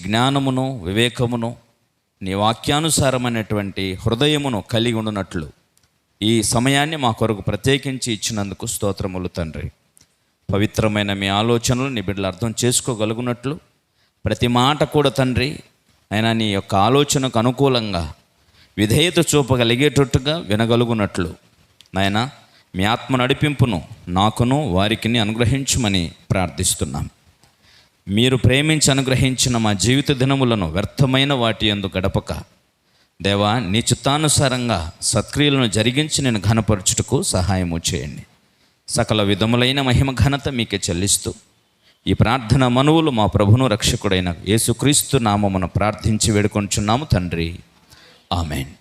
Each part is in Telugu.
జ్ఞానమును వివేకమును నీ వాక్యానుసారమైనటువంటి హృదయమును కలిగి ఉండునట్లు ఈ సమయాన్ని మా కొరకు ప్రత్యేకించి ఇచ్చినందుకు స్తోత్రములు తండ్రి. పవిత్రమైన మీ ఆలోచనలు నీ బిడ్డలు అర్థం చేసుకోగలుగునట్లు ప్రతి మాట కూడా తండ్రి అయినా నీ యొక్క ఆలోచనకు అనుకూలంగా విధేయత చూపగలిగేటట్టుగా వినగలుగునట్లు నాయన మీ ఆత్మ నడిపింపును నాకును వారికిని అనుగ్రహించమని ప్రార్థిస్తున్నాం. మీరు ప్రేమించి అనుగ్రహించిన మా జీవిత దినములను వ్యర్థమైన వాటి యందు గడపక దేవా నీ చిత్తానుసారంగా సత్క్రియలను జరిగించి నేను ఘనపరచుటకు సహాయము చేయండి. సకల విధములైన మహిమ ఘనత మీకే చెల్లిస్తూ ఈ ప్రార్థన మనువులు మా ప్రభును రక్షకుడైన యేసుక్రీస్తు నామమున ప్రార్థించి వేడుకొంచున్నాము తండ్రి, ఆమేన్.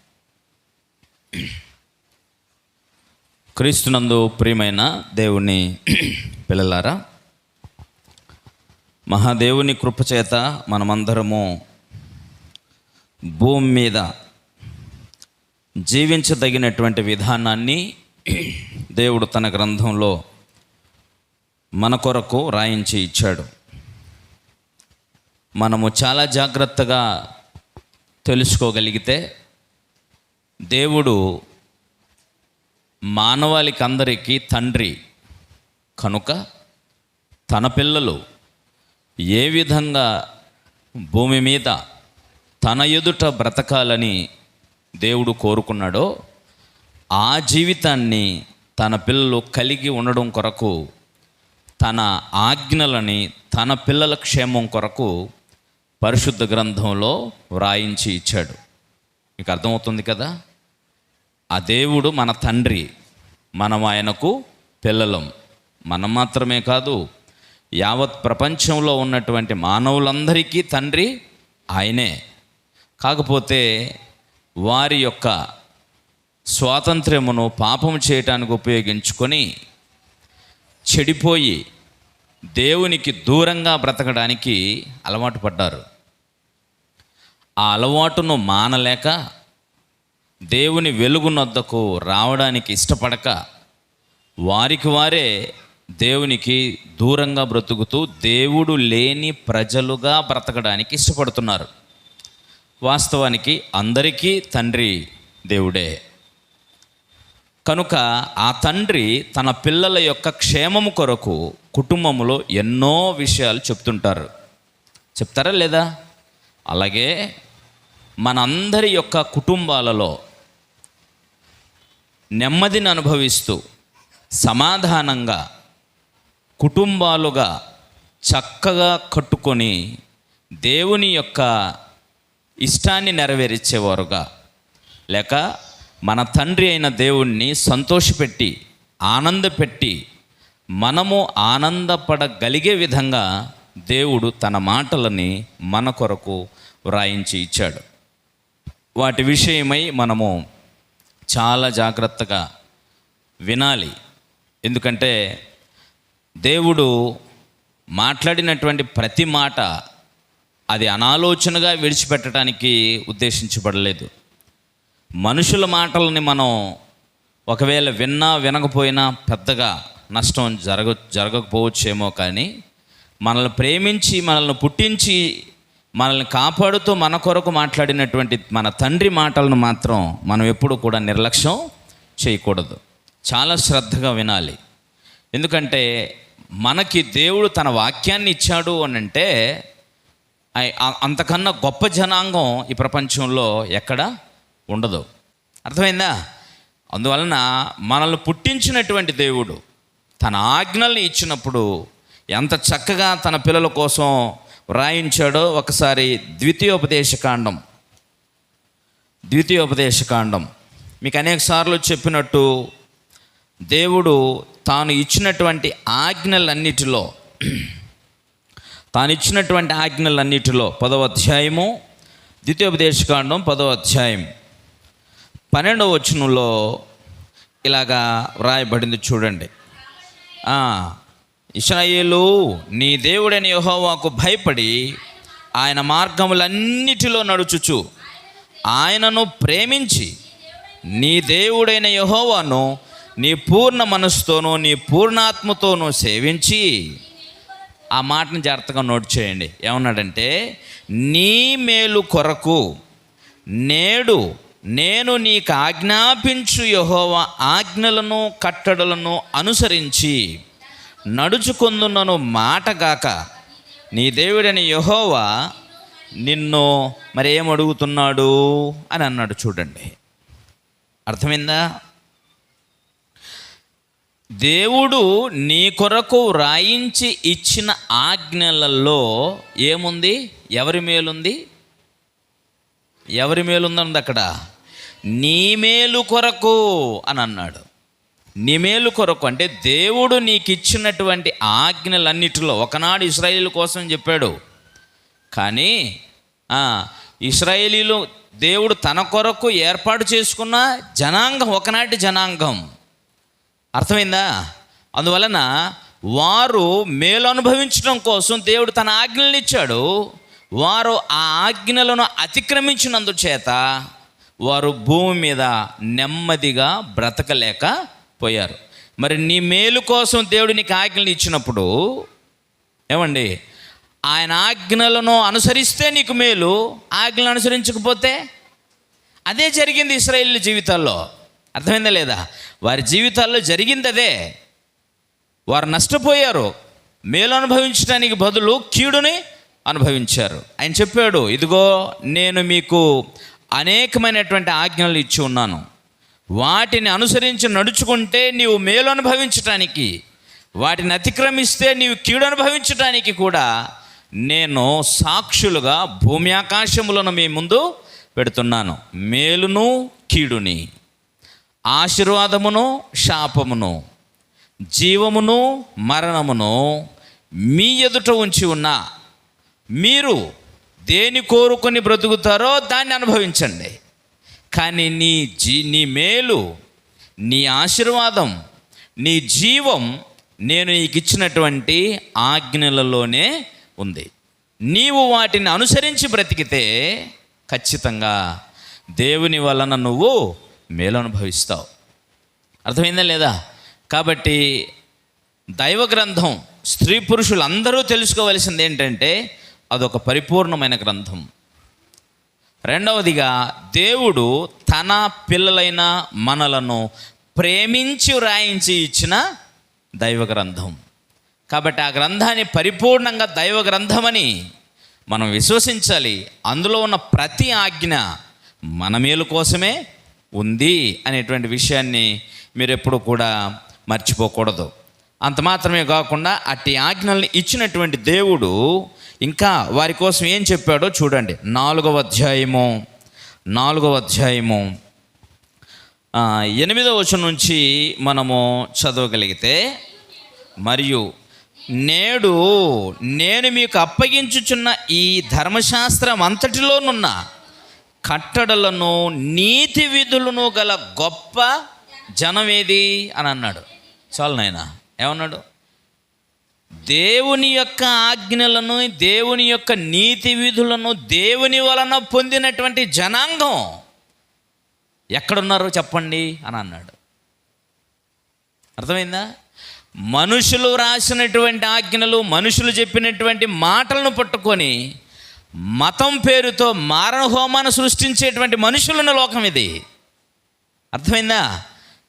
క్రీస్తునందు ప్రియమైన దేవుని పిల్లలారా, మహాదేవుని కృపచేత మనమందరము భూమి మీద జీవించదగినటువంటి విధానాన్ని దేవుడు తన గ్రంథంలో మన కొరకు రాయించి ఇచ్చాడు. మనము చాలా జాగ్రత్తగా తెలుసుకోగలిగితే దేవుడు మానవాళికి అందరికీ తండ్రి కనుక తన పిల్లలు ఏ విధంగా భూమి మీద తన ఎదుట బ్రతకాలని దేవుడు కోరుకున్నాడో ఆ జీవితాన్ని తన పిల్లలు కలిగి ఉండడం కొరకు తన ఆజ్ఞలని తన పిల్లల క్షేమం కొరకు పరిశుద్ధ గ్రంథంలో వ్రాయించి ఇచ్చాడు. మీకు అర్థమవుతుంది కదా? ఆ దేవుడు మన తండ్రి, మనం ఆయనకు పిల్లలం. మనం మాత్రమే కాదు, యావత్ ప్రపంచంలో ఉన్నటువంటి మానవులందరికీ తండ్రి ఆయనే. కాకపోతే వారి యొక్క స్వాతంత్ర్యమును పాపం చేయటానికి ఉపయోగించుకొని చెడిపోయి దేవునికి దూరంగా బ్రతకడానికి అలవాటు పడ్డారు. ఆ అలవాటును మానలేక దేవుని వెలుగునొద్దకు రావడానికి ఇష్టపడక వారికి వారే దేవునికి దూరంగా బ్రతుకుతూ దేవుడు లేని ప్రజలుగా బ్రతకడానికి ఇష్టపడుతున్నారు. వాస్తవానికి అందరికీ తండ్రి దేవుడే. కనుక ఆ తండ్రి తన పిల్లల యొక్క క్షేమము కొరకు కుటుంబంలో ఎన్నో విషయాలు చెప్తారా లేదా? అలాగే మనందరి యొక్క కుటుంబాలలో నెమ్మదిని అనుభవిస్తూ సమాధానంగా కుటుంబాలుగా చక్కగా కట్టుకొని దేవుని యొక్క ఇష్టాన్ని నెరవేర్చేవారుగా, లేక మన తండ్రి అయిన దేవుణ్ణి సంతోషపెట్టి ఆనందపెట్టి మనము ఆనందపడగలిగే విధంగా దేవుడు తన మాటలని మన కొరకు వ్రాయించి ఇచ్చాడు. వాటి విషయమై మనము చాలా జాగ్రత్తగా వినాలి. ఎందుకంటే దేవుడు మాట్లాడినటువంటి ప్రతి మాట అది అనాలోచనగా విడిచిపెట్టడానికి ఉద్దేశించబడలేదు. మనుషుల మాటలని మనం ఒకవేళ వినకపోయినా పెద్దగా నష్టం జరగకపోవచ్చేమో, కానీ మనల్ని ప్రేమించి మనల్ని పుట్టించి మనల్ని కాపాడుతూ మన కొరకు మాట్లాడినటువంటి మన తండ్రి మాటలను మాత్రం మనం ఎప్పుడు కూడా నిర్లక్ష్యం చేయకూడదు. చాలా శ్రద్ధగా వినాలి. ఎందుకంటే మనకి దేవుడు తన వాక్యాన్ని ఇచ్చాడు అని అంటే అంతకన్నా గొప్ప జనాంగం ఈ ప్రపంచంలో ఎక్కడ ఉండదు. అర్థమైందా? అందువలన మనల్ని పుట్టించినటువంటి దేవుడు తన ఆజ్ఞల్ని ఇచ్చినప్పుడు ఎంత చక్కగా తన పిల్లల కోసం వ్రాయించాడో ఒకసారి ద్వితీయోపదేశకాండం మీకు అనేక సార్లు చెప్పినట్టు దేవుడు తాను ఇచ్చినటువంటి ఆజ్ఞలన్నిటిలో 10వ అధ్యాయము ద్వితీయోపదేశకాండం 10వ అధ్యాయం 12వ వచనంలో ఇలాగా వ్రాయబడింది చూడండి. ఇశ్రాయేలు నీ దేవుడైన యెహోవాకు భయపడి ఆయన మార్గములన్నిటిలో నడుచుచు ఆయనను ప్రేమించి నీ దేవుడైన యెహోవాను నీ పూర్ణ మనస్సుతోనూ నీ పూర్ణాత్మతోనూ సేవించి ఆ మాటను జాగ్రత్తగా నోట్ చేయండి. ఏమన్నాడంటే, నీ మేలు కొరకు నేడు నేను నీకు ఆజ్ఞాపించు యెహోవా ఆజ్ఞలను కట్టడలను అనుసరించి నడుచుకొందునను మాటగాక నీ దేవుడని యెహోవా నిన్ను మరి ఏమడుగుతున్నాడు అని అన్నాడు. చూడండి, అర్థమైందా? దేవుడు నీ కొరకు వ్రాయించి ఇచ్చిన ఆజ్ఞలలో ఏముంది? ఎవరి మేలుంది? ఎవరి మేలుందండి అక్కడ? నీ మేలు కొరకు అని అన్నాడు. నీ మేలు కొరకు అంటే దేవుడు నీకు ఇచ్చినటువంటి ఆజ్ఞలన్నిటిలో ఒకనాడు ఇశ్రాయేలు కోసం చెప్పాడు, కానీ ఇశ్రాయేలీలు దేవుడు తన కొరకు ఏర్పాటు చేసుకున్న జనాంగం, ఒకనాటి జనాంగం. అర్థమైందా? అందువలన వారు మేలు అనుభవించడం కోసం దేవుడు తన ఆజ్ఞలను ఇచ్చాడు. వారు ఆ ఆజ్ఞలను అతిక్రమించినందుచేత వారు భూమి మీద నెమ్మదిగా బ్రతకలేకపోయారు. మరి నీ మేలు కోసం దేవుడు నీకు ఆజ్ఞలు ఇచ్చినప్పుడు ఏమండి, ఆయన ఆజ్ఞలను అనుసరిస్తే నీకు మేలు, ఆజ్ఞలను అనుసరించకపోతే అదే జరిగింది ఇశ్రాయేలు జీవితాల్లో. అర్థమైందా లేదా? వారి జీవితాల్లో జరిగింది అదే. వారు నష్టపోయారు. మేలు అనుభవించడానికి బదులు కీడుని అనుభవించారు. ఆయన చెప్పాడు, ఇదిగో నేను మీకు అనేకమైనటువంటి ఆజ్ఞలు ఇచ్చి ఉన్నాను, వాటిని అనుసరించి నడుచుకుంటే నీవు మేలు అనుభవించటానికి, వాటిని అతిక్రమిస్తే నీవు కీడు అనుభవించటానికి కూడా నేను సాక్షులుగా భూమి ఆకాశములను మీ ముందు పెడుతున్నాను. మేలును కీడుని, ఆశీర్వాదమును శాపమును, జీవమును మరణమును మీ ఎదుట ఉంచి ఉన్నా మీరు దేని కోరుకొని బ్రతుకుతారో దాన్ని అనుభవించండి. కానీ నీ మేలు, నీ ఆశీర్వాదం, నీ జీవం నేను నీకు ఇచ్చినటువంటి ఆజ్ఞలలోనే ఉంది. నీవు వాటిని అనుసరించి బ్రతికితే ఖచ్చితంగా దేవుని వలన నువ్వు మేలు అనుభవిస్తావు. అర్థమైందా లేదా? కాబట్టి దైవ గ్రంథం స్త్రీ పురుషులు అందరూ తెలుసుకోవలసింది ఏంటంటే అదొక పరిపూర్ణమైన గ్రంథం. రెండవదిగా దేవుడు తన పిల్లలైన మనలను ప్రేమించి వ్రాయించి ఇచ్చిన దైవ గ్రంథం. కాబట్టి ఆ గ్రంథాన్ని పరిపూర్ణంగా దైవ గ్రంథమని మనం విశ్వసించాలి. అందులో ఉన్న ప్రతి ఆజ్ఞ మన మేలు కోసమే ఉంది అనేటువంటి విషయాన్ని మీరు ఎప్పుడు కూడా మర్చిపోకూడదు. అంత మాత్రమే కాకుండా అట్టి ఆజ్ఞల్ని ఇచ్చినటువంటి దేవుడు ఇంకా వారి కోసం ఏం చెప్పాడో చూడండి. 4వ అధ్యాయము 8వ వచనం నుంచి మనము చదవగలిగితే, మరియు నేడు నేను మీకు అప్పగించుచున్న ఈ ధర్మశాస్త్రం అంతటిలోనున్న కట్టడలను నీతి విధులను గల గొప్ప జనం ఏది అని అన్నాడు. చాలు నాయనా, ఏమన్నాడు? దేవుని యొక్క ఆజ్ఞలను, దేవుని యొక్క నీతి విధులను దేవుని వలన పొందినటువంటి జనాంగం ఎక్కడున్నారో చెప్పండి అని అన్నాడు. అర్థమైందా? మనుషులు రాసినటువంటి ఆజ్ఞలు, మనుషులు చెప్పినటువంటి మాటలను పట్టుకొని మతం పేరుతో మారణ హోమాన్ని సృష్టించేటువంటి మనుషులున్న లోకం ఇది. అర్థమైందా?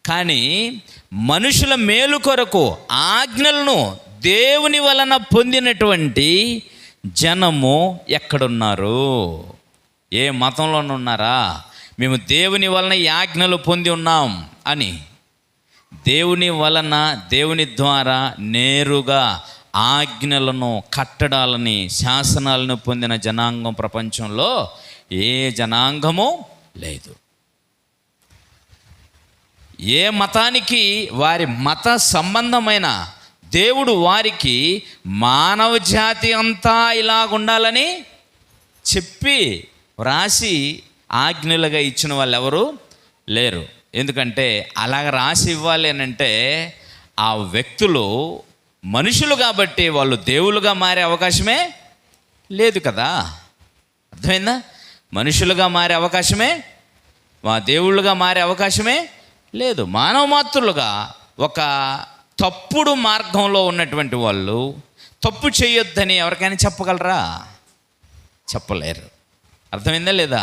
కానీ మనుషుల మేలు కొరకు ఆజ్ఞలను దేవుని వలన పొందినటువంటి జనము ఎక్కడున్నారు? ఏ మతంలోనూ ఉన్నారా? మేము దేవుని వలన ఈ ఆజ్ఞలు పొంది ఉన్నాం అని దేవుని వలన, దేవుని ద్వారా నేరుగా ఆజ్ఞలను, కట్టడాలని, శాసనాలను పొందిన జనాంగం ప్రపంచంలో ఏ జనాంగము లేదు. ఏ మతానికి వారి మత సంబంధమైన దేవుడు వారికి మానవ జాతి అంతా ఇలాగుండాలని చెప్పి వ్రాసి ఆజ్ఞలుగా ఇచ్చిన వాళ్ళు ఎవరు లేరు. ఎందుకంటే అలాగ రాసి ఇవ్వాలి అని అంటే ఆ వ్యక్తులు మనుషులు కాబట్టి వాళ్ళు దేవులుగా మారే అవకాశమే లేదు కదా. అర్థమైందా? మనుషులుగా మారే అవకాశమే, దేవుళ్ళుగా మారే అవకాశమే లేదు. మానవ మాతృలుగా ఒక తప్పుడు మార్గంలో ఉన్నటువంటి వాళ్ళు, తప్పు చేయొద్దని ఎవరికైనా చెప్పగలరా? చెప్పలేరు. అర్థమైందా లేదా?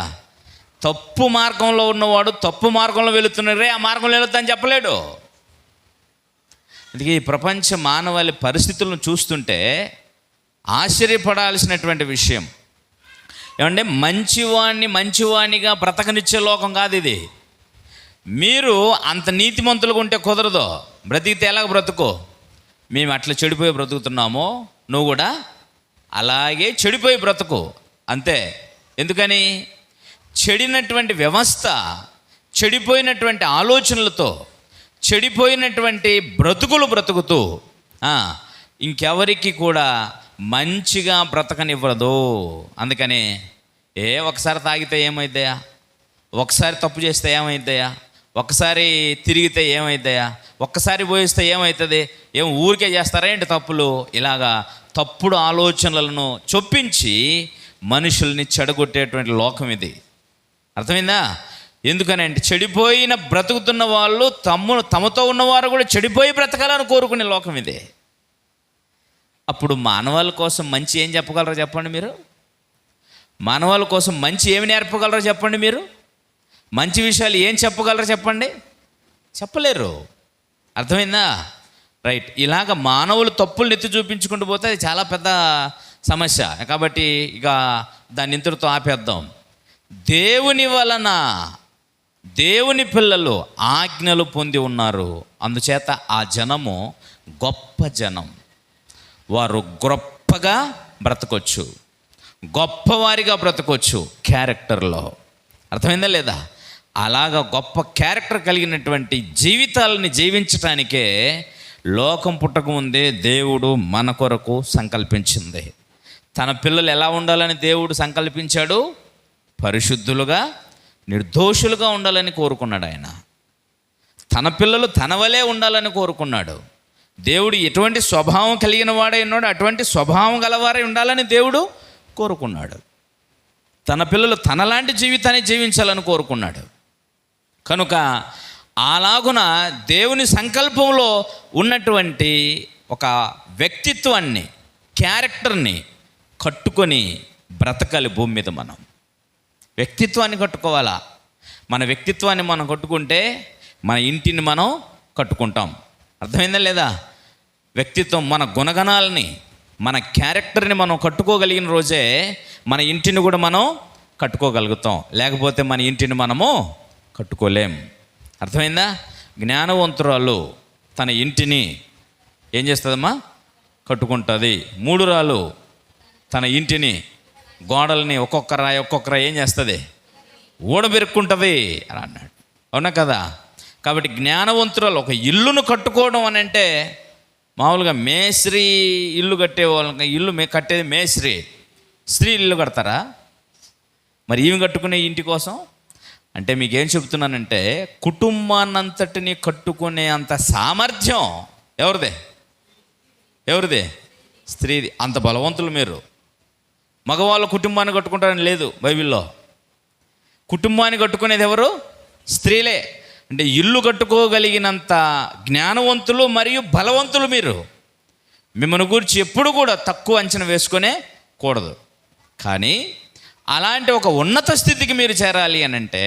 తప్పు మార్గంలో ఉన్నవాడు తప్పు మార్గంలో వెళుతున్నారే, ఆ మార్గంలో వెళ్ళొద్దని చెప్పలేడు. అందుకే ఈ ప్రపంచ మానవాళి పరిస్థితులను చూస్తుంటే ఆశ్చర్యపడాల్సినటువంటి విషయం. ఏమంటే మంచివాణ్ణిగా బ్రతకనిచ్చే లోకం కాదు ఇది. మీరు అంత నీతిమంతులుగా ఉంటే కుదరదు. బ్రతికితే ఎలాగ బ్రతుకు? మేము అట్లా చెడిపోయి బ్రతుకుతున్నామో నువ్వు కూడా అలాగే చెడిపోయి బ్రతుకు, అంతే. ఎందుకని? చెడినటువంటి వ్యవస్థ, చెడిపోయినటువంటి ఆలోచనలతో, చెడిపోయినటువంటి బ్రతుకుతూ ఇంకెవరికి కూడా మంచిగా బ్రతకనివ్వదు. అందుకని ఒకసారి తాగితే ఏమైద్దయా, ఒకసారి తప్పు చేస్తే ఏమైద్దయా, ఒక్కసారి తిరిగితే ఏమైద్దయా, ఒక్కసారి పోయిస్తే ఏమవుతుంది, ఊరికే చేస్తారా ఏంటి తప్పులు? ఇలాగా తప్పుడు ఆలోచనలను చొప్పించి మనుషుల్ని చెడగొట్టేటువంటి లోకం ఇది. అర్థమైందా? ఎందుకని అంటే చెడిపోయిన బ్రతుకుతున్న వాళ్ళు తమతో ఉన్నవారు కూడా చెడిపోయి బ్రతకాలని కోరుకునే లోకం ఇది. అప్పుడు మానవాళి కోసం మంచి ఏం చెప్పగలరో చెప్పండి మీరు? మానవాళి కోసం మంచి ఏమి నేర్పగలరో చెప్పండి మీరు? మంచి విషయాలు ఏం చెప్పగలరో చెప్పండి? చెప్పలేరు. అర్థమైందా? రైట్. ఇలాగ మానవులు తప్పులు ఎత్తి చూపించుకుంటూ పోతే అది చాలా పెద్ద సమస్య. కాబట్టి ఇక దాన్ని ఇంతటితో ఆపేద్దాం. దేవుని వలన దేవుని పిల్లలు ఆజ్ఞలు పొంది ఉన్నారు. అందుచేత ఆ జనము గొప్ప జనం. వారు గొప్పగా బ్రతకొచ్చు, గొప్పవారిగా బ్రతకొచ్చు క్యారెక్టర్లో. అర్థమైందా లేదా? అలాగ గొప్ప క్యారెక్టర్ కలిగినటువంటి జీవితాలని జీవించటానికే లోకం పుట్టకముందే దేవుడు మన కొరకు సంకల్పించింది. తన పిల్లలు ఎలా ఉండాలని దేవుడు సంకల్పించాడు? పరిశుద్ధులుగా, నిర్దోషులుగా ఉండాలని కోరుకున్నాడు ఆయన. తన పిల్లలు తన వలే ఉండాలని కోరుకున్నాడు. దేవుడు ఎటువంటి స్వభావం కలిగిన వాడై ఉన్నాడు, అటువంటి స్వభావం గలవారై ఉండాలని దేవుడు కోరుకున్నాడు. తన పిల్లలు తనలాంటి జీవితాన్ని జీవించాలని కోరుకున్నాడు. కనుక అలాగున దేవుని సంకల్పంలో ఉన్నటువంటి ఒక వ్యక్తిత్వాన్ని, క్యారెక్టర్ని కట్టుకొని బ్రతకాలి భూమి మీద. మనం వ్యక్తిత్వాన్ని కట్టుకోవాలా. మన వ్యక్తిత్వాన్ని మనం కట్టుకుంటే మన ఇంటిని మనం కట్టుకుంటాం. అర్థమైందా లేదా? వ్యక్తిత్వం, మన గుణగణాలని, మన క్యారెక్టర్ని మనం కట్టుకోగలిగిన రోజే మన ఇంటిని కూడా మనం కట్టుకోగలుగుతాం. లేకపోతే మన ఇంటిని మనము కట్టుకోలేం. అర్థమైందా? జ్ఞానవంతురాలు తన ఇంటిని ఏం చేస్తుందమ్మా? కట్టుకుంటుంది. మూఢురాలు తన ఇంటిని, గోడల్ని ఒక్కొక్క రాయి ఏం చేస్తుంది? ఊడబెరుక్కుంటుంది అని అన్నాడు. అవునా కదా? కాబట్టి జ్ఞానవంతురాలు ఒక ఇల్లును కట్టుకోవడం అని అంటే మామూలుగా మేస్త్రీ ఇల్లు కట్టే వాళ్ళకి, ఇల్లు కట్టేది మేస్త్రీ, స్త్రీ ఇల్లు కడతారా? మరి ఈమె కట్టుకునే ఇంటి కోసం అంటే మీకేం చెబుతున్నానంటే కుటుంబాన్నంతటిని కట్టుకునే అంత సామర్థ్యం ఎవరిదే? స్త్రీది. అంత బలవంతులు మీరు. మగవాళ్ళు కుటుంబాన్ని కట్టుకుంటారని లేదు బైబిల్లో. కుటుంబాన్ని కట్టుకునేది ఎవరు? స్త్రీలే. అంటే ఇల్లు కట్టుకోగలిగినంత జ్ఞానవంతులు మరియు బలవంతులు మీరు. మిమ్మల్ని గురించి ఎప్పుడు కూడా తక్కువ అంచనా వేసుకునే కూడదు. కానీ అలాంటి ఒక ఉన్నత స్థితికి మీరు చేరాలి అని అంటే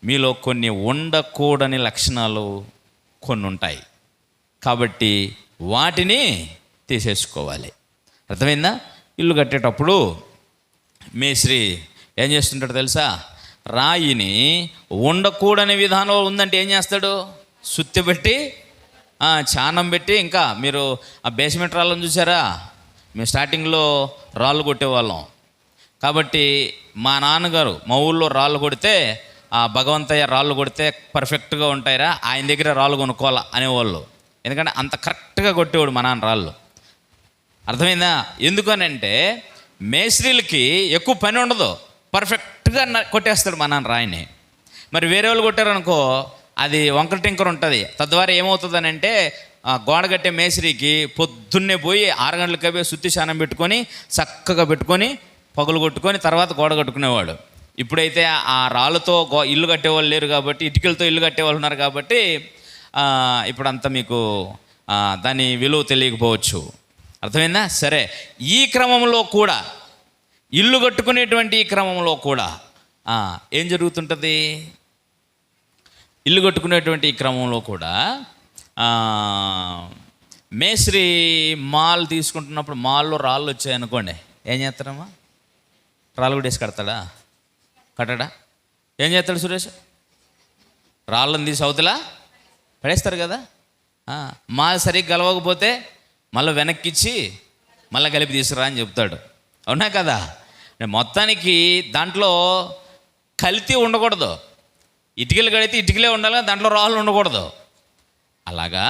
మీలో కొన్ని ఉండకూడని లక్షణాలు కొన్ని ఉంటాయి. కాబట్టి వాటిని తీసేసుకోవాలి. అర్థమైందా? ఇల్లు కట్టేటప్పుడు మేస్త్రీ ఏం చేస్తుంటాడు తెలుసా? రాయిని ఉండకూడని విధానంలో ఉందంటే ఏం చేస్తాడు? సుత్తి పెట్టి, చానం పెట్టి, ఇంకా మీరు ఆ బేస్మెంట్ రాళ్ళని చూసారా? మేము స్టార్టింగ్లో రాళ్ళు కొట్టేవాళ్ళం. కాబట్టి మా నాన్నగారు మా ఊళ్ళో రాళ్ళు కొడితే, ఆ భగవంతయ్య రాళ్ళు కొడితే పర్ఫెక్ట్గా ఉంటాయిరా, ఆయన దగ్గర రాళ్ళు కొనుక్కోవాలా అనేవాళ్ళు. ఎందుకంటే అంత కరెక్ట్గా కొట్టేవాడు మా నాన్న రాళ్ళు. అర్థమైందా? ఎందుకనంటే మేస్త్రీలకి ఎక్కువ పని ఉండదు, పర్ఫెక్ట్గా కొట్టేస్తాడు మా నాన్న రాయిని. మరి వేరే వాళ్ళు కొట్టారనుకో అది వంకర టింకర ఉంటుంది. తద్వారా ఏమవుతుందని అంటే గోడ కట్టే మేస్త్రికి పొద్దున్నే పోయి 6 గంటలకి పోయి సుత్తి శానం పెట్టుకొని చక్కగా పెట్టుకొని పగులు కొట్టుకొని తర్వాత గోడ కట్టుకునేవాడు. ఇప్పుడైతే ఆ రాళ్ళతో ఇల్లు కట్టేవాళ్ళు లేరు కాబట్టి, ఇటుకలతో ఇల్లు కట్టేవాళ్ళు ఉన్నారు కాబట్టి ఇప్పుడంతా మీకు దాని విలువ తెలియకపోవచ్చు. అర్థమైందా? సరే, ఈ క్రమంలో కూడా, ఇల్లు కట్టుకునేటువంటి ఈ క్రమంలో కూడా ఏం జరుగుతుంటుంది? ఇల్లు కట్టుకునేటువంటి ఈ క్రమంలో కూడా మేస్త్రి మాల్ తీసుకుంటున్నప్పుడు మాల్లో రాళ్ళు వచ్చాయనుకోండి, ఏం చేస్తారమ్మా? రాళ్ళు కూడా వేసి కట్టడా? ఏం చేస్తాడు సురేష్? రాళ్ళని తీసి అవతల పడేస్తారు కదా. మాల్ సరిగ్గా గలవకపోతే మళ్ళీ వెనక్కిచ్చి మళ్ళీ కలిపి తీసుకురా అని చెప్తాడు, అవునా కదా? మొత్తానికి దాంట్లో కల్తీ ఉండకూడదు. ఇటుకలు కడితే ఇటుకలే ఉండాలి, దాంట్లో రాళ్ళు ఉండకూడదు. అలాగా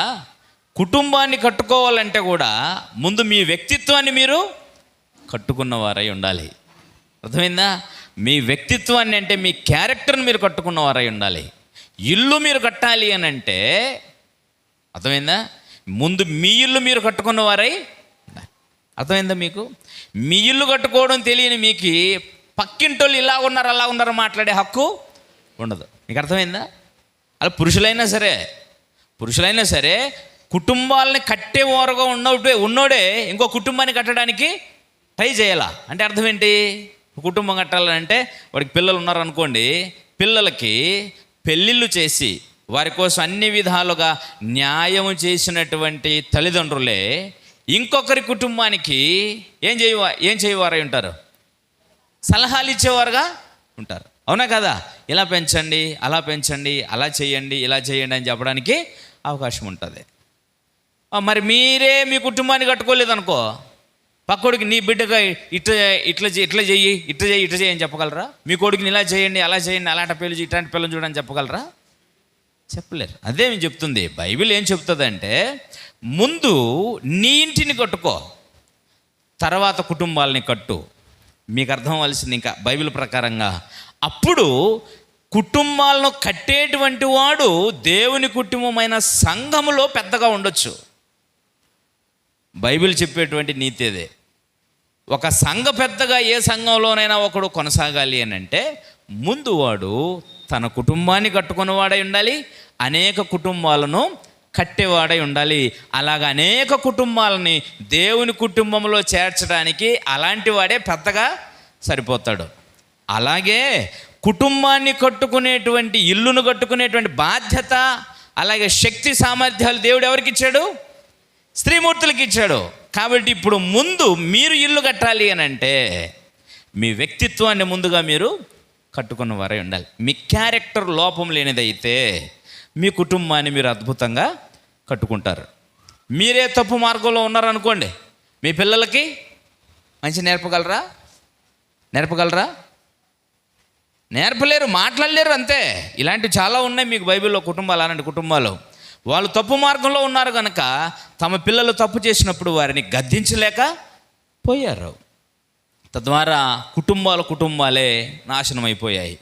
కుటుంబాన్ని కట్టుకోవాలంటే కూడా ముందు మీ వ్యక్తిత్వాన్ని మీరు కట్టుకున్నవారై ఉండాలి. అర్థమైందా? మీ వ్యక్తిత్వాన్ని అంటే మీ క్యారెక్టర్ని మీరు కట్టుకున్నవారై ఉండాలి. ఇల్లు మీరు కట్టాలి అని అంటే, అర్థమైందా, ముందు మీ ఇల్లు మీరు కట్టుకున్నవారై ఉండాలి. అర్థమైందా మీకు? మీ ఇల్లు కట్టుకోవడం తెలియని మీకు పక్కింటోళ్ళు ఇలా ఉన్నారు అలా ఉన్నారు మాట్లాడే హక్కు ఉండదు. మీకు అర్థమైందా? అలా పురుషులైనా సరే కుటుంబాలని కట్టేవారుగా ఉన్నోడే ఇంకో కుటుంబాన్ని కట్టడానికి ట్రై చేయాలా. అంటే అర్థం ఏంటి? కుటుంబం కట్టాలంటే వాడికి పిల్లలు ఉన్నారనుకోండి, పిల్లలకి పెళ్ళిళ్ళు చేసి వారి కోసం అన్ని విధాలుగా న్యాయం చేసినటువంటి తల్లిదండ్రులే ఇంకొకరి కుటుంబానికి ఏం చేయవారై ఉంటారు? సలహాలు ఇచ్చేవారుగా ఉంటారు, అవునా కదా? ఇలా పెంచండి, అలా పెంచండి, అలా చేయండి, ఇలా చేయండి అని చెప్పడానికి అవకాశం ఉంటుంది. మరి మీరే మీ కుటుంబాన్ని కట్టుకోలేదనుకో, పక్కోడికి నీ బిడ్డగా ఇట్లా చెయ్యి అని చెప్పగలరా? మీ కొడుకుని ఇలా చేయండి, అలా చేయండి, అలాంటి పిల్లలు ఇట్లాంటి పిల్లలు చూడని చెప్పగలరా? చెప్పలేరు. అదే మేము చెప్తుంది. బైబిల్ ఏం చెప్తుందంటే, ముందు నీ ఇంటిని కట్టుకో, తర్వాత కుటుంబాలని కట్టు. మీకు అర్థం అవ్వాల్సింది ఇంకా బైబిల్ ప్రకారంగా. అప్పుడు కుటుంబాలను కట్టేటువంటి వాడు దేవుని కుటుంబమైన సంఘములో పెద్దగా ఉండొచ్చు. బైబిల్ చెప్పేటువంటి నీతి అదే. ఒక సంఘ పెద్దగా ఏ సంఘంలోనైనా ఒకడు కొనసాగాలి అని అంటే ముందు వాడు తన కుటుంబాన్ని కట్టుకున్నవాడై ఉండాలి, అనేక కుటుంబాలను కట్టేవాడై ఉండాలి. అలాగ అనేక కుటుంబాలని దేవుని కుటుంబంలో చేర్చడానికి అలాంటి వాడే పెద్దగా సరిపోతాడు. అలాగే కుటుంబాన్ని కట్టుకునేటువంటి, ఇల్లును కట్టుకునేటువంటి బాధ్యత, అలాగే శక్తి సామర్థ్యాలు దేవుడు ఎవరికి ఇచ్చాడు? స్త్రీమూర్తులకి ఇచ్చాడు. కాబట్టి ఇప్పుడు ముందు మీరు ఇల్లు కట్టాలి అని అంటే మీ వ్యక్తిత్వాన్ని ముందుగా మీరు కట్టుకున్న వారై ఉండాలి. మీ క్యారెక్టర్ లోపం లేనిదైతే మీ కుటుంబాన్ని మీరు అద్భుతంగా కట్టుకుంటారు. మీరే తప్పు మార్గంలో ఉన్నారనుకోండి, మీ పిల్లలకి మంచి నేర్పగలరా? నేర్పలేరు, మాట్లాడలేరు, అంతే. ఇలాంటివి చాలా ఉన్నాయి మీకు బైబిల్లో కుటుంబాలు. అలాంటి కుటుంబాలు వాళ్ళు తప్పు మార్గంలో ఉన్నారు కనుక తమ పిల్లలు తప్పు చేసినప్పుడు వారిని గద్దించలేక పోయారు. తద్వారా కుటుంబాలే నాశనం అయిపోయాయి.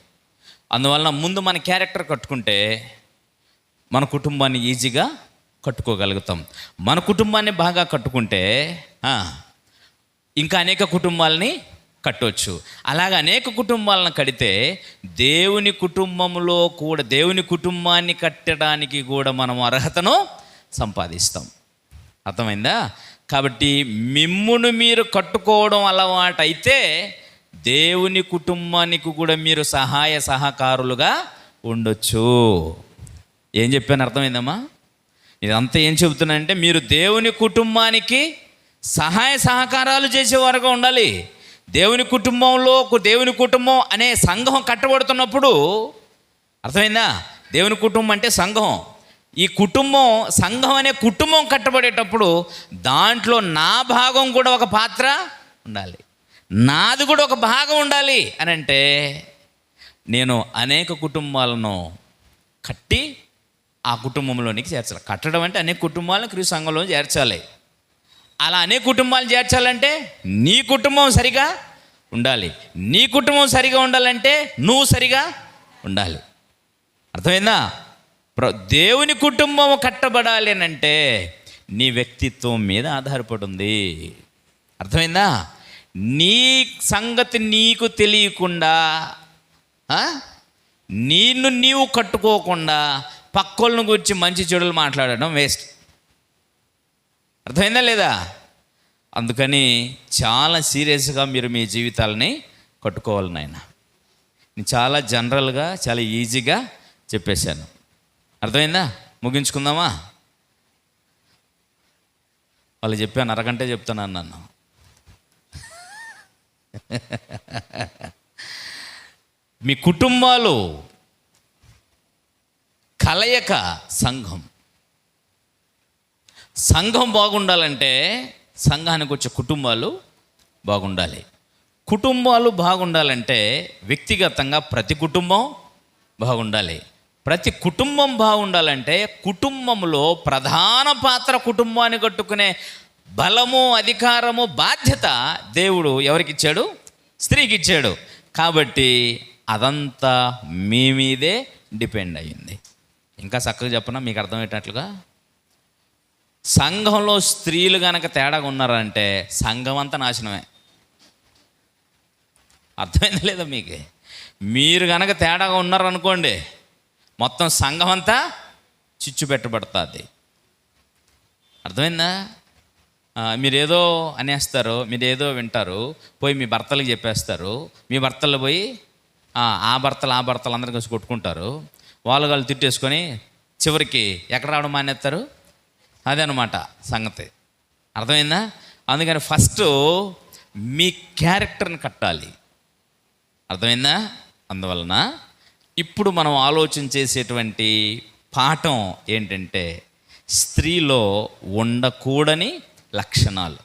అందువలన ముందు మన క్యారెక్టర్ కట్టుకుంటే మన కుటుంబాన్ని ఈజీగా కట్టుకోగలుగుతాం. మన కుటుంబాన్ని బాగా కట్టుకుంటే ఇంకా అనేక కుటుంబాలని కట్టవచ్చు. అలాగే అనేక కుటుంబాలను కడితే దేవుని కుటుంబంలో కూడా, దేవుని కుటుంబాన్ని కట్టడానికి కూడా మనం అర్హతను సంపాదిస్తాం. అర్థమైందా? కాబట్టి మిమ్మును మీరు కట్టుకోవడం అలవాటైతే దేవుని కుటుంబానికి కూడా మీరు సహాయ సహకారులుగా ఉండొచ్చు. ఏం చెప్పాను అర్థమైందమ్మా? ఇదంతా ఏం చెబుతున్నానంటే, మీరు దేవుని కుటుంబానికి సహాయ సహకారాలు చేసేవారుగా ఉండాలి. దేవుని కుటుంబం అనే సంఘం కట్టబడుతున్నప్పుడు, అర్థమైందా? దేవుని కుటుంబం అంటే సంఘం. ఈ సంఘం అనే కుటుంబం కట్టబడేటప్పుడు దాంట్లో నా భాగం కూడా ఒక పాత్ర ఉండాలి, నాది కూడా ఒక భాగం ఉండాలి. అని అంటే నేను అనేక కుటుంబాలను కట్టి ఆ కుటుంబంలోనికి చేర్చాలి. కట్టడం అంటే అనేక కుటుంబాలను క్రీస్తు సంఘంలో చేర్చాలి. అలా అనేక కుటుంబాలు చేర్చాలంటే నీ కుటుంబం సరిగా ఉండాలి. నీ కుటుంబం సరిగా ఉండాలంటే నువ్వు సరిగా ఉండాలి. అర్థమైందా? దేవుని కుటుంబం కట్టబడాలి అని అంటే నీ వ్యక్తిత్వం మీద ఆధారపడి ఉంది. అర్థమైందా? నీ సంగతి నీకు తెలియకుండా, నీవు కట్టుకోకుండా పక్కోళ్ళను గురించి మంచి చెడులు మాట్లాడడం వేస్ట్. అర్థమైందా లేదా? అందుకని చాలా సీరియస్గా మీరు మీ జీవితాలని కట్టుకోవాలి నాయన. నేను చాలా జనరల్గా చాలా ఈజీగా చెప్పేశాను. అర్థమైందా? ముగించుకుందామా? వాళ్ళు చెప్పాను, అరగంట చెప్తున్నాను నన్ను. మీ కుటుంబాలు కలయిక సంఘం బాగుండాలంటే సంఘానికి వచ్చే కుటుంబాలు బాగుండాలి. కుటుంబాలు బాగుండాలంటే వ్యక్తిగతంగా ప్రతి కుటుంబం బాగుండాలి. ప్రతి కుటుంబం బాగుండాలంటే కుటుంబంలో ప్రధాన పాత్ర కుటుంబాన్ని కట్టుకునే బలము, అధికారము, బాధ్యత దేవుడు ఎవరికి ఇచ్చాడు? స్త్రీకి ఇచ్చాడు. కాబట్టి అదంతా మీ మీదే డిపెండ్ అయ్యింది. ఇంకా చక్కగా చెప్పనా మీకు అర్థమయ్యేటట్లుగా, సంఘంలో స్త్రీలు కనుక తేడాగా ఉన్నారంటే సంఘం అంతా నాశనమే. అర్థమైందా లేదా మీకు? మీరు కనుక తేడాగా ఉన్నారనుకోండి, మొత్తం సంఘం అంతా చిచ్చు పెట్టబడుతుంది. అర్థమైందా? మీరేదో అనేస్తారు, మీరేదో వింటారు, పోయి మీ భర్తలకు చెప్పేస్తారు. మీ భర్తలు పోయి ఆ భర్తలు అందరూ కలిసి కొట్టుకుంటారు. వాళ్ళు తిట్టేసుకొని చివరికి ఎక్కడ రావడం మానేస్తారు. అదే అనమాట సంగతి. అర్థమైందా? అందుకని ఫస్ట్ మీ క్యారెక్టర్ని కట్టాలి. అర్థమైందా? అందువలన ఇప్పుడు మనం ఆలోచన చేసేటువంటి పాఠం ఏంటంటే స్త్రీలో ఉండకూడని లక్షణాలు.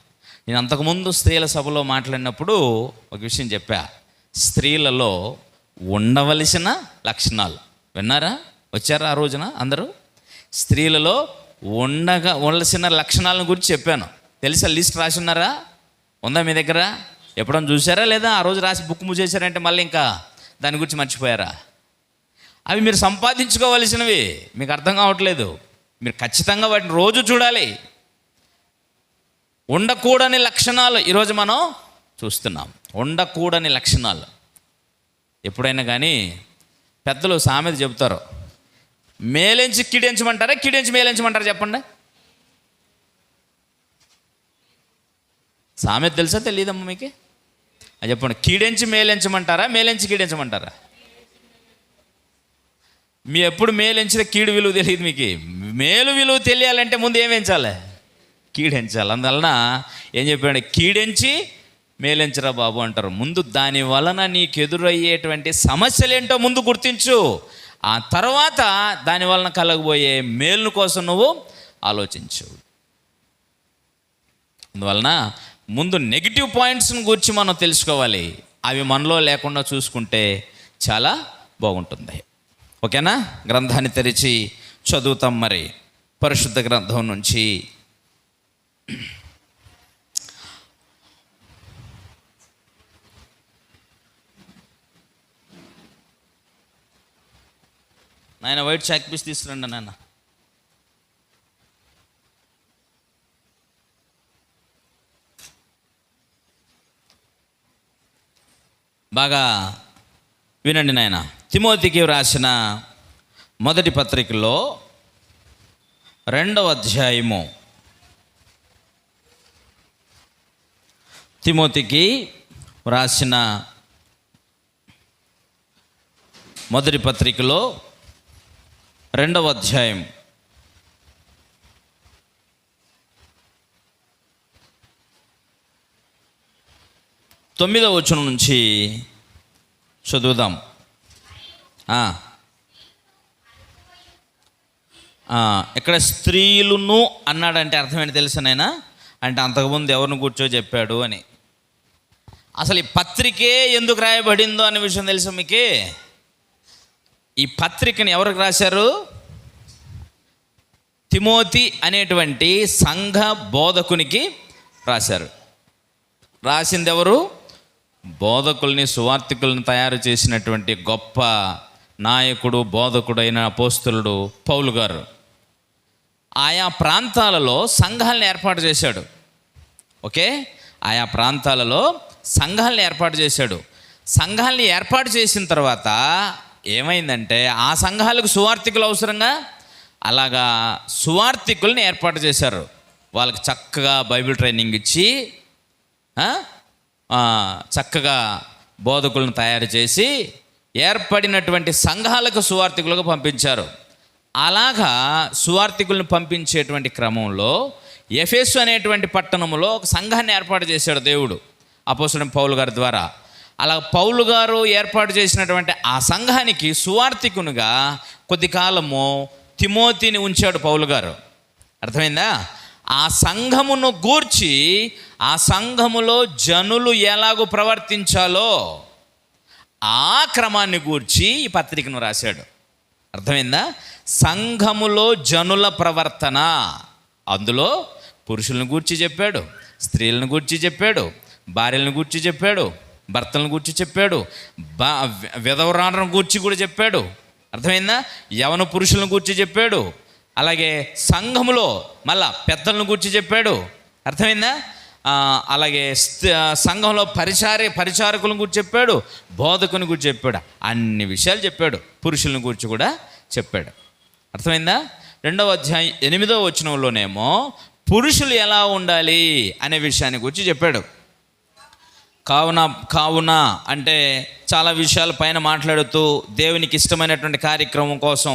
నేను అంతకుముందు స్త్రీల సభలో మాట్లాడినప్పుడు ఒక విషయం చెప్పా, స్త్రీలలో ఉండవలసిన లక్షణాలు. విన్నారా? వచ్చారా ఆ రోజున అందరూ? స్త్రీలలో ఉండవలసిన లక్షణాలను గురించి చెప్పాను. తెలుసా? లిస్ట్ రాసి ఉన్నారా? ఉందా మీ దగ్గర? ఎప్పుడన్నా చూసారా లేదా? ఆ రోజు రాసి బుక్ మూసేశారంటే మళ్ళీ ఇంకా దాని గురించి మర్చిపోయారా? అవి మీరు సంపాదించుకోవలసినవి. మీకు అర్థం కావట్లేదు. మీరు ఖచ్చితంగా వాటిని రోజు చూడాలి. ఉండకూడని లక్షణాలు ఈరోజు మనం చూస్తున్నాం. ఉండకూడని లక్షణాలు. ఎప్పుడైనా కానీ పెద్దలు సామెత చెబుతారు, మేలెంచి కీడెంచమంటారా, కీడెంచి మేలెంచమంటారా? చెప్పండి. సామెత తెలుసా తెలియదమ్మా మీకు? అది చెప్పండి. కీడెంచి మేలెంచమంటారా, మేలెంచి కీడెంచమంటారా? మీ ఎప్పుడు మేలెంచితే కీడు విలువ తెలియదు మీకు. మేలు విలువ తెలియాలంటే ముందు ఏం ఎంచాలి? కీడెంచాలి. అందువలన ఏం చెప్పాడు? కీడెంచి మేలెంచరా బాబు అంటారు. ముందు దాని వలన నీకు ఎదురయ్యేటువంటి సమస్యలేంటో ముందు గుర్తించు. ఆ తర్వాత దాని వలన కలగబోయే మేలు కోసం నువ్వు ఆలోచించు. అందువలన ముందు నెగిటివ్ పాయింట్స్ని గురించి మనం తెలుసుకోవాలి. అవి మనలో లేకుండా చూసుకుంటే చాలా బాగుంటుంది. ఓకేనా? గ్రంథాన్ని తెరిచి చదువుతాం. మరి పరిశుద్ధ గ్రంథం నుంచి నాయన వైట్ చాక్ పీస్ తీసుకురండి నాయన. బాగా వినండి నాయన. తిమోతికి వ్రాసిన మొదటి పత్రికలో 2వ అధ్యాయము. తిమోతికి వ్రాసిన మొదటి పత్రికలో 2వ అధ్యాయం 9వ వచనం నుంచి చదువుదాం. ఇక్కడ స్త్రీలును అన్నాడంటే అర్థం ఏంటి తెలుసా నాయనా? అంటే అంతకుముందు ఎవరిని కూర్చో చెప్పాడు అని. అసలు ఈ పత్రికే ఎందుకు రాయబడిందో అనే విషయం తెలుసా మీకు? ఈ పత్రికని ఎవరికి రాశారు? తిమోతి అనేటువంటి సంఘ బోధకునికి రాశారు. రాసింది ఎవరు? బోధకుల్ని, సువార్థికుల్ని తయారు చేసినటువంటి గొప్ప నాయకుడు, బోధకుడైన అపోస్తలుడు పౌలు గారు. ఆయా ప్రాంతాలలో సంఘాలను ఏర్పాటు చేశాడు. ఓకే, ఆయా ప్రాంతాలలో సంఘాలను ఏర్పాటు చేశాడు. సంఘాలని ఏర్పాటు చేసిన తర్వాత ఏమైందంటే ఆ సంఘాలకు సువార్థికులు అవసరంగా, అలాగా సువార్థికుల్ని ఏర్పాటు చేశారు. వాళ్ళకి చక్కగా బైబిల్ ట్రైనింగ్ ఇచ్చి చక్కగా బోధకులను తయారు చేసి ఏర్పడినటువంటి సంఘాలకు సువార్థికులుగా పంపించారు. అలాగా సువార్థికులను పంపించేటువంటి క్రమంలో ఎఫెసు అనేటువంటి పట్టణంలో ఒక సంఘాన్ని ఏర్పాటు చేశాడు దేవుడు అపోస్తలుడైన పౌలు గారి ద్వారా. అలా పౌలు గారు ఏర్పాటు చేసినటువంటి ఆ సంఘానికి సువార్థికునిగా కొద్ది కాలము తిమోతిని ఉంచాడు పౌలు గారు. అర్థమైందా? ఆ సంఘమును గూర్చి ఆ సంఘములో జనులు ఎలాగో ప్రవర్తించాలో ఆ క్రమాన్ని గూర్చి ఈ పత్రికను రాశాడు. అర్థమైందా? సంఘములో జనుల ప్రవర్తన, అందులో పురుషులను గూర్చి చెప్పాడు, స్త్రీలను గూర్చి చెప్పాడు, భార్యలను గూర్చి చెప్పాడు, భర్తలను గూర్చి చెప్పాడు, విధవరాలను గూర్చి కూడా చెప్పాడు. అర్థమైందా? యవన పురుషులను గూర్చి చెప్పాడు. అలాగే సంఘములో మళ్ళా పెద్దలను గూర్చి చెప్పాడు. అర్థమైందా? అలాగే సంఘంలో పరిచారకులను గురించి చెప్పాడు, బోధకుని గురించి చెప్పాడు, అన్ని విషయాలు చెప్పాడు. పురుషులను గురించి కూడా చెప్పాడు. అర్థమైందా? 2వ అధ్యాయం 8వ వచనంలోనేమో పురుషులు ఎలా ఉండాలి అనే విషయాన్ని గురించి చెప్పాడు. కావున అంటే చాలా విషయాల పైన మాట్లాడుతూ దేవునికి ఇష్టమైనటువంటి కార్యక్రమం కోసం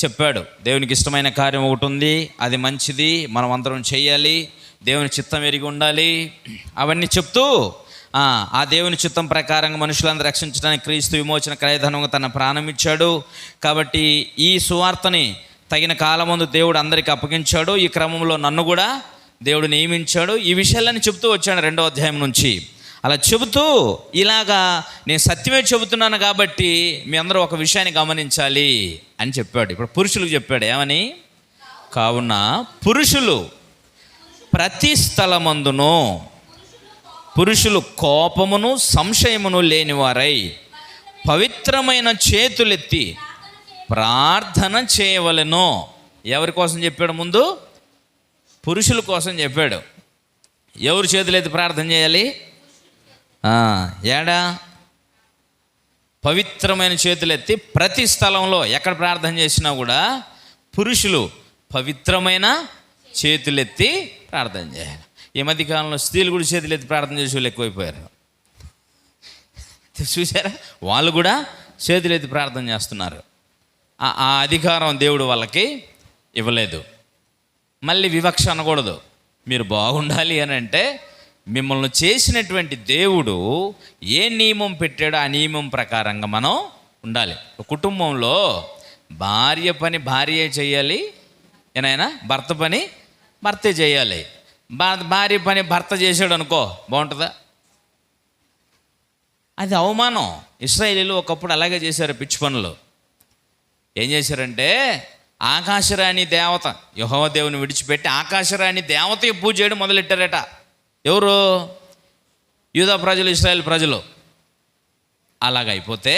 చెప్పాడు. దేవునికి ఇష్టమైన కార్యం ఒకటి ఉంది, అది మంచిది, మనం అందరం చేయాలి, దేవుని చిత్తం ఎరిగి ఉండాలి, అవన్నీ చెప్తూ ఆ దేవుని చిత్తం ప్రకారంగా మనుషులందరూ రక్షించడానికి క్రీస్తు విమోచన క్రయధనంగా తన ప్రాణం ఇచ్చాడు. కాబట్టి ఈ సువార్తని తగిన కాలమందు దేవుడు అందరికీ అప్పగించాడు. ఈ క్రమంలో నన్ను కూడా దేవుడు నియమించాడు. ఈ విషయాలన్నీ చెబుతూ వచ్చాడు 2వ అధ్యాయం నుంచి. అలా చెబుతూ ఇలాగా నేను సత్యమే చెబుతున్నాను కాబట్టి మీ అందరూ ఒక విషయాన్ని గమనించాలి అని చెప్పాడు. ఇప్పుడు పురుషులకు చెప్పాడు ఏమని? కావున పురుషులు ప్రతి స్థలమందును పురుషులు కోపమును సంశయమును లేనివారై పవిత్రమైన చేతులెత్తి ప్రార్థన చేయవలెను. ఎవరి కోసం చెప్పాడు? ముందు పురుషుల కోసం చెప్పాడు. ఎవరు చేతులెత్తి ప్రార్థన చేయాలి? ఏడా? పవిత్రమైన చేతులెత్తి ప్రతి స్థలంలో ఎక్కడ ప్రార్థన చేసినా కూడా పురుషులు పవిత్రమైన చేతులెత్తి ప్రార్థన చేయాలి. ఈ మధ్యకాలంలో స్త్రీలు కూడా చేతులెత్తి ప్రార్థన చేసే వాళ్ళు ఎక్కువైపోయారు. చూసారా? వాళ్ళు కూడా చేతులెత్తి ప్రార్థన చేస్తున్నారు. ఆ అధికారం దేవుడు వాళ్ళకి ఇవ్వలేదు. మళ్ళీ వివక్ష అనకూడదు. మీరు బాగుండాలి అని అంటే మిమ్మల్ని చేసినటువంటి దేవుడు ఏ నియమం పెట్టాడో ఆ నియమం ప్రకారంగా మనం ఉండాలి. కుటుంబంలో భార్య పని భార్యే చేయాలి, ఏనాయనా భర్త పని భర్తే చేయాలి. భార్య పని భర్త చేసాడు అనుకో, బాగుంటుందా? అది అవమానం. ఇశ్రాయేలీలు ఒకప్పుడు అలాగే చేశారు పిచ్చి పనులు. ఏం చేశారంటే ఆకాశరాణి దేవత యెహోవా దేవుని విడిచిపెట్టి ఆకాశరాణి దేవతకి పూజ చేయడం మొదలెట్టారట. ఎవరు? యూదా ప్రజలు, ఇశ్రాయేల్ ప్రజలు. అలాగైపోతే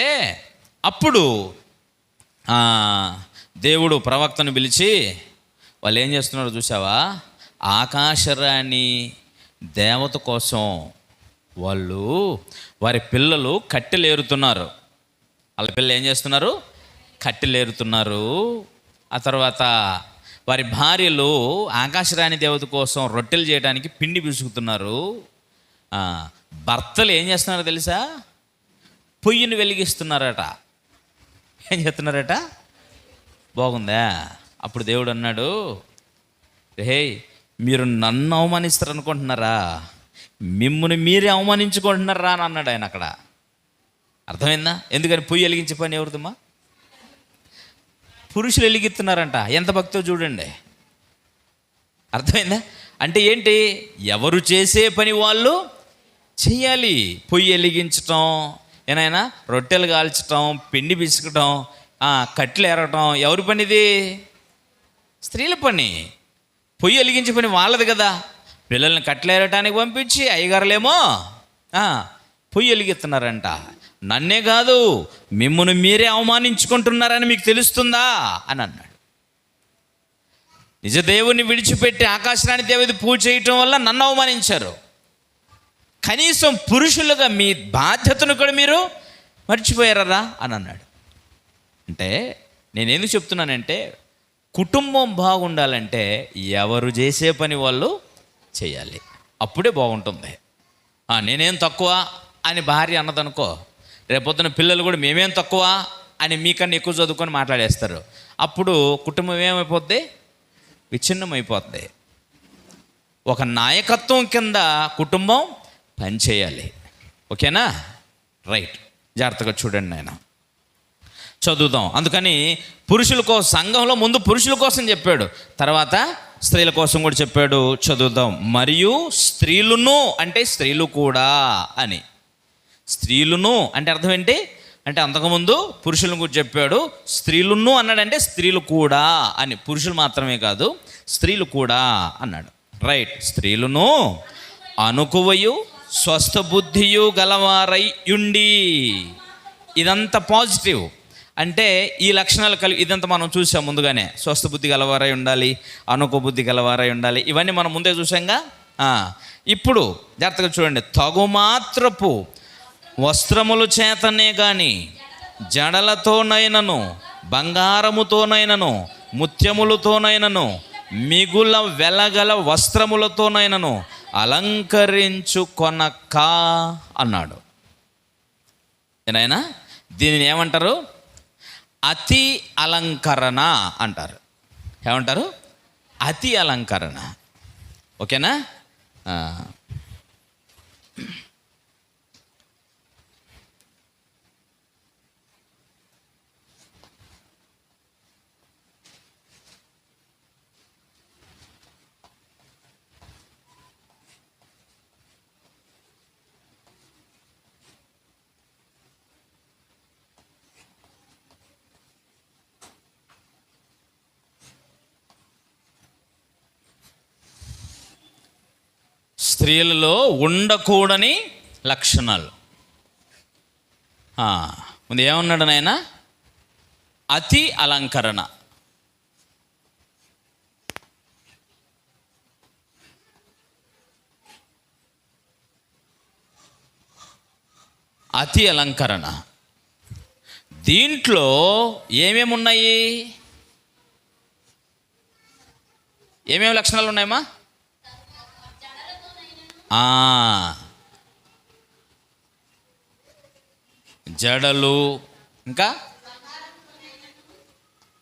అప్పుడు దేవుడు ప్రవక్తను పిలిచి వాళ్ళు ఏం చేస్తున్నారో చూసావా? ఆకాశరాణి దేవత కోసం వాళ్ళు వారి పిల్లలు కట్టెలేరుతున్నారు. వాళ్ళ పిల్లలు ఏం చేస్తున్నారు? కట్టెలేరుతున్నారు. ఆ తర్వాత వారి భార్యలు ఆకాశరాణి దేవత కోసం రొట్టెలు చేయడానికి పిండి పిసుకుతున్నారు. భర్తలు ఏం చేస్తున్నారో తెలుసా? పొయ్యిని వెలిగిస్తున్నారట. ఏం చేస్తున్నారట? బాగుందా? అప్పుడు దేవుడు అన్నాడు, హే మీరు నన్ను అవమానిస్తారు అనుకుంటున్నారా? మిమ్మల్ని మీరే అవమానించుకుంటున్నారా అని అన్నాడు ఆయన అక్కడ. అర్థమైందా? ఎందుకని పొయ్యి వెలిగించే పని ఎవరిదమ్మా? పురుషులు వెలిగిస్తున్నారంట. ఎంత భక్తో చూడండి. అర్థమైందా? అంటే ఏంటి? ఎవరు చేసే పని వాళ్ళు చెయ్యాలి. పొయ్యి వెలిగించటం, ఏనాయనా రొట్టెలు కాల్చటం, పిండి పిసుకటం, కట్టెలు ఎరగటం ఎవరి పనిది? స్త్రీల పని. పొయ్యి వెలిగించే పని వాళ్ళది కదా. పిల్లల్ని కట్టెలు ఏరటానికి పంపించి అయ్యగారులేమో పొయ్యి వెలిగిస్తున్నారంట. నన్నే కాదు మిమ్మల్ని మీరే అవమానించుకుంటున్నారని మీకు తెలుస్తుందా అని అన్నాడు. నిజ దేవుని విడిచిపెట్టి ఆకాశరాణి దేవత పూజ చేయటం వల్ల నన్ను అవమానించారు. కనీసం పురుషులుగా మీ బాధ్యతను కూడా మీరు మర్చిపోయారా అని అన్నాడు. అంటే నేను ఎందుకు చెప్తున్నానంటే కుటుంబం బాగుండాలంటే ఎవరు చేసే పని వాళ్ళు చేయాలి. అప్పుడే బాగుంటుంది. నేనేం తక్కువ అని భార్య అన్నదనుకో, రేపొద్దున పిల్లలు కూడా మేమేం తక్కువ అని మీకన్నా ఎక్కువ చదువుకొని మాట్లాడేస్తారు. అప్పుడు కుటుంబం ఏమైపోద్ది? విచ్ఛిన్నమైపోద్ది. ఒక నాయకత్వం కింద కుటుంబం పనిచేయాలి. ఓకేనా? రైట్, జాగ్రత్తగా చూడండి నాయన. చదువుదాం. అందుకని పురుషుల కోసం, సంఘంలో ముందు పురుషుల కోసం చెప్పాడు, తర్వాత స్త్రీల కోసం కూడా చెప్పాడు. చదువుదాం. మరియు స్త్రీలును అంటే స్త్రీలు కూడా అని. స్త్రీలును అంటే అర్థం ఏంటి అంటే, అంతకుముందు పురుషులను కూడా చెప్పాడు, స్త్రీలును అన్నాడంటే స్త్రీలు కూడా అని. పురుషులు మాత్రమే కాదు, స్త్రీలు కూడా అన్నాడు. రైట్. స్త్రీలును అనుకువయు స్వస్థ బుద్ధియు గలవారై ఉండి. ఇదంతా పాజిటివ్. అంటే ఈ లక్షణాలు ఇదంతా మనం చూసాం ముందుగానే. స్వస్థ బుద్ధి గలవారై ఉండాలి, అనుకో బుద్ధి గలవారై ఉండాలి. ఇవన్నీ మనం ముందే చూసాంగా. ఇప్పుడు జాగ్రత్తగా చూడండి. తగుమాత్రపు వస్త్రముల చేతనే కానీ జడలతోనైనను బంగారముతోనైనను ముత్యములతోనైనను మిగుల వెలగల వస్త్రములతోనైనను అలంకరించుకొనక అన్నాడు. ఏనాయనా, దీనిని ఏమంటారు? అతి అలంకరణ అంటారు. ఏమంటారు? అతి అలంకరణ. ఓకేనా? స్త్రీలలో ఉండకూడని లక్షణాలు. ముందు ఏమన్నాడు నాయన? అతి అలంకరణ. అతి అలంకరణ. దీంట్లో ఏమేమి ఉన్నాయి? ఏమేమి లక్షణాలు ఉన్నాయమ్మా? జడలు, ఇంకా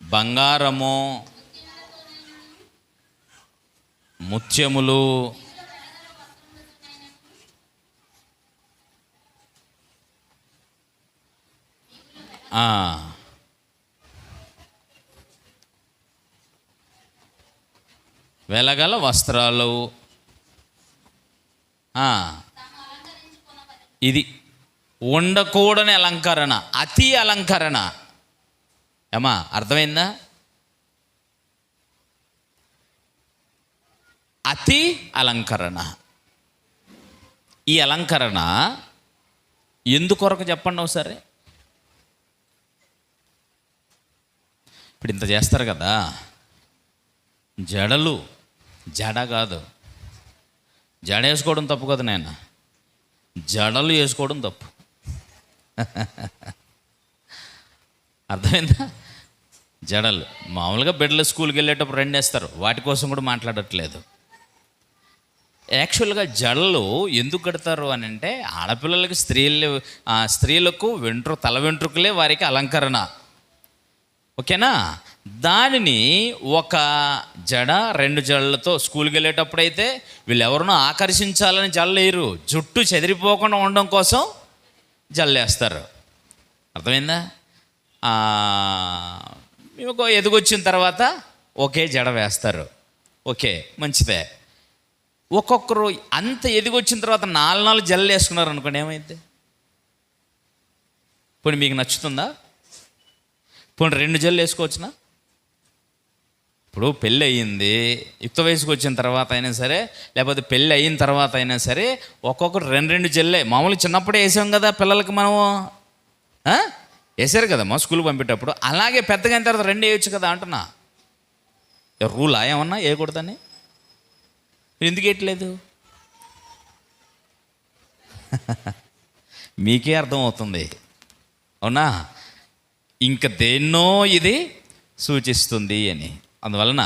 బంగారము, ముత్యములు, వెలగల వస్త్రాలు. ఇది ఉండకూడని అలంకరణ, అతి అలంకరణ. ఏమా, అర్థమైందా? అతి అలంకరణ. ఈ అలంకరణ ఎందుకొరకు చెప్పండి ఒకసారి. ఇప్పుడు ఇంత చేస్తారు కదా, జడలు, జడ కాదు, జడ వేసుకోవడం తప్పు కదా నాయన, జడలు వేసుకోవడం తప్పు. అర్థమైందా? జడలు మామూలుగా బిడ్డలు స్కూల్కి వెళ్ళేటప్పుడు రెండేస్తారు, వాటి కోసం కూడా మాట్లాడట్లేదు. యాక్చువల్గా జడలు ఎందుకు కడతారు అని అంటే, ఆడపిల్లలకి స్త్రీలకు తల వెంట్రుకలే వారికి అలంకరణ. ఓకేనా? దానిని ఒక జడ 2 జడలతో స్కూల్కి వెళ్ళేటప్పుడు అయితే వీళ్ళు ఎవరినో ఆకర్షించాలని జల్లేయరు, జుట్టు చెదిరిపోకుండా ఉండడం కోసం జల్లేస్తారు. అర్థమైందా? మీకు ఎదుగొచ్చిన తర్వాత ఒకే జడ వేస్తారు. ఓకే, మంచిదే. ఒక్కొక్కరు అంత ఎదిగొచ్చిన తర్వాత 4 జల్లు వేసుకున్నారు అనుకోండి, ఏమైంది? పోనీ మీకు నచ్చుతుందా? పోనీ 2 జల్లు వేసుకోవచ్చునా? ఇప్పుడు పెళ్ళి అయ్యింది, యుక్త వయసుకు వచ్చిన తర్వాత అయినా సరే, లేకపోతే పెళ్ళి అయిన తర్వాత అయినా సరే, ఒక్కొక్కరు 2 జల్లే. మామూలు చిన్నప్పుడే వేసాం కదా పిల్లలకి, మనము వేసారు కదమ్మా స్కూల్కి పంపేటప్పుడు. అలాగే పెద్దగా అయిన తర్వాత 2 వేయచ్చు కదా అంటున్నా. రూలా ఏమన్నా వేయకూడదని? ఎందుకు వేయట్లేదు? మీకే అర్థమవుతుంది, అవునా? ఇంక దేన్నో ఇది సూచిస్తుంది అని. అందువలన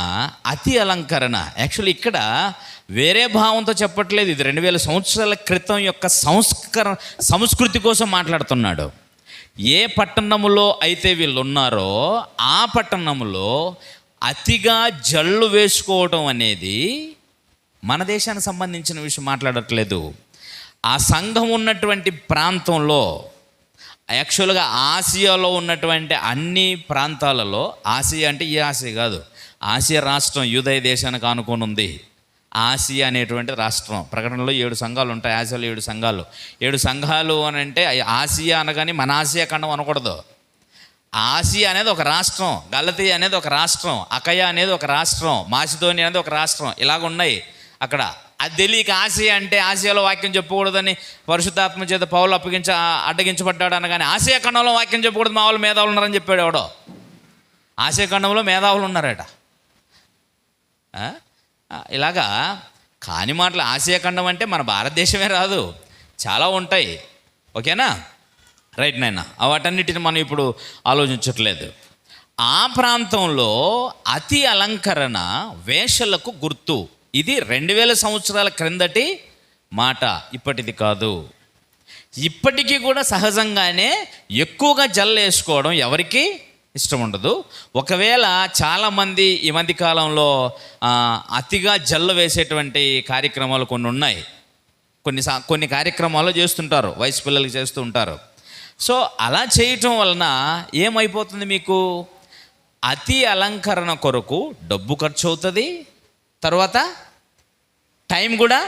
అతి అలంకరణ. యాక్చువల్లీ ఇక్కడ వేరే భావంతో చెప్పట్లేదు. ఇది 2000 సంవత్సరాల క్రితం యొక్క సంస్కృతి కోసం మాట్లాడుతున్నాడు. ఏ పట్టణములో అయితే వీళ్ళు ఉన్నారో ఆ పట్టణములో అతిగా జల్లు వేసుకోవడం అనేది మన దేశానికి సంబంధించిన విషయం మాట్లాడట్లేదు. ఆ సంఘం ఉన్నటువంటి ప్రాంతంలో, యాక్చువల్గా ఆసియాలో ఉన్నటువంటి అన్ని ప్రాంతాలలో, ఆసియా అంటే ఈ ఆసియా కాదు, ఆసియా రాష్ట్రం యూదయ దేశానికి ఆనుకొని ఉంది. ఆసియా అనేటువంటి రాష్ట్రం. ప్రకటనలో 7 సంఘాలు ఉంటాయి. ఆసియాలో 7 సంఘాలు. 7 సంఘాలు అని అంటే ఆసియా అనగానే మన ఆసియా ఖండం అనకూడదు. ఆసియా అనేది ఒక రాష్ట్రం, గలతీ అనేది ఒక రాష్ట్రం, అకయ అనేది ఒక రాష్ట్రం, మాసిదోనియా అనేది ఒక రాష్ట్రం. ఇలాగ ఉన్నాయి అక్కడ. అది తెలియక ఆసియా అంటే ఆసియాలో వాక్యం చెప్పకూడదని పరిశుద్ధాత్మ చేత పౌలు అడ్డగించబడ్డాడు అనగానే ఆసియా ఖండంలో వాక్యం చెప్పకూడదు, మా వాళ్ళు మేధావులు ఉన్నారని చెప్పాడు ఎవడో. ఆసియా ఖండంలో మేధావులు ఉన్నారట. ఇలాగా కాని మాటలు. ఆసియా ఖండం అంటే మన భారతదేశమే రాదు, చాలా ఉంటాయి. ఓకేనా? రైట్ నాయన. వాటన్నిటిని మనం ఇప్పుడు ఆలోచించట్లేదు. ఆ ప్రాంతంలో అతి అలంకరణ వేషలకు గుర్తు. ఇది 2000 సంవత్సరాల క్రిందటి మాట, ఇప్పటిది కాదు. ఇప్పటికీ కూడా సహజంగానే ఎక్కువగా జల్లు వేసుకోవడం ఎవరికి ఇష్టం ఉండదు. ఒకవేళ చాలామంది ఈ మధ్య కాలంలో అతిగా జల్లు వేసేటువంటి కార్యక్రమాలు కొన్ని ఉన్నాయి. కొన్ని కార్యక్రమాలు చేస్తుంటారు, వయసు పిల్లలకి చేస్తూ ఉంటారు. సో అలా చేయటం వలన ఏమైపోతుంది, మీకు అతి అలంకరణ కొరకు డబ్బు ఖర్చు అవుతుంది, తర్వాత టైం కూడా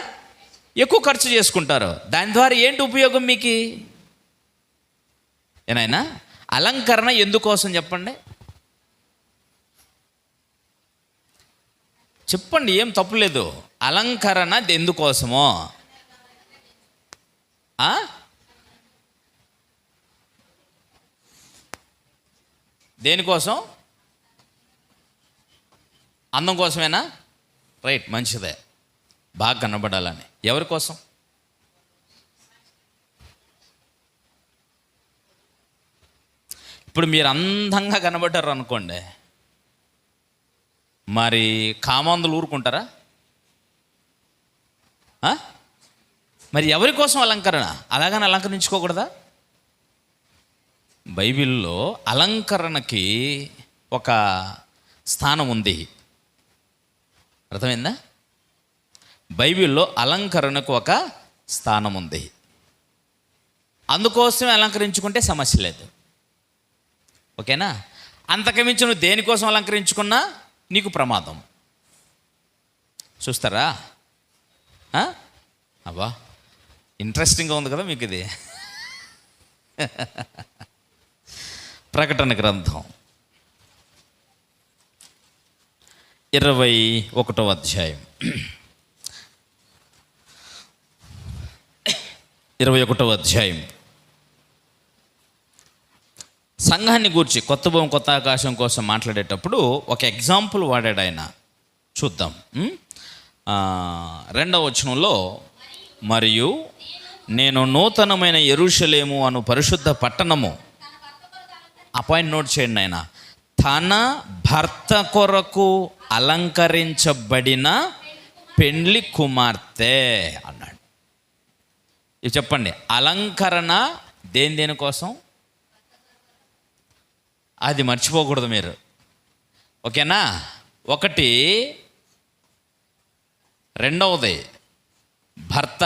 ఎక్కువ ఖర్చు చేసుకుంటారు. దాని ద్వారా ఏంటి ఉపయోగం మీకు? ఏనాయనా, అలంకరణ ఎందుకోసం చెప్పండి, చెప్పండి, ఏం తప్పులేదు. అలంకరణ ఎందుకోసమో? దేనికోసం? అందం కోసమేనా? రైట్, మంచిదే, బాగా కనబడాలని. ఎవరి కోసం? ఇప్పుడు మీరు అందంగా కనబడ్డారు అనుకోండి, మరి కామాంధులు ఊరుకుంటారా? మరి ఎవరి కోసం అలంకరణ? అలాగని అలంకరించుకోకూడదా? బైబిల్లో అలంకరణకి ఒక స్థానం ఉంది, అర్థమైందా? బైబిల్లో అలంకరణకు ఒక స్థానం ఉంది. అందుకోసమే అలంకరించుకుంటే సమస్య లేదు. ఓకేనా? అంతకుమించి నువ్వు దేనికోసం అలంకరించుకున్నా నీకు ప్రమాదం. చూస్తారా? అబ్బా, ఇంట్రెస్టింగ్గా ఉంది కదా మీకు ఇది. ప్రకటన గ్రంథం 21వ అధ్యాయం 21వ అధ్యాయం సంఘాన్ని గూర్చి, కొత్త భూమి కొత్త ఆకాశం కోసం మాట్లాడేటప్పుడు ఒక ఎగ్జాంపుల్ వాడాడు ఆయన. చూద్దాం. 2వ వచనంలో, మరియు నేను నూతనమైన యెరూషలేము అను పరిశుద్ధ పట్టణము, అపాయింట్ నోట్ చేయండి ఆయన, తన భర్త కొరకు అలంకరించబడిన పెండ్లి కుమార్తె అన్నాడు. ఇది చెప్పండి, అలంకరణ దేనికోసం? అది మర్చిపోకూడదు మీరు. ఓకేనా? ఒకటి. రెండవది భర్త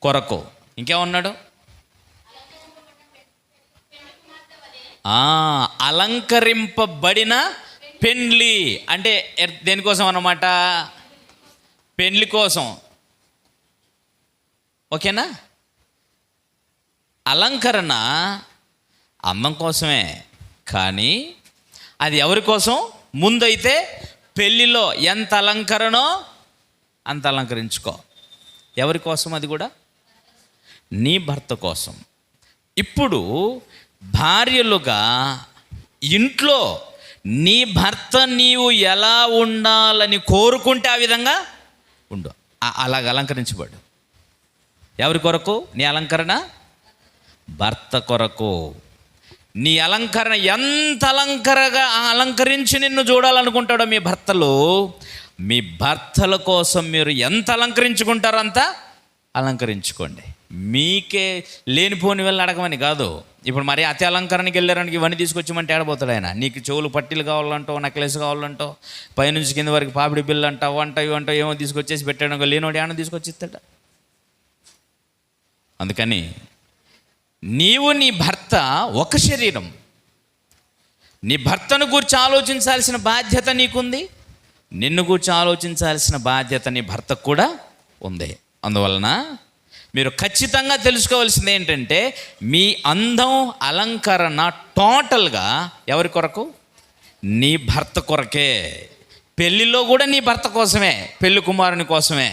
కొరకు. ఇంకేమన్నాడు? అలంకరింపబడిన పెండ్లి అంటే దేనికోసం అన్నమాట? పెండ్లి కోసం. ఓకేనా? అలంకరణ అందం కోసమే, కానీ అది ఎవరి కోసం? ముందైతే పెళ్ళిలో ఎంత అలంకరణో అంత అలంకరించుకో. ఎవరి కోసం? అది కూడా నీ భర్త కోసం. ఇప్పుడు భార్యలుగా ఇంట్లో నీ భర్త నీవు ఎలా ఉండాలని కోరుకుంటే ఆ విధంగా ఉండు. అలాగ అలంకరించబడు. ఎవరి కొరకు నీ అలంకరణ? భర్త కొరకు. నీ అలంకరణ ఎంత అలంకరించి నిన్ను చూడాలనుకుంటాడో మీ భర్తలు, మీ భర్తల కోసం మీరు ఎంత అలంకరించుకుంటారో అంత అలంకరించుకోండి. మీకే లేనిపోని వెళ్ళి అడగమని కాదు. ఇప్పుడు మరి అతి అలంకరణకి వెళ్ళారనికి ఇవన్నీ తీసుకొచ్చామంటే ఏడబోతాడు ఆయన. నీకు చెవులు పట్టీలు కావాలంటావు, నెక్లెస్ కావాలంటావు, పైనుంచి కింద వరకు పాపిడి బిల్లు అంటావు, ఇవంటావు, ఏమో తీసుకొచ్చేసి పెట్టాడు. లేనోడు ఏమన్నా తీసుకొచ్చి ఇస్తాడు. అందుకని నీవు నీ భర్త ఒక శరీరం. నీ భర్తను గురించి ఆలోచించాల్సిన బాధ్యత నీకుంది, నిన్ను గురించి ఆలోచించాల్సిన బాధ్యత నీ భర్తకు కూడా ఉంది. అందువలన మీరు ఖచ్చితంగా తెలుసుకోవాల్సింది ఏంటంటే, మీ అందం అలంకరణ టోటల్గా ఎవరి కొరకు? నీ భర్త కొరకే. పెళ్ళిలో కూడా నీ భర్త కోసమే, పెళ్లి కుమారుని కోసమే,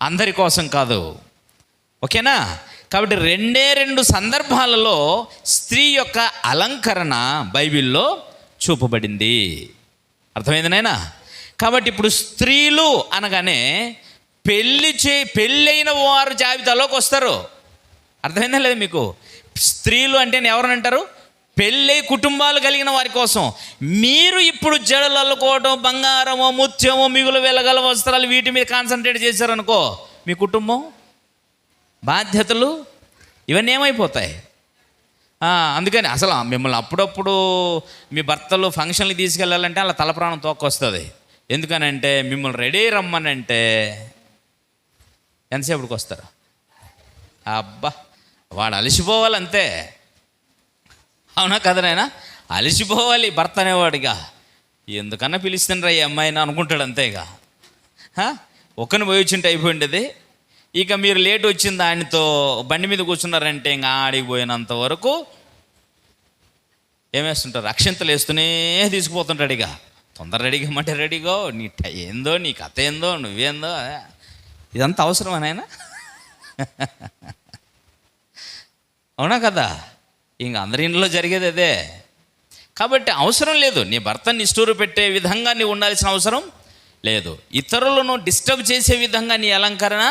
అందరి కోసం కాదు. ఓకేనా? కాబట్టి రెండు సందర్భాలలో స్త్రీ యొక్క అలంకరణ బైబిల్లో చూపబడింది. అర్థమైంది నాయనా? కాబట్టి ఇప్పుడు స్త్రీలు అనగానే పెళ్ళైన వారు జాబితాలోకి వస్తారు. అర్థమైందా లేదా మీకు? స్త్రీలు అంటే ఎవరని అంటారు? పెళ్ళై కుటుంబాలు కలిగిన వారి కోసం. మీరు ఇప్పుడు జడలు అల్లుకోవడం, బంగారమో ముత్యమో మిగులు వెలగల వస్త్రాలు వీటి మీద కాన్సన్ట్రేట్ చేశారనుకో, మీ కుటుంబం బాధ్యతలు ఇవన్నీ ఏమైపోతాయి? అందుకని అసలు మిమ్మల్ని అప్పుడప్పుడు మీ భర్తలు ఫంక్షన్కి తీసుకెళ్ళాలంటే అలా తలప్రాణం తోక్కొస్తుంది. ఎందుకనంటే మిమ్మల్ని రెడీ రమ్మనంటే ఎంతసేపటికి వస్తారు? అబ్బా, వాడు అలసిపోవాలి అంతే. అవునా కదనైనా? అలసిపోవాలి భర్త అనేవాడిగా. ఎందుకన్నా పిలుస్తుండ్రా ఈ అమ్మాయిని అనుకుంటాడు అంతేగా. ఒక్కని పోయి వచ్చింటే అయిపోయింది. ఇక మీరు లేట్ వచ్చింది ఆయనతో బండి మీద కూర్చున్నారంటే ఇంకా ఆడికి పోయినంత వరకు ఏమేస్తుంటారు? అక్షంతలు వేస్తూనే తీసుకుపోతుంటాడు. ఇక తొందర రెడీగా ఇమ్మంటే రెడీగో, నీ ఏందో, నీ కథ ఏందో, నువ్వేందో, ఇదంతా అవసరమా నాయనా? అవునా కదా? ఇంక అందరి ఇంట్లో జరిగేది అదే. కాబట్టి అవసరం లేదు. నీ భర్తని నిష్ఠూరు పెట్టే విధంగా నీవు ఉండాల్సిన అవసరం లేదు. ఇతరులను డిస్టర్బ్ చేసే విధంగా నీ అలంకరణ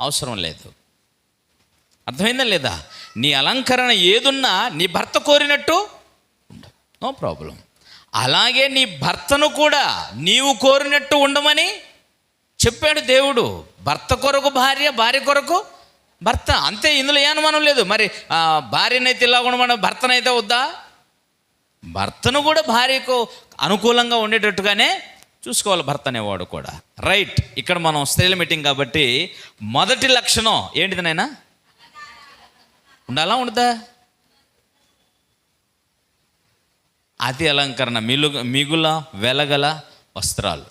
అవసరం లేదు. అర్థమైందా లేదా? నీ అలంకరణ ఏదున్నా నీ భర్త కోరినట్టు ఉండదు, నో ప్రాబ్లం. అలాగే నీ భర్తను కూడా నీవు కోరినట్టు ఉండమని చెప్పాడు దేవుడు. భర్త కొరకు భార్య, భార్య కొరకు భర్త, అంతే. ఇందులో ఏ అనుమానం లేదు. మరి భార్యనైతే ఇలా ఉండమని భర్తనైతే వద్దా? భర్తను కూడా భార్యకు అనుకూలంగా ఉండేటట్టుగానే చూసుకోవాలి భర్త అనేవాడు కూడా. రైట్. ఇక్కడ మనం స్త్రీల మీటింగ్ కాబట్టి మొదటి లక్షణం ఏంటిది నాయనా? ఉండాలా ఉండదా? అతి అలంకరణ, మిగుల వెలగల వస్త్రాలు.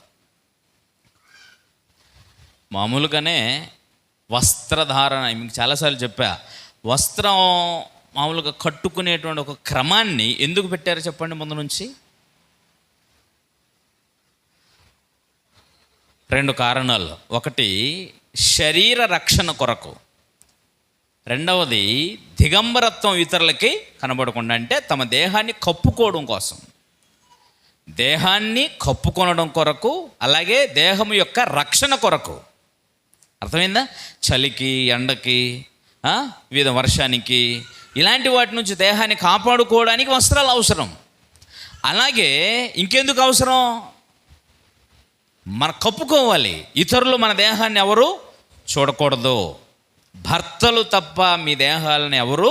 మామూలుగానే వస్త్రధారణ మీకు చాలాసార్లు చెప్పా. వస్త్రం మామూలుగా కట్టుకునేటువంటి ఒక క్రమాన్ని ఎందుకు పెట్టారో చెప్పండి ముందు నుంచి. 2 కారణాలు. ఒకటి శరీర రక్షణ కొరకు, రెండవది దిగంబరత్వం ఇతరులకి కనబడకుండా, అంటే తమ దేహాన్ని కప్పుకోవడం కోసం, దేహాన్ని కప్పుకొనడం కొరకు, అలాగే దేహం యొక్క రక్షణ కొరకు. అర్థమైందా? చలికి, ఎండకి, వివిధ వర్షానికి, ఇలాంటి వాటి నుంచి దేహాన్ని కాపాడుకోవడానికి వస్త్రాలు అవసరం. అలాగే ఇంకెందుకు అవసరం? మన కప్పుకోవాలి. ఇతరులు మన దేహాన్ని ఎవరు చూడకూడదు. భర్తలు తప్ప మీ దేహాలను ఎవరు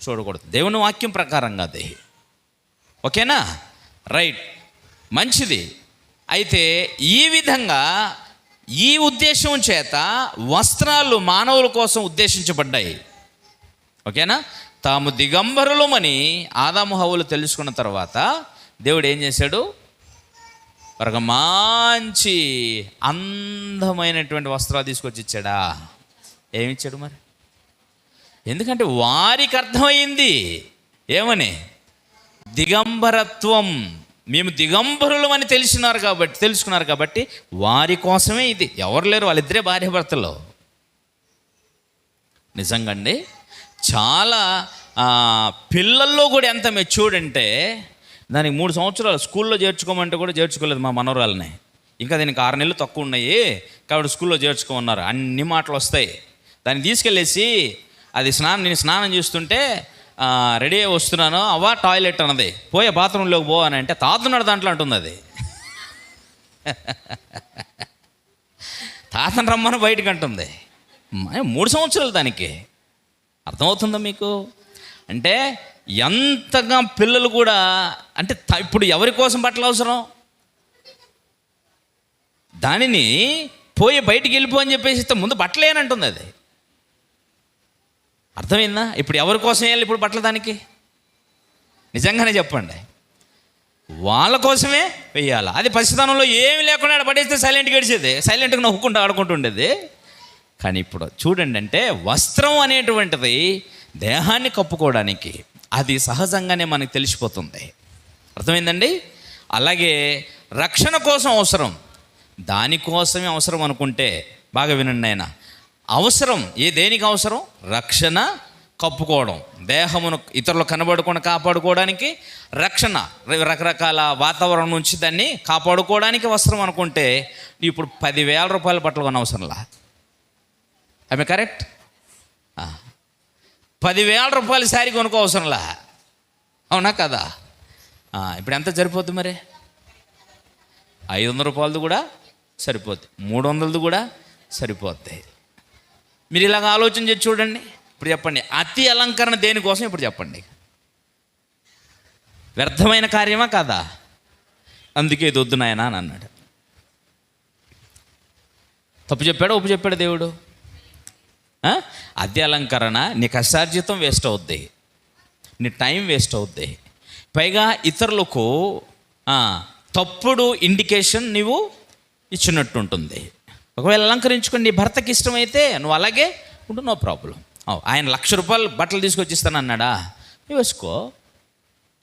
చూడకూడదు, దేవుని వాక్యం ప్రకారంగా. అది ఓకేనా? రైట్, మంచిది. అయితే ఈ విధంగా ఈ ఉద్దేశం చేత వస్త్రాలు మానవుల కోసం ఉద్దేశించబడ్డాయి. ఓకేనా? తాము దిగంబరులమని ఆదాము హవ్వలు తెలుసుకున్న తర్వాత దేవుడు ఏం చేశాడు? ఒక మంచి అందమైనటువంటి వస్త్రాలు తీసుకొచ్చి ఇచ్చాడా? ఏమిచ్చాడు మరి? ఎందుకంటే వారికి అర్థమైంది ఏమని? దిగంబరత్వం. మేము దిగంబరులం అని తెలుసుకున్నారు కాబట్టి వారి కోసమే ఇది. ఎవరు లేరు, వాళ్ళిద్దరే భార్య భర్తలు. నిజంగా అండి, చాలా పిల్లల్లో కూడా ఎంత మెచ్యూర్డ్ అంటే, దానికి 3 సంవత్సరాలు స్కూల్లో చేర్చుకోమంటే కూడా చేర్చుకోలేదు మా మనవరాలని. ఇంకా దీనికి 6 నెలలు తక్కువ ఉన్నాయి కాబట్టి స్కూల్లో చేర్చుకోమన్నారు. అన్ని మాటలు వస్తాయి. దాన్ని తీసుకెళ్ళేసి అది నేను స్నానం చేస్తుంటే రెడీ అయ్యి వస్తున్నాను, అవ్వా టాయిలెట్ అన్నది, పోయే బాత్రూంలోకి పో అని అంటే తాతున్నాడు దాంట్లో అంటుంది అది. తాతను రమ్మని బయటకు అంటుంది. 3 సంవత్సరాలు దానికి. అర్థమవుతుందా మీకు? అంటే ఎంతగా పిల్లలు కూడా అంటే ఇప్పుడు ఎవరి కోసం బట్టలు అవసరం? దానిని పోయి బయటికి వెళ్ళిపో అని చెప్పేసి ముందు బట్టలేనంటుంది అది. అర్థమైందా? ఇప్పుడు ఎవరి కోసం వెళ్ళి ఇప్పుడు బట్టలు దానికి? నిజంగానే చెప్పండి, వాళ్ళ కోసమే వెయ్యాలి. అది పసితనంలో ఏమి లేకుండా పడేస్తే సైలెంట్గా గడిచేది, సైలెంట్గా నవ్వుకుంటూ ఆడుకుంటూ ఉండేది. కానీ ఇప్పుడు చూడండి, అంటే వస్త్రం అనేటువంటిది దేహాన్ని కప్పుకోవడానికి అది సహజంగానే మనకు తెలిసిపోతుంది. అర్థమైందండి? అలాగే రక్షణ కోసం అవసరం, దానికోసమే అవసరం అనుకుంటే బాగా వినండి ఆయన. అవసరం దేనికి అవసరం? రక్షణ కప్పుకోవడం, దేహమును ఇతరులు కనబడకుండా కాపాడుకోవడానికి రక్షణ, రకరకాల వాతావరణం నుంచి దాన్ని కాపాడుకోవడానికి వస్త్రం అనుకుంటే ఇప్పుడు 10,000 రూపాయల బట్టలు కొన అవసరంలా. ఆమె కరెక్ట్? 10,000 రూపాయల శారీ కొనుక్కో అవసరంలా, అవునా కదా? ఇప్పుడు ఎంత సరిపోద్ది మరి? 500 రూపాయలది కూడా సరిపోద్ది, 300ది కూడా సరిపోద్ది. మీరు ఇలాగ ఆలోచన చేసి చూడండి. ఇప్పుడు చెప్పండి, అతి అలంకరణ దేనికోసం? ఇప్పుడు చెప్పండి, వ్యర్థమైన కార్యమా కాదా? అందుకే ఇది వద్దు నాయనా అని అన్నాడు. తప్పు చెప్పాడు, ఒప్పు చెప్పాడు దేవుడు? అతి అలంకరణ నీ కష్టార్జితం వేస్ట్ అవుద్ది, నీ టైం వేస్ట్ అవుద్ది, పైగా ఇతరులకు తప్పుడు ఇండికేషన్ నీవు ఇచ్చినట్టు ఉంటుంది. ఒకవేళ అలంకరించుకొని నీ భర్తకి ఇష్టమైతే నువ్వు అలాగే ఉండు, నో ప్రాబ్లం. ఆయన 1,00,000 రూపాయలు బట్టలు తీసుకొచ్చిస్తానన్నాడా? వేసుకో.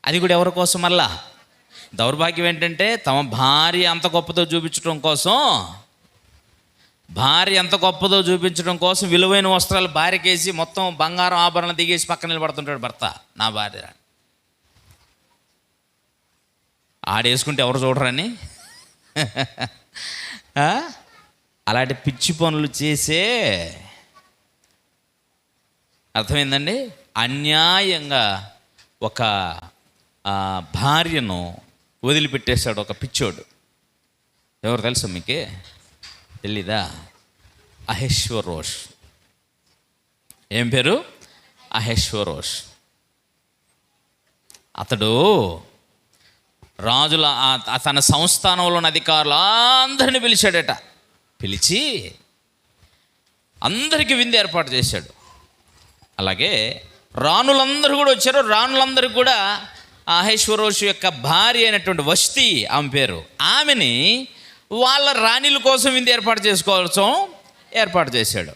అది కూడా ఎవరి కోసం? మళ్ళా దౌర్భాగ్యం ఏంటంటే తమ భార్య అంత గొప్పదో చూపించడం కోసం, విలువైన వస్త్రాలు భార్యకేసి మొత్తం బంగారం ఆభరణం దిగేసి పక్కన నిలబడుతుంటాడు భర్త. నా భార్య ఆడేసుకుంటే ఎవరు చూడరని అలాంటి పిచ్చి పనులు చేసే, అర్థమైందండి, అన్యాయంగా ఒక భార్యను వదిలిపెట్టేశాడు ఒక పిచ్చోడు. ఎవరు తెలుసా మీకే? తెలీదా? అహష్వేరోష్. ఏం పేరు? అహష్వేరోష్. అతడు రాజుల తన సంస్థానంలోని అధికారులు అందరిని పిలిచాడట. పిలిచి అందరికీ విందు ఏర్పాటు చేశాడు. అలాగే రాణులందరూ కూడా వచ్చారు. రాణులందరూ కూడా అహష్వేరోషు యొక్క భార్య అయినటువంటి వష్తి ఆమె పేరు, ఆమెని వాళ్ళ రాణిల కోసం విందు ఏర్పాటు చేశాడు.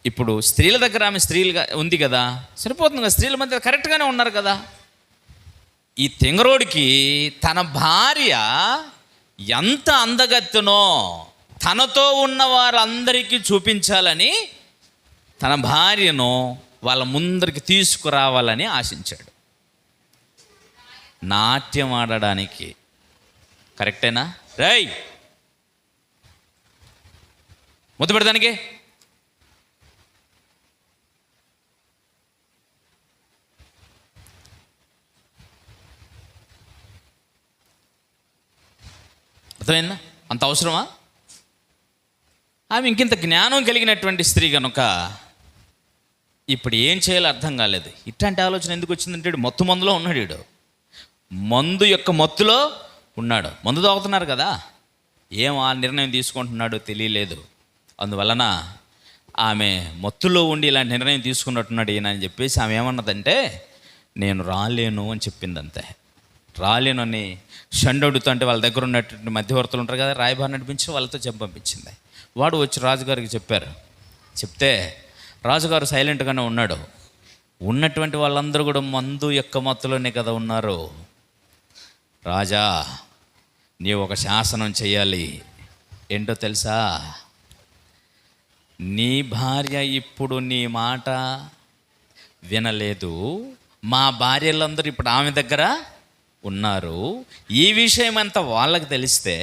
ఇప్పుడు స్త్రీల దగ్గర ఆమె స్త్రీలుగా ఉంది కదా, సరిపోతుంది కదా, స్త్రీల మధ్య కరెక్ట్గానే ఉన్నారు కదా. ఈ తింగరోడికి తన భార్య ఎంత అందగత్తెనో తనతో ఉన్న వారందరికీ చూపించాలని తన భార్యను వాళ్ళ ముందరికి తీసుకురావాలని ఆశించాడు. నాట్యం ఆడడానికి. కరెక్టేనా? రేయ్ ముద్దు పెడతానికి అర్థమైందా? అంత అవసరమా? ఆమె ఇంకింత జ్ఞానం కలిగినటువంటి స్త్రీ కనుక ఇప్పుడు ఏం చేయాలో అర్థం కాలేదు. ఇట్లాంటి ఆలోచన ఎందుకు వచ్చిందంటే మత్తు మందులో ఉన్నాడు, వీడు మందు యొక్క మత్తులో ఉన్నాడు. మందు తాగుతున్నారు కదా, ఏం ఆ నిర్ణయం తీసుకుంటున్నాడో తెలియలేదు. అందువలన ఆమె మత్తులో ఉండి ఇలాంటి నిర్ణయం తీసుకున్నట్టున్నాడు ఈయన అని చెప్పేసి ఆమె ఏమన్నదంటే, నేను రాలేను అని చెప్పింది. అంతే, రాలేను అని షండొడుతూ, అంటే వాళ్ళ దగ్గర ఉన్నటువంటి మధ్యవర్తులు ఉంటారు కదా, రాయబారి నడిపించి వాళ్ళతో పంపించింది. వాడు వచ్చి రాజుగారికి చెప్పారు. చెప్తే రాజుగారు సైలెంట్గానే ఉన్నాడు. ఉన్నటువంటి వాళ్ళందరూ కూడా మందు యొక్క మత్తులోనే కదా ఉన్నారు. రాజా, నీవు ఒక శాసనం చేయాలి. ఏంటో తెలుసా? నీ భార్య ఇప్పుడు నీ మాట వినలేదు, మా భార్యలందరూ ఇప్పుడు ఆమె దగ్గర ఉన్నారు. ఈ విషయం అంతా వాళ్ళకి తెలిస్తే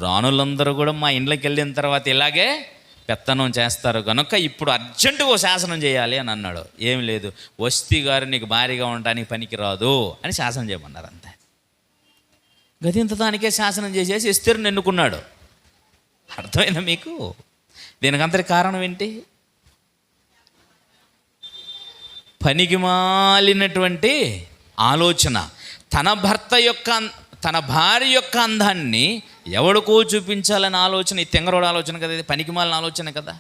రాణులందరూ కూడా మా ఇంట్లోకి వెళ్ళిన తర్వాత ఇలాగే పెత్తనం చేస్తారు కనుక ఇప్పుడు అర్జెంటుగా ఓ శాసనం చేయాలి అని అన్నాడు. ఏం లేదు, వస్తీ గారు నీకు భారీగా ఉండడానికి పనికి రాదు అని శాసనం చేయమన్నారు. అంతే, గదింత దానికే శాసనం చేసేసి ఎస్తేరుని ఎన్నుకున్నాడు. అర్థమైందా మీకు? దీనికి అంతటి కారణం ఏంటి? పనికి మాలినటువంటి ఆలోచన. తన భార్య యొక్క అందాన్ని ఎవడికో చూపించాలని ఆలోచన, ఈ తెంగరోడు ఆలోచన కదా, ఇది పనికి మాలిన ఆలోచన కదా.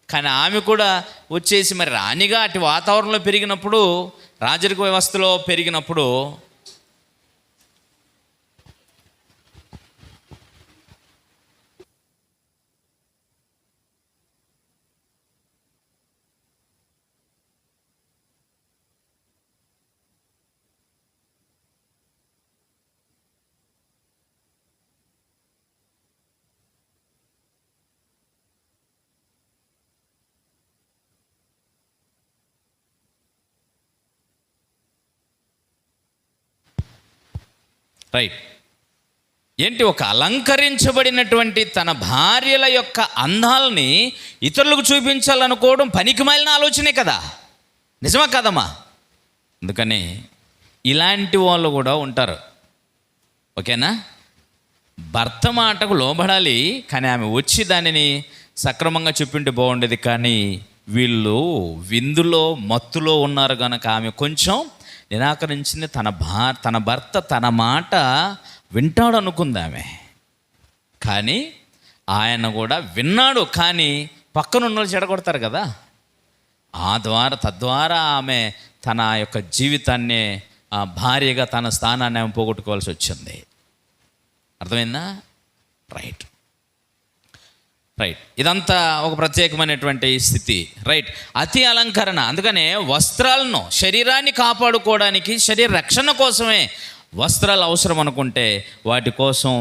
కానీ ఆమె కూడా వచ్చేసి మరి రాణిగా అటు వాతావరణంలో పెరిగినప్పుడు, రాజరిక వ్యవస్థలో పెరిగినప్పుడు రైట్ ఏంటి, ఒక అలంకరించబడినటువంటి తన భార్యల యొక్క అందాలని ఇతరులకు చూపించాలనుకోవడం పనికి మాలిన ఆలోచనే కదా. నిజమా కదమ్మా? అందుకని ఇలాంటి వాళ్ళు కూడా ఉంటారు. ఓకేనా? భర్త మాటకు లోబడాలి, కానీ ఆమె వచ్చి దానిని సక్రమంగా చెప్పింటే బాగుండేది. కానీ వీళ్ళు విందులో మత్తులో ఉన్నారు కనుక ఆమె కొంచెం నిరాకరించింది. తన భర్త తన మాట వింటాడు అనుకుంది ఆమె. కానీ ఆయన కూడా విన్నాడు, కానీ పక్కన ఉన్న వాళ్ళు చెడగొడతారు కదా. తద్వారా ఆమె తన యొక్క జీవితాన్ని భార్యగా తన స్థానాన్ని ఆమె పోగొట్టుకోవాల్సి వచ్చింది. అర్థమైందా? రైట్. ఇదంతా ఒక ప్రత్యేకమైనటువంటి స్థితి. రైట్. అతి అలంకరణ. అందుకనే వస్త్రాలను, శరీరాన్ని కాపాడుకోవడానికి, శరీర రక్షణ కోసమే వస్త్రాలు అవసరం అనుకుంటే వాటి కోసం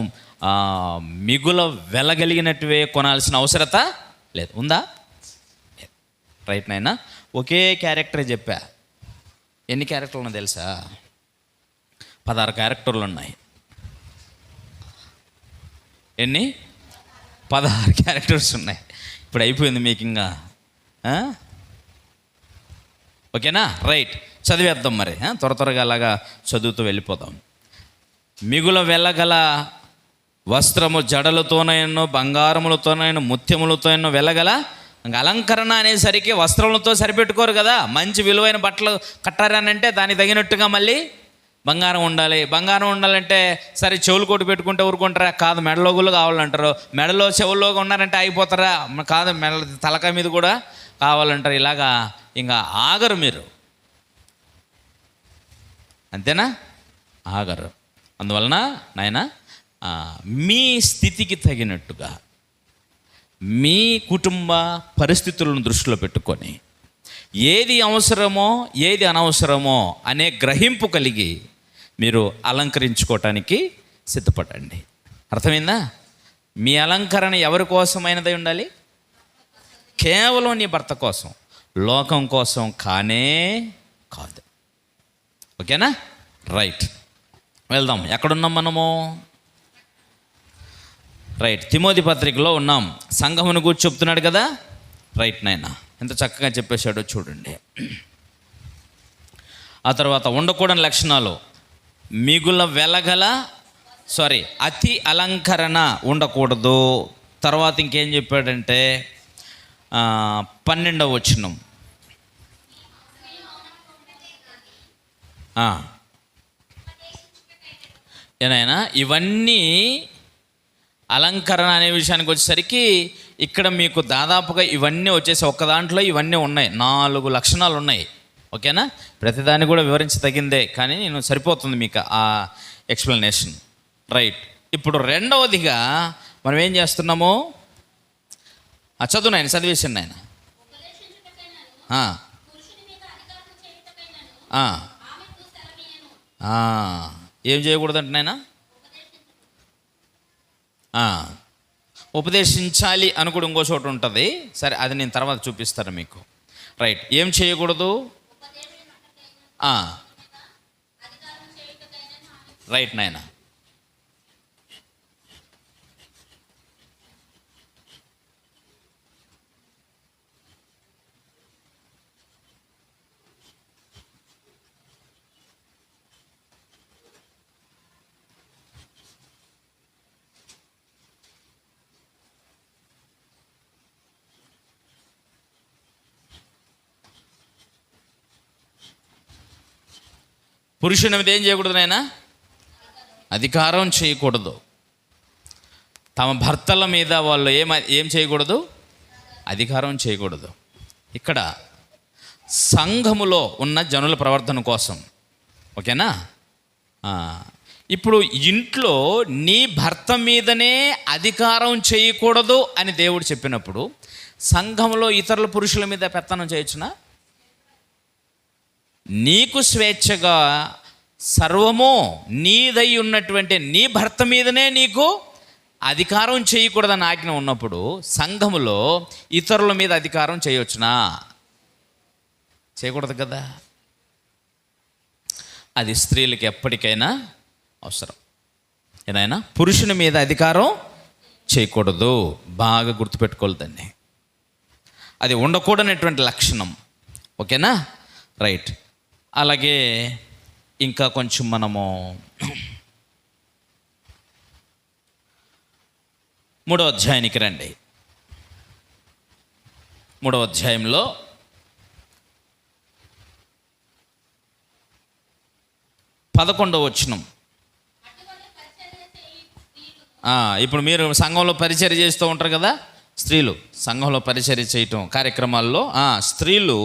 మిగుల వెళ్ళగలిగినట్టువే కొనాల్సిన అవసరత లేదు. ఉందా? రైట్ నాయనా. ఒకే క్యారెక్టర్ చెప్పా. ఎన్ని క్యారెక్టర్లు ఉన్నాయి తెలుసా? 16 క్యారెక్టర్లు ఉన్నాయి. ఎన్ని? 16 క్యారెక్టర్స్ ఉన్నాయి. ఇప్పుడు అయిపోయింది మీకు ఇంకా. ఓకేనా? రైట్. చదివేద్దాం మరి, త్వరగా అలాగా చదువుతూ వెళ్ళిపోదాం. మిగుల వెళ్ళగల వస్త్రము, జడలతోనైనా బంగారములతోనైనా ముత్యములతోనైనా వెళ్ళగల. ఇంకా అలంకరణ అనేసరికి వస్త్రములతో సరిపెట్టుకోరు కదా. మంచి విలువైన బట్టలు కట్టారనంటే దానికి తగినట్టుగా మళ్ళీ బంగారం ఉండాలి. బంగారం ఉండాలంటే సరే చెవులు కొట్టు పెట్టుకుంటే ఊరుకుంటారా? కాదు, మెడలో కూడా కావాలంటారు. మెడలో చెవుల్లో ఉన్నారంటే అయిపోతారా? కాదు, మెడ తలకాయ మీద కూడా కావాలంటారు. ఇలాగా ఇంకా ఆగరు మీరు. అంతేనా? ఆగరు. అందువలన నాయన మీ స్థితికి తగినట్టుగా, మీ కుటుంబ పరిస్థితులను దృష్టిలో పెట్టుకొని ఏది అవసరమో ఏది అనవసరమో అనే గ్రహింపు కలిగి మీరు అలంకరించుకోవటానికి సిద్ధపడండి. అర్థమైందా? మీ అలంకరణ ఎవరి కోసమైనదై ఉండాలి? కేవలం నీ భర్త కోసం, లోకం కోసం కానే కాదు. ఓకేనా? రైట్. వెళ్దాం. ఎక్కడున్నాం మనము? రైట్. తిమోతి పత్రికలో ఉన్నాం. సంఘమును గురించి చెప్తున్నాడు కదా. రైట్ నాయన, ఎంత చక్కగా చెప్పేశాడో చూడండి. ఆ తర్వాత ఉండకూడని లక్షణాలు, మిగుల అతి అలంకరణ ఉండకూడదు. తర్వాత ఇంకేం చెప్పాడంటే 12వ వచనం, ఏనాయనా ఇవన్నీ అలంకరణ అనే విషయానికి వచ్చేసరికి ఇక్కడ మీకు దాదాపుగా ఇవన్నీ వచ్చేసి ఒక్క దాంట్లో ఇవన్నీ ఉన్నాయి. 4 లక్షణాలు ఉన్నాయి. ఓకేనా? ప్రతిదాన్ని కూడా వివరించి తగిందే, కానీ నేను సరిపోతుంది మీకు ఆ ఎక్స్ప్లెనేషన్. రైట్. ఇప్పుడు రెండవదిగా మనం ఏం చేస్తున్నాము? చదువు నాయన, చదివేసాను నాయన. ఏం చేయకూడదంట నాయన? ఉపదేశించాలి అని కూడా ఇంకో చోటు ఉంటుంది. సరే, అది నేను తర్వాత చూపిస్తాను మీకు. రైట్. ఏం చేయకూడదు? రైట్ నాయన. పురుషుని మీద ఏం చేయకూడదు నాయనా? అధికారం చేయకూడదు. తమ భర్తల మీద వాళ్ళు ఏం చేయకూడదు? అధికారం చేయకూడదు. ఇక్కడ సంఘములో ఉన్న జనుల ప్రవర్తన కోసం, ఓకేనా? ఇప్పుడు ఇంట్లో నీ భర్త మీదనే అధికారం చేయకూడదు అని దేవుడు చెప్పినప్పుడు సంఘంలో ఇతరుల పురుషుల మీద పెత్తనం చేయొచ్చునా? నీకు స్వేచ్ఛగా సర్వము నీదై ఉన్నటువంటి నీ భర్త మీదనే నీకు అధికారం చేయకూడదని ఆజ్ఞ ఉన్నప్పుడు సంఘములో ఇతరుల మీద అధికారం చేయవచ్చునా? చేయకూడదు కదా. అది స్త్రీలకు ఎప్పటికైనా అవసరం. ఏదైనా పురుషుని మీద అధికారం చేయకూడదు. బాగా గుర్తుపెట్టుకోవాలి దాన్ని. అది ఉండకూడనటువంటి లక్షణం. ఓకేనా? రైట్. అలాగే ఇంకా కొంచెం మనము 3వ అధ్యాయానికి రండి. 3వ అధ్యాయంలో 11వ వచనం. ఇప్పుడు మీరు సంఘంలో పరిచర్య చేస్తూ ఉంటారు కదా, స్త్రీలు సంఘంలో పరిచర్య చేయటం కార్యక్రమాల్లో స్త్రీలు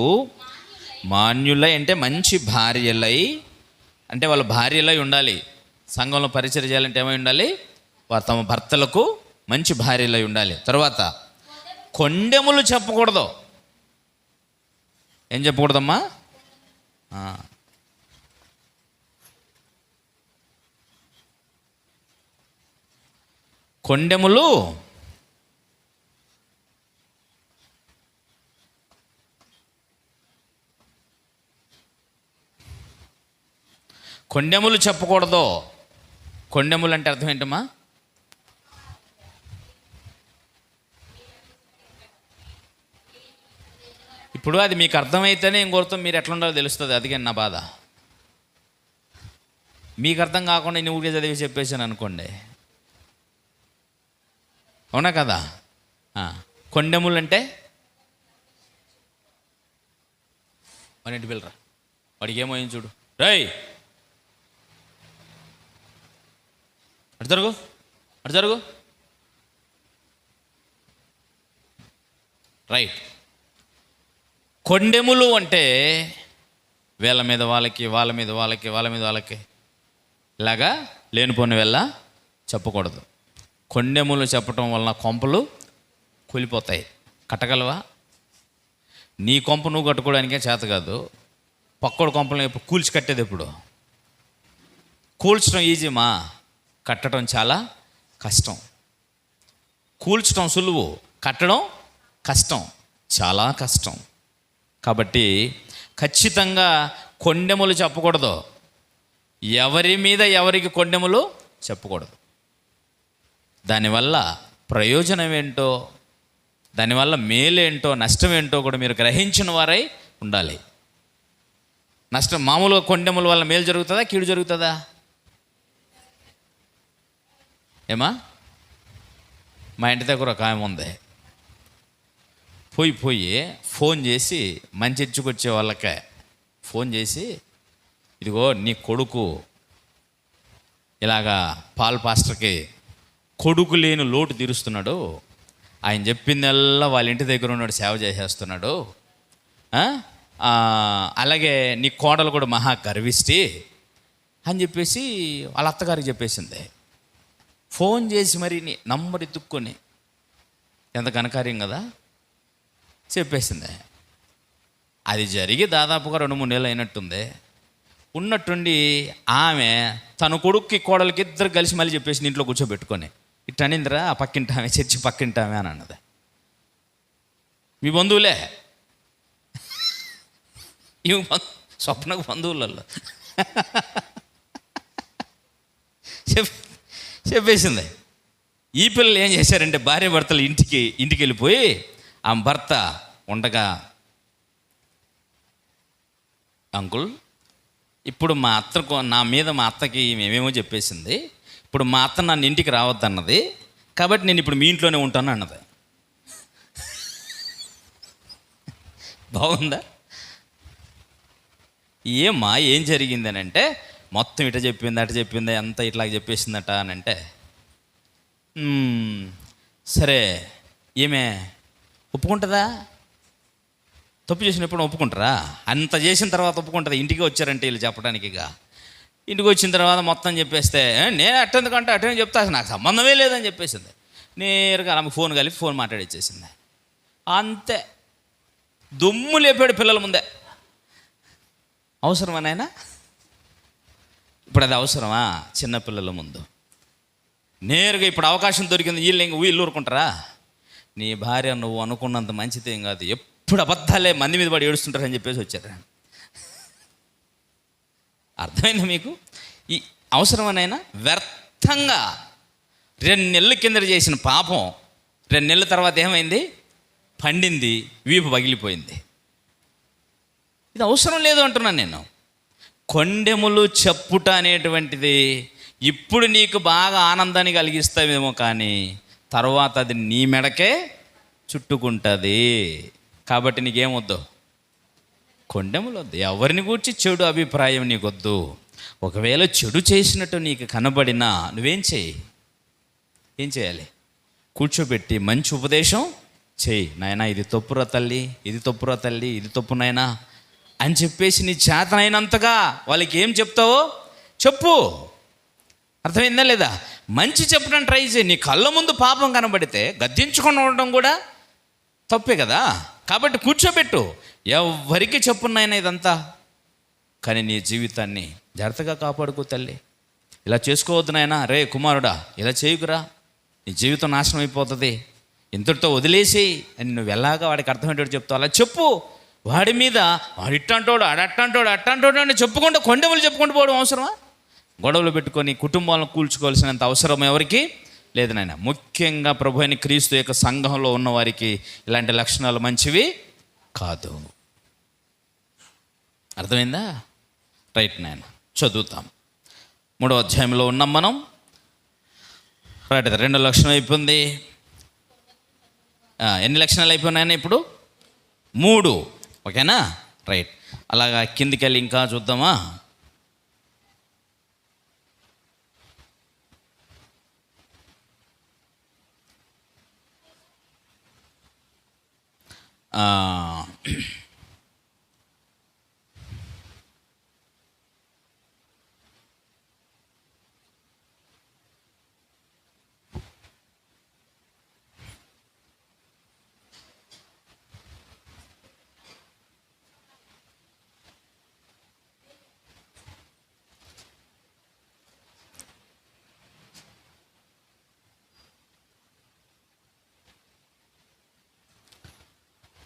మాన్యులై అంటే మంచి భార్యలై, అంటే వాళ్ళ భార్యలై ఉండాలి. సంఘంలో పరిచర్య చేయాలంటే ఏమై ఉండాలి? వారు తమ భర్తలకు మంచి భార్యలై ఉండాలి. తర్వాత కొండెములు చెప్పకూడదు. ఏం చెప్పకూడదమ్మా? కొండెములు చెప్పకూడదు. కొండెములు అంటే అర్థం ఏంటమ్మా? ఇప్పుడు అది మీకు అర్థమైతేనే ఇంకొకరితో మీరు ఎట్లా ఉండాలో తెలుస్తుంది. అది నా బాధ. మీకు అర్థం కాకుండా నేను ఊరికే చదివి చెప్పేసాను అనుకోండి, అవునా కదా? కొండెములు అంటే మన ఇంటి పిల్లరా, వాడికి ఏమో ఏం చూడు, రేయ్ అటు జరుగు. రైట్. కొండెములు అంటే వీళ్ళ మీద వాళ్ళకి ఇలాగా లేనిపోని వెళ్ళ చెప్పకూడదు. కొండెములు చెప్పటం వలన కొంపలు కూలిపోతాయి. కట్టగలవా? నీ కొంప నువ్వు కట్టుకోవడానికే చేత కాదు, పక్కోడు కొంపలు ఎప్పుడు కూల్చి కట్టేది. ఎప్పుడు కూల్చడం ఈజీమా, కట్టడం చాలా కష్టం. కూల్చడం సులువు, కట్టడం కష్టం, చాలా కష్టం. కాబట్టి ఖచ్చితంగా కొండెములు చెప్పకూడదు. ఎవరి మీద ఎవరికి కొండెములు చెప్పకూడదు. దానివల్ల ప్రయోజనం ఏంటో, దానివల్ల మేలేంటో నష్టం ఏంటో కూడా మీరు గ్రహించిన వారై ఉండాలి. నష్టం మామూలుగా కొండెముల వల్ల మేలు జరుగుతుందా, కీడు జరుగుతుందా? ఏమా? మా ఇంటి దగ్గర ఒక ఆమె ఉంది. పోయి ఫోన్ చేసి మంచి ఇచ్చుకొచ్చే వాళ్ళకే ఫోన్ చేసి, ఇదిగో నీ కొడుకు ఇలాగా పాల్ పాస్టర్కి కొడుకు లేని లోటు తీరుస్తున్నాడు, ఆయన చెప్పిందల్లా వాళ్ళ ఇంటి దగ్గర ఉన్నాడు సేవ చేసేస్తున్నాడు, అలాగే నీ కోడలు కూడా మహా గర్విష్టి అని చెప్పేసి వాళ్ళ అత్తగారికి చెప్పేసింది. ఫోన్ చేసి మరి నంబర్ ఎత్తుక్కొని, ఎంత ఘనకార్యం కదా, చెప్పేసింది. అది జరిగి దాదాపుగా 2-3 నెలలు అయినట్టుంది. ఉన్నట్టుండి ఆమె తన కొడుక్కి కోడలికి ఇద్దరు కలిసి మళ్ళీ చెప్పేసి ఇంట్లో కూర్చోబెట్టుకొని, ఇట్లా అనిందిరా ఆ పక్కింటామే, చర్చి పక్కింటామే అని అన్నది. మీ బంధువులే, ఇవి స్వప్నకు బంధువులలో చెప్పేసింది. ఈ పిల్లలు ఏం చేశారంటే భార్య భర్తలు ఇంటికి వెళ్ళిపోయి ఆ భర్త ఉండగా, అంకుల్ ఇప్పుడు మా అత్తకు నా మీద మా అత్తకి మేమేమో చెప్పేసింది, ఇప్పుడు మా అత్త నన్ను ఇంటికి రావద్దన్నది, కాబట్టి నేను ఇప్పుడు మీ ఇంట్లోనే ఉంటాను అన్నది. బాగుందా? ఏమ్మా ఏం జరిగిందని అంటే, మొత్తం ఇట చెప్పింది అట చెప్పింది అంతా ఇట్లా చెప్పేసిందట అని అంటే, సరే ఏమే ఒప్పుకుంటుందా? తప్పు చేసినప్పుడు ఒప్పుకుంటారా? అంత చేసిన తర్వాత ఒప్పుకుంటుంది? ఇంటికి వచ్చారంటే వీళ్ళు చెప్పడానికి. ఇక ఇంటికి వచ్చిన తర్వాత మొత్తం చెప్పేస్తే, నేను అట్టెందుకంటే అటేం చెప్తా, అసలు నాకు సంబంధమే లేదని చెప్పేసింది. నేరుగా ఆమె ఫోన్ కలిపి ఫోన్ మాట్లాడిచ్చేసింది. అంతే, దుమ్ము లేపాడు పిల్లల ముందే. అవసరమా నాయనా? ఇప్పుడు అది అవసరమా? చిన్నపిల్లల ముందు నేరుగా ఇప్పుడు అవకాశం దొరికింది, వీళ్ళు ఊరుకుంటారా? నీ భార్య నువ్వు అనుకున్నంత మంచిదేం కాదు, ఎప్పుడు అబద్ధాలే మంది మీద పడి ఏడుస్తుంటారని చెప్పేసి వచ్చారు. అర్థమైందా మీకు? ఈ అవసరమనైనా వ్యర్థంగా 2 నెలల కిందట చేసిన పాపం 2 నెలల తర్వాత ఏమైంది? పండింది, వీపు పగిలిపోయింది. ఇది అవసరం లేదు అంటున్నాను నేను. కొండెములు చెప్పుట అనేటువంటిది ఇప్పుడు నీకు బాగా ఆనందాన్ని కలిగిస్తావేమో, కానీ తర్వాత అది నీ మెడకే చుట్టుకుంటుంది. కాబట్టి నీకేమొద్దు? కొండెములు వద్దు. ఎవరిని గూర్చి చెడు అభిప్రాయం నీకొద్దు. ఒకవేళ చెడు చేసినట్టు నీకు కనబడినా నువ్వేం చేయి? ఏం చేయాలి? కూర్చోబెట్టి మంచి ఉపదేశం చేయి. నాయనా ఇది తప్పురా తల్లి, ఇది తప్పురా తల్లి, ఇది తప్పు నాయనా అని చెప్పేసి నీ చేతనైనంతగా వాళ్ళకి ఏం చెప్తావో చెప్పు. అర్థమైందా లేదా? మంచి చెప్పడం ట్రై చేయి. నీ కళ్ళ ముందు పాపం కనబడితే గద్దించుకొని ఉండడం కూడా తప్పే కదా. కాబట్టి కూర్చోబెట్టు, ఎవరికి చెప్పున్నాయన ఇదంతా, కానీ నీ జీవితాన్ని జాగ్రత్తగా కాపాడుకో తల్లి. ఇలా చేసుకోవద్దు నాయనా, రే కుమారుడా ఇలా చేయకురా, నీ జీవితం నాశనం అయిపోతుంది, ఇంతటితో వదిలేసి అని నువ్వు ఎలాగా వాడికి అర్థమయ్యేటట్టు చెప్తావు అలా చెప్పు. వాడి మీద వాడు ఇట్టంటోడు అట్టంటోడు అని చెప్పుకుంటూ కొండెములు చెప్పుకుంటూ పోవడం అవసరమా? గొడవలు పెట్టుకొని కుటుంబాలను కూల్చుకోవాల్సినంత అవసరం ఎవరికి లేదు నాయన. ముఖ్యంగా ప్రభు అయిన క్రీస్తు యొక్క సంఘంలో ఉన్న వారికి ఇలాంటి లక్షణాలు మంచివి కాదు. అర్థమైందా? రైట్ నాయన, చదువుతాం. 3వ అధ్యాయంలో ఉన్నాం మనం. రైట్, 2 లక్షణం అయిపోయింది. ఎన్ని లక్షణాలు అయిపోయినాయన ఇప్పుడు? 3. ఓకేనా? రైట్, అలాగా కిందికి వెళ్ళి ఇంకా చూద్దామా?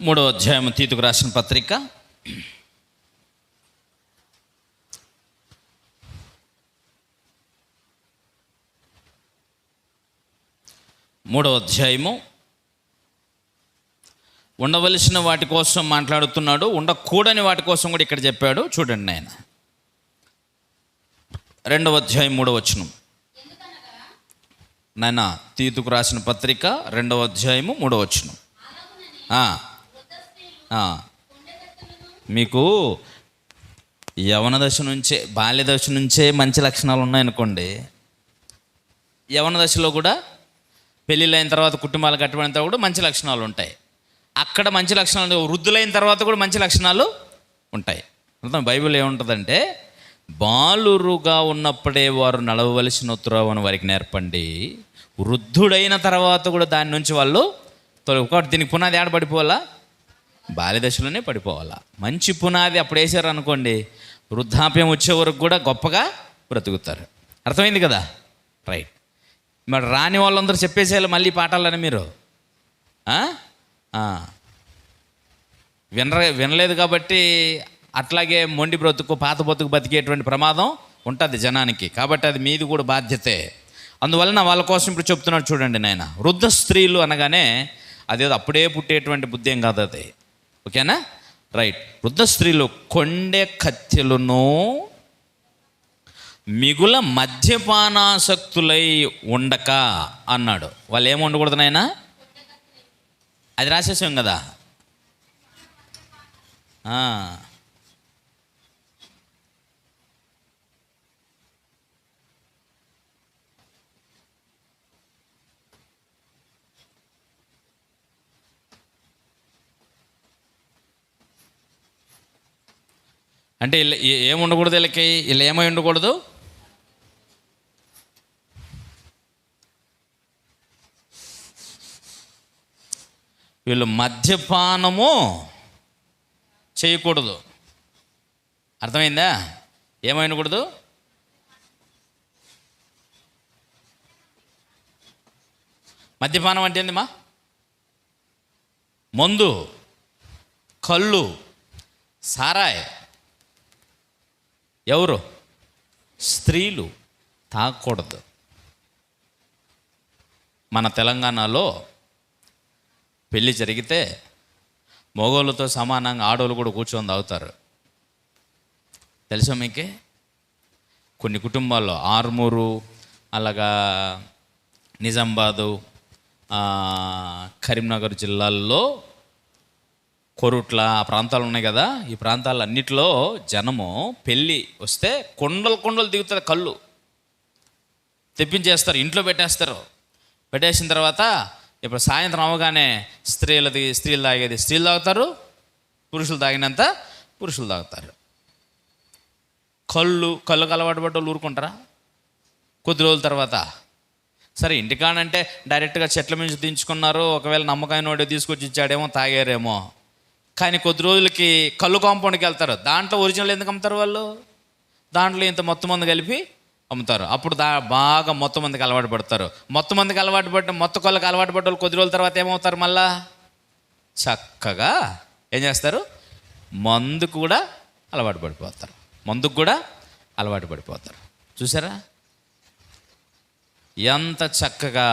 మూడవ అధ్యాయం తీతుకు రాసిన పత్రిక 3వ అధ్యాయము. ఉండవలసిన వాటి కోసం మాట్లాడుతున్నాడు, ఉండకూడని వాటి కోసం కూడా ఇక్కడ చెప్పాడు. చూడండి ఆయన 2వ అధ్యాయం 3వ వచనం. నాయన తీతుకు రాసిన పత్రిక 2వ అధ్యాయము 3వ వచనం. మీకు యవన దశ నుంచే, బాల్య దశ నుంచే మంచి లక్షణాలు ఉన్నాయనుకోండి, యవన దశలో కూడా పెళ్ళిళ్ళైన తర్వాత కుటుంబాలు కట్టబడిన తర్వాత కూడా మంచి లక్షణాలు ఉంటాయి. అక్కడ మంచి లక్షణాలు, వృద్ధులైన తర్వాత కూడా మంచి లక్షణాలు ఉంటాయి. బైబిల్ ఏముంటుందంటే, బాలురుగా ఉన్నప్పుడే వారు నడవవలసిన త్రోవను వారికి నేర్పండి, వృద్ధుడైన తర్వాత కూడా దాని నుంచి వాళ్ళు ఒకటి. దీనికి పునాది ఆడ పడిపోవాలా? బాల్య దశలోనే పడిపోవాలా. మంచి పునాది అప్పుడు వేసారు అనుకోండి, వృద్ధాప్యం వచ్చే వరకు కూడా గొప్పగా బ్రతుకుతారు. అర్థమైంది కదా? రైట్. మరి రాని వాళ్ళందరూ చెప్పేసేయాలి మళ్ళీ పాఠాలని మీరు వినలేదు కాబట్టి అట్లాగే మొండి బ్రతుకు, పాత బ్రతుకు బతికేటువంటి ప్రమాదం ఉంటుంది జనానికి. కాబట్టి అది మీది కూడా బాధ్యతే. అందువలన వాళ్ళ కోసం ఇప్పుడు చెప్తున్నాడు చూడండి నాయన. వృద్ధ స్త్రీలు అనగానే అదేదో అప్పుడే పుట్టేటువంటి బుద్ధి ఏం కాదు అది. ఓకేనా? రైట్. వృద్ధ స్త్రీలు కొండె కత్తెలను మిగుల మద్యపానాసక్తులై ఉండక అన్నాడు. వాళ్ళు ఏమి ఉండకూడదు నాయన? అది రాసేసాం కదా. అంటే వీళ్ళు ఏముండకూడదు, వీళ్ళు ఏమై ఉండకూడదు? వీళ్ళు మద్యపానము చేయకూడదు. అర్థమైందా? ఏమై ఉండకూడదు? మద్యపానం అంటే ఏందిమా? మందు, కళ్ళు, సారాయ్. ఎవరు? స్త్రీలు తాగకూడదు. మన తెలంగాణలో పెళ్ళి జరిగితే మగవాళ్ళతో సమానంగా ఆడవాళ్ళు కూడా కూర్చొని తాగుతారు. తెలుసా మీకే? కొన్ని కుటుంబాల్లో ఆర్మూరు, అలాగా నిజామాబాదు, కరీంనగర్ జిల్లాల్లో, కొరుట్ల ఆ ప్రాంతాలు ఉన్నాయి కదా, ఈ ప్రాంతాలన్నిటిలో జనము పెళ్ళి వస్తే కొండలు దిగుతుంది. కళ్ళు తెప్పించేస్తారు, ఇంట్లో పెట్టేస్తారు. పెట్టేసిన తర్వాత ఇప్పుడు సాయంత్రం అవగానే స్త్రీలు తాగేది స్త్రీలు తాగుతారు, పురుషులు తాగినంత పురుషులు తాగుతారు. కళ్ళుకి అలవాటు పడ్డ వాళ్ళు ఊరుకుంటారా? కొద్ది రోజుల తర్వాత సరే ఇంటికాడంటే డైరెక్ట్గా చెట్ల నుంచి దించుకున్నారు, ఒకవేళ నమ్మకమైన వాడు తీసుకొచ్చి ఇచ్చాడేమో, తాగారేమో. కానీ కొద్ది రోజులకి కళ్ళు కాంపౌండ్కి వెళ్తారు. దాంట్లో ఒరిజినల్ ఎందుకు అమ్ముతారు వాళ్ళు? దాంట్లో ఇంత మొత్తం మంది కలిపి అమ్ముతారు. అప్పుడు బాగా మొత్తం మందికి అలవాటు పడతారు. మొత్తం మందికి అలవాటు పడ్డ మొత్తం కళ్ళకి అలవాటు పడ్డ వాళ్ళు కొద్ది రోజుల తర్వాత ఏమవుతారు? మళ్ళా చక్కగా ఏం చేస్తారు? మందుకు కూడా అలవాటు పడిపోతారు. చూసారా ఎంత చక్కగా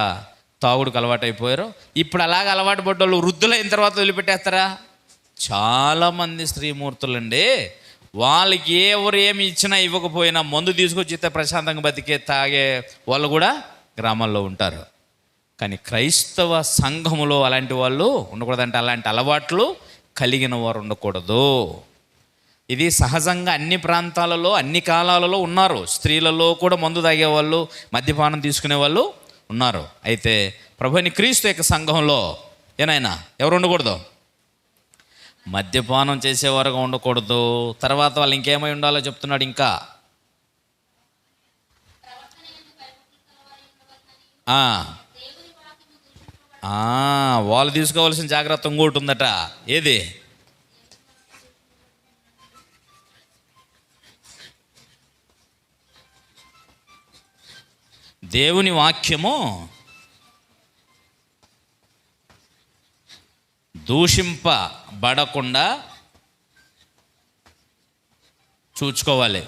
తాగుడుకు అలవాటు అయిపోయారో. ఇప్పుడు అలాగ అలవాటు పడ్డ వాళ్ళు వృద్ధులైన తర్వాత వదిలిపెట్టేస్తారా? చాలామంది స్త్రీమూర్తులండి, వాళ్ళకి ఎవరు ఏమి ఇచ్చినా ఇవ్వకపోయినా మందు తీసుకొచ్చి ఇస్తే ప్రశాంతంగా బతికే తాగే వాళ్ళు కూడా గ్రామాల్లో ఉంటారు. కానీ క్రైస్తవ సంఘములో అలాంటి వాళ్ళు ఉండకూడదంటే, అలాంటి అలవాట్లు కలిగిన వారు ఉండకూడదు. ఇది సహజంగా అన్ని ప్రాంతాలలో అన్ని కాలాలలో ఉన్నారు. స్త్రీలలో కూడా మందు తాగేవాళ్ళు, మద్యపానం తీసుకునే వాళ్ళు ఉన్నారు. అయితే ప్రభువైన క్రీస్తు యొక్క సంఘంలో ఏనాయనా ఎవరు ఉండకూడదు? మద్యపానం చేసేవారుగా ఉండకూడదు. తర్వాత వాళ్ళు ఇంకేమై ఉండాలో చెప్తున్నాడు. ఇంకా వాళ్ళు తీసుకోవాల్సిన జాగ్రత్త ఇంకోటి ఉందట. ఏది? దేవుని వాక్యము దూషింపబడకుండా చూసుకోవాలి.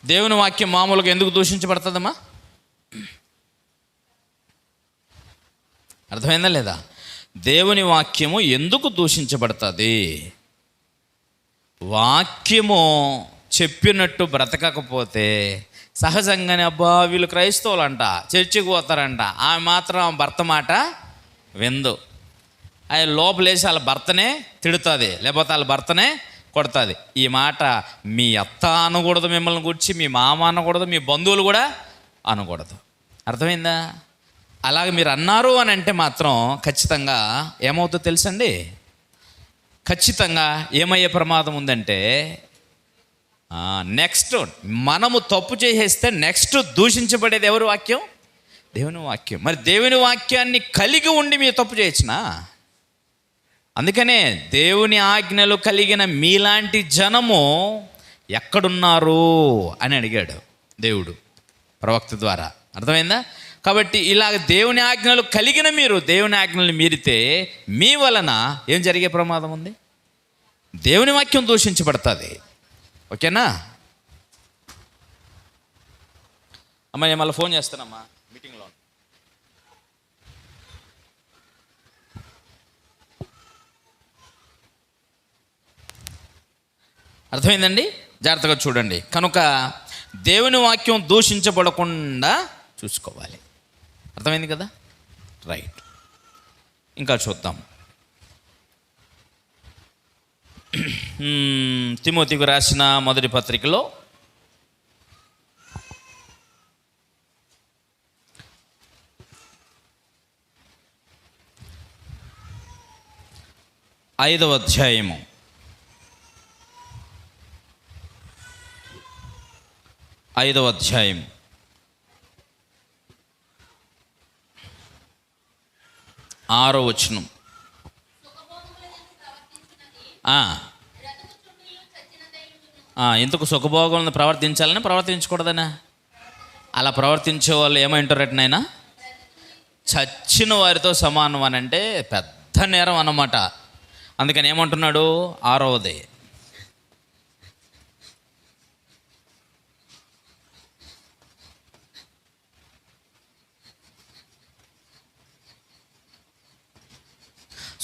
దేవుని వాక్యం మామూలుగా ఎందుకు దూషించబడుతుందమ్మా? అర్థమైందా లేదా? దేవుని వాక్యము ఎందుకు దూషించబడుతుంది? వాక్యము చెప్పినట్టు బ్రతకకపోతే సహజంగానే అబ్బా వీళ్ళు క్రైస్తవులు అంట, చర్చికి పోతారంట, ఆమె మాత్రం భర్త మాట విందు. ఆయన లోపలేసి వాళ్ళ భర్తనే తిడుతుంది, లేకపోతే వాళ్ళ భర్తనే కొడుతుంది. ఈ మాట మీ అత్త అనకూడదు, మిమ్మల్ని గురించి మీ మామ అనకూడదు, మీ బంధువులు కూడా అనకూడదు. అర్థమైందా? అలాగే మీరు అన్నారు అని అంటే మాత్రం ఖచ్చితంగా ఏమవుతుందో తెలుసండి? ఖచ్చితంగా ఏమయ్యే ప్రమాదం ఉందంటే, నెక్స్ట్ మనము తప్పు చేసేస్తే నెక్స్ట్ దూషించబడేది ఎవరి వాక్యం? దేవుని వాక్యం. మరి దేవుని వాక్యాన్ని కలిగి ఉండి మీరు తప్పు చేయొచ్చునా? అందుకనే దేవుని ఆజ్ఞలు కలిగిన మీలాంటి జనము ఎక్కడున్నారు అని అడిగాడు దేవుడు ప్రవక్త ద్వారా. అర్థమైందా? కాబట్టి ఇలాగ దేవుని ఆజ్ఞలు కలిగిన మీరు దేవుని ఆజ్ఞలు మీరితే మీ వలన ఏం జరిగే ప్రమాదం ఉంది? దేవుని వాక్యం దూషించబడుతుంది. ఓకేనా అమ్మా? నేను మళ్ళీ ఫోన్ చేస్తానమ్మా, మీటింగ్లో. అర్థమైందండి? జాగ్రత్తగా చూడండి. కనుక దేవుని వాక్యం దూషించబడకుండా చూసుకోవాలి. అర్థమైంది కదా? రైట్. ఇంకా చూద్దాం. తిమోతికి రాసిన మొదటి పత్రికలో 1 5వ అధ్యాయము 6వ వచనం. ఎందుకు సుఖభోగంలో ప్రవర్తించాలని, ప్రవర్తించకూడదనా? అలా ప్రవర్తించే వాళ్ళు ఏమంటారట నాయన? చచ్చిన వారితో సమానం అని అంటే పెద్ద నేరం అన్నమాట. అందుకని ఏమంటున్నాడు? 6వది,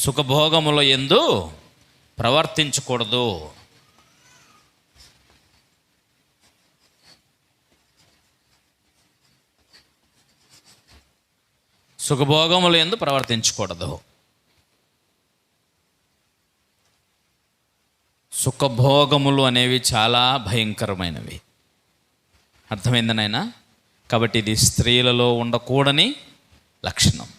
సుఖభోగముల యందు ప్రవర్తించకూడదు. సుఖభోగముల యందు ప్రవర్తించకూడదు. సుఖభోగములు అనేవి చాలా భయంకరమైనవి. అర్థమైంది నాయనా? కాబట్టి ఇది స్త్రీలలో ఉండకూడని లక్షణం.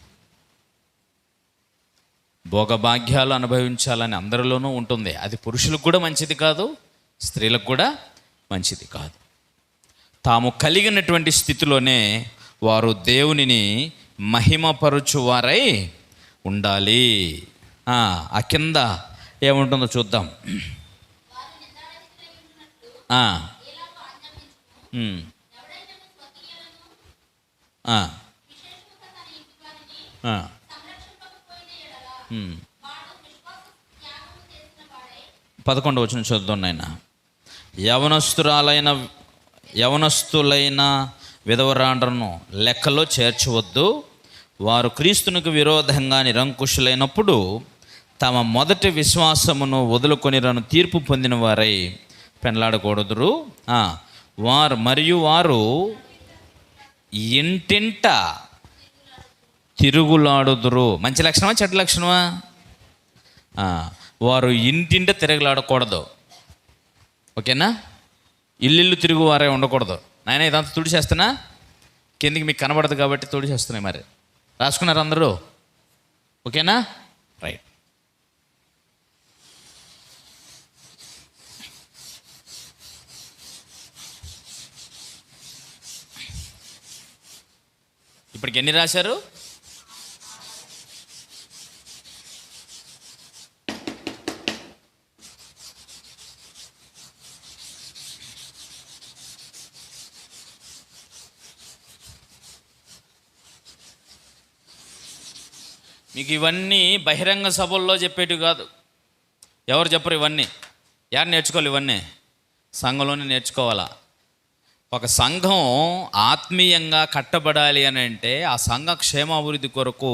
భోగభాగ్యాలు అనుభవించాలని అందరిలోనూ ఉంటుంది. అది పురుషులకు కూడా మంచిది కాదు, స్త్రీలకు కూడా మంచిది కాదు. తాము కలిగినటువంటి స్థితిలోనే వారు దేవునిని మహిమపరచువారై ఉండాలి. ఆ కింద ఏముంటుందో చూద్దాం. పదకొండవ వచనం చూద్దాం నాయన. యవనస్తులైన విధవరాండ్రను లెక్కలో చేర్చవద్దు. వారు క్రీస్తునికి విరోధంగా నిరంకుశులైనప్పుడు తమ మొదటి విశ్వాసమును వదులుకొనిరను తీర్పు పొందిన వారై పెండ్లాడకూడదురు. వారు ఇంటింట తిరుగులాడుదురు. మంచి లక్షణమా చెడ్డ లక్షణమా? వారు ఇంటింట తిరగలాడకూడదు. ఓకేనా? ఇల్లు తిరుగు వారే ఉండకూడదు. నాయన ఇదంతా తుడిచేస్తున్నా, కిందికి మీకు కనబడదు కాబట్టి తుడిచేస్తున్నాయి. మరి రాసుకున్నారు అందరూ? ఓకేనా? రైట్. ఇప్పటికి ఎన్ని రాశారు? మీకు ఇవన్నీ బహిరంగ సభల్లో చెప్పేటివి కాదు. ఎవరు చెప్పరు ఇవన్నీ. ఎవరు నేర్చుకోవాలి? ఇవన్నీ సంఘంలోనే నేర్చుకోవాలా. ఒక సంఘం ఆత్మీయంగా కట్టబడాలి అని అంటే ఆ సంఘ క్షేమాభివృద్ధి కొరకు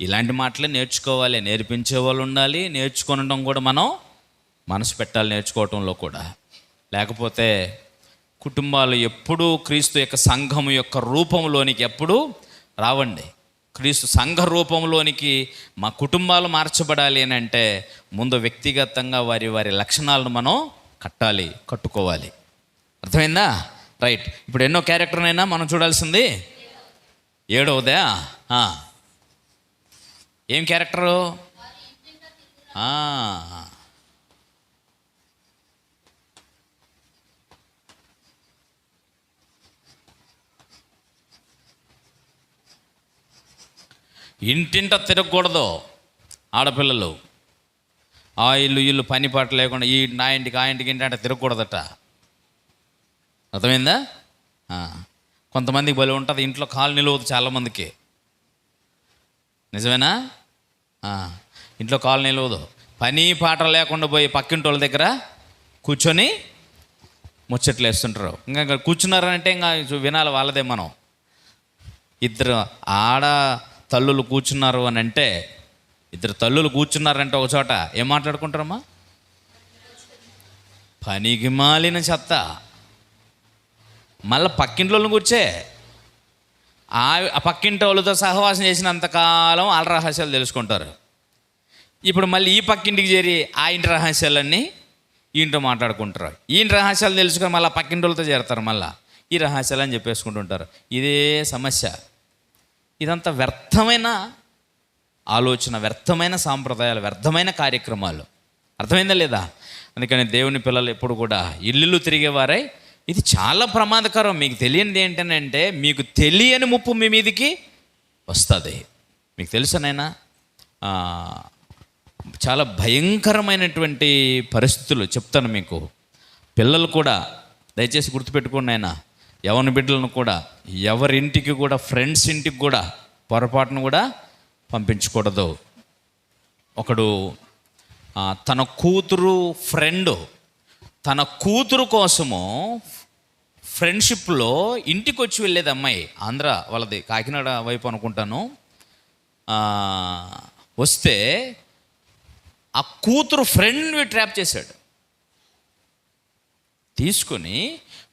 ఇలాంటి మాటలే నేర్చుకోవాలి. నేర్పించే వాళ్ళు ఉండాలి, నేర్చుకోవడం కూడా మనం మనసు పెట్టాలి నేర్చుకోవటంలో కూడా. లేకపోతే కుటుంబాలు ఎప్పుడూ క్రీస్తు యొక్క సంఘం యొక్క రూపంలోనికి ఎప్పుడూ రావండి. క్రీస్తు సంఘ రూపంలోనికి మా కుటుంబాలు మార్చబడాలి అని అంటే ముందు వ్యక్తిగతంగా వారి వారి లక్షణాలను మనం కట్టుకోవాలి. అర్థమైందా? రైట్. ఇప్పుడు ఎన్నో క్యారెక్టర్నైనా మనం చూడాల్సింది 7వదా? ఏం క్యారెక్టరు? ఇంటింట తిరగకూడదు ఆడపిల్లలు. ఆ ఇల్లు పని పాట లేకుండా నా ఇంటికి ఆ ఇంటికి ఇంటి తిరగకూడదట. అర్థమైందా? కొంతమందికి బలి ఉంటుంది, ఇంట్లో కాలు నిలవదు చాలామందికి. నిజమేనా? ఇంట్లో కాలు నిలవదు. పని పాట లేకుండా పోయి పక్కింటి వాళ్ళ దగ్గర కూర్చొని ముచ్చట్లు వేస్తుంటారు. ఇంకా కూర్చున్నారంటే ఇంకా వినాలి వాళ్ళదే. మనం ఇద్దరు తల్లులు కూర్చున్నారు అని అంటే, ఇద్దరు తల్లులు కూర్చున్నారంటే ఒక చోట ఏం మాట్లాడుకుంటారమ్మా? పనికి మాలిన చెత్త. మళ్ళీ పక్కింట్లోని కూర్చే ఆ పక్కింటి వాళ్ళతో సహవాసం చేసినంతకాలం వాళ్ళ రహస్యాలు తెలుసుకుంటారు. ఇప్పుడు మళ్ళీ ఈ పక్కింటికి చేరి ఆ ఇంటి రహస్యాలన్నీ ఈ ఇంట్లో మాట్లాడుకుంటారు. ఈయన రహస్యాలు తెలుసుకొని మళ్ళీ పక్కింటి వాళ్ళతో చేరతారు. మళ్ళీ ఈ రహస్యాలు అని చెప్పేసుకుంటుంటారు. ఇదే సమస్య. ఇదంతా వ్యర్థమైన ఆలోచన, వ్యర్థమైన సాంప్రదాయాలు, వ్యర్థమైన కార్యక్రమాలు. అర్థమైందా లేదా? అందుకని దేవుని పిల్లలు ఎప్పుడు కూడా ఇల్లు తిరిగేవారై, ఇది చాలా ప్రమాదకరం. మీకు తెలియనిది ఏంటంటే, మీకు తెలియని ముప్పు మీ మీదికి వస్తుంది. మీకు తెలుసనైనా చాలా భయంకరమైనటువంటి పరిస్థితులు చెప్తాను మీకు. పిల్లలు కూడా దయచేసి గుర్తుపెట్టుకోండి. ఆయన యవ్వన బిడ్డలను కూడా ఎవరింటికి కూడా, ఫ్రెండ్స్ ఇంటికి కూడా పొరపాటును కూడా పంపించకూడదు. ఒకడు తన కూతురు కోసము ఫ్రెండ్షిప్లో ఇంటికి వచ్చి వెళ్ళేది అమ్మాయి. ఆంధ్ర వాళ్ళది, కాకినాడ వైపు అనుకుంటాను. వస్తే ఆ కూతురు ఫ్రెండ్ని ట్రాప్ చేశాడు. తీసుకొని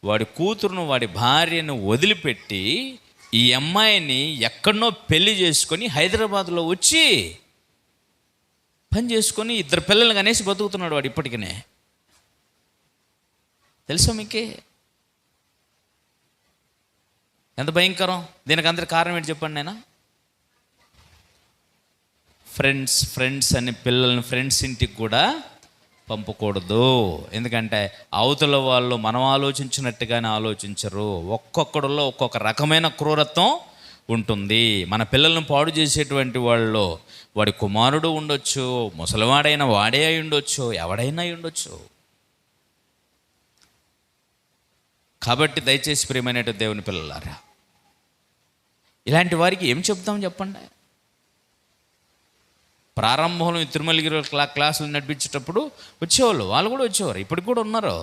వాడి కూతురును, వాడి భార్యను వదిలిపెట్టి ఈ అమ్మాయిని ఎక్కడనో పెళ్లి చేసుకొని హైదరాబాద్లో వచ్చి పని చేసుకొని 2 పిల్లలు అనేసి బతుకుతున్నాడు వాడు ఇప్పటికనే. తెలుసా మీకే ఎంత భయంకరం? దీనికి అందరి కారణం ఏంటి చెప్పండి. నేను ఫ్రెండ్స్ అని పిల్లల్ని ఫ్రెండ్స్ ఇంటికి కూడా పంపకూడదు. ఎందుకంటే అవతల వాళ్ళు మనం ఆలోచించినట్టుగానే ఆలోచించరు. ఒక్కొక్కడిలో ఒక్కొక్క రకమైన క్రూరత్వం ఉంటుంది. మన పిల్లలను పాడు చేసేటువంటి వాళ్ళు, వాడి కుమారుడు ఉండొచ్చు, ముసలివాడైన వాడే అయి ఉండొచ్చు, ఎవడైనా అయి ఉండొచ్చు. కాబట్టి దయచేసి ప్రియమైనటువంటి దేవుని పిల్లలారా, ఇలాంటి వారికి ఏం చెప్తాం చెప్పండి. ప్రారంభంలో తిరుమలగిరి క్లాసులు నడిపించేటప్పుడు వచ్చేవాళ్ళు, వాళ్ళు కూడా వచ్చేవారు, ఇప్పటికి కూడా ఉన్నారు.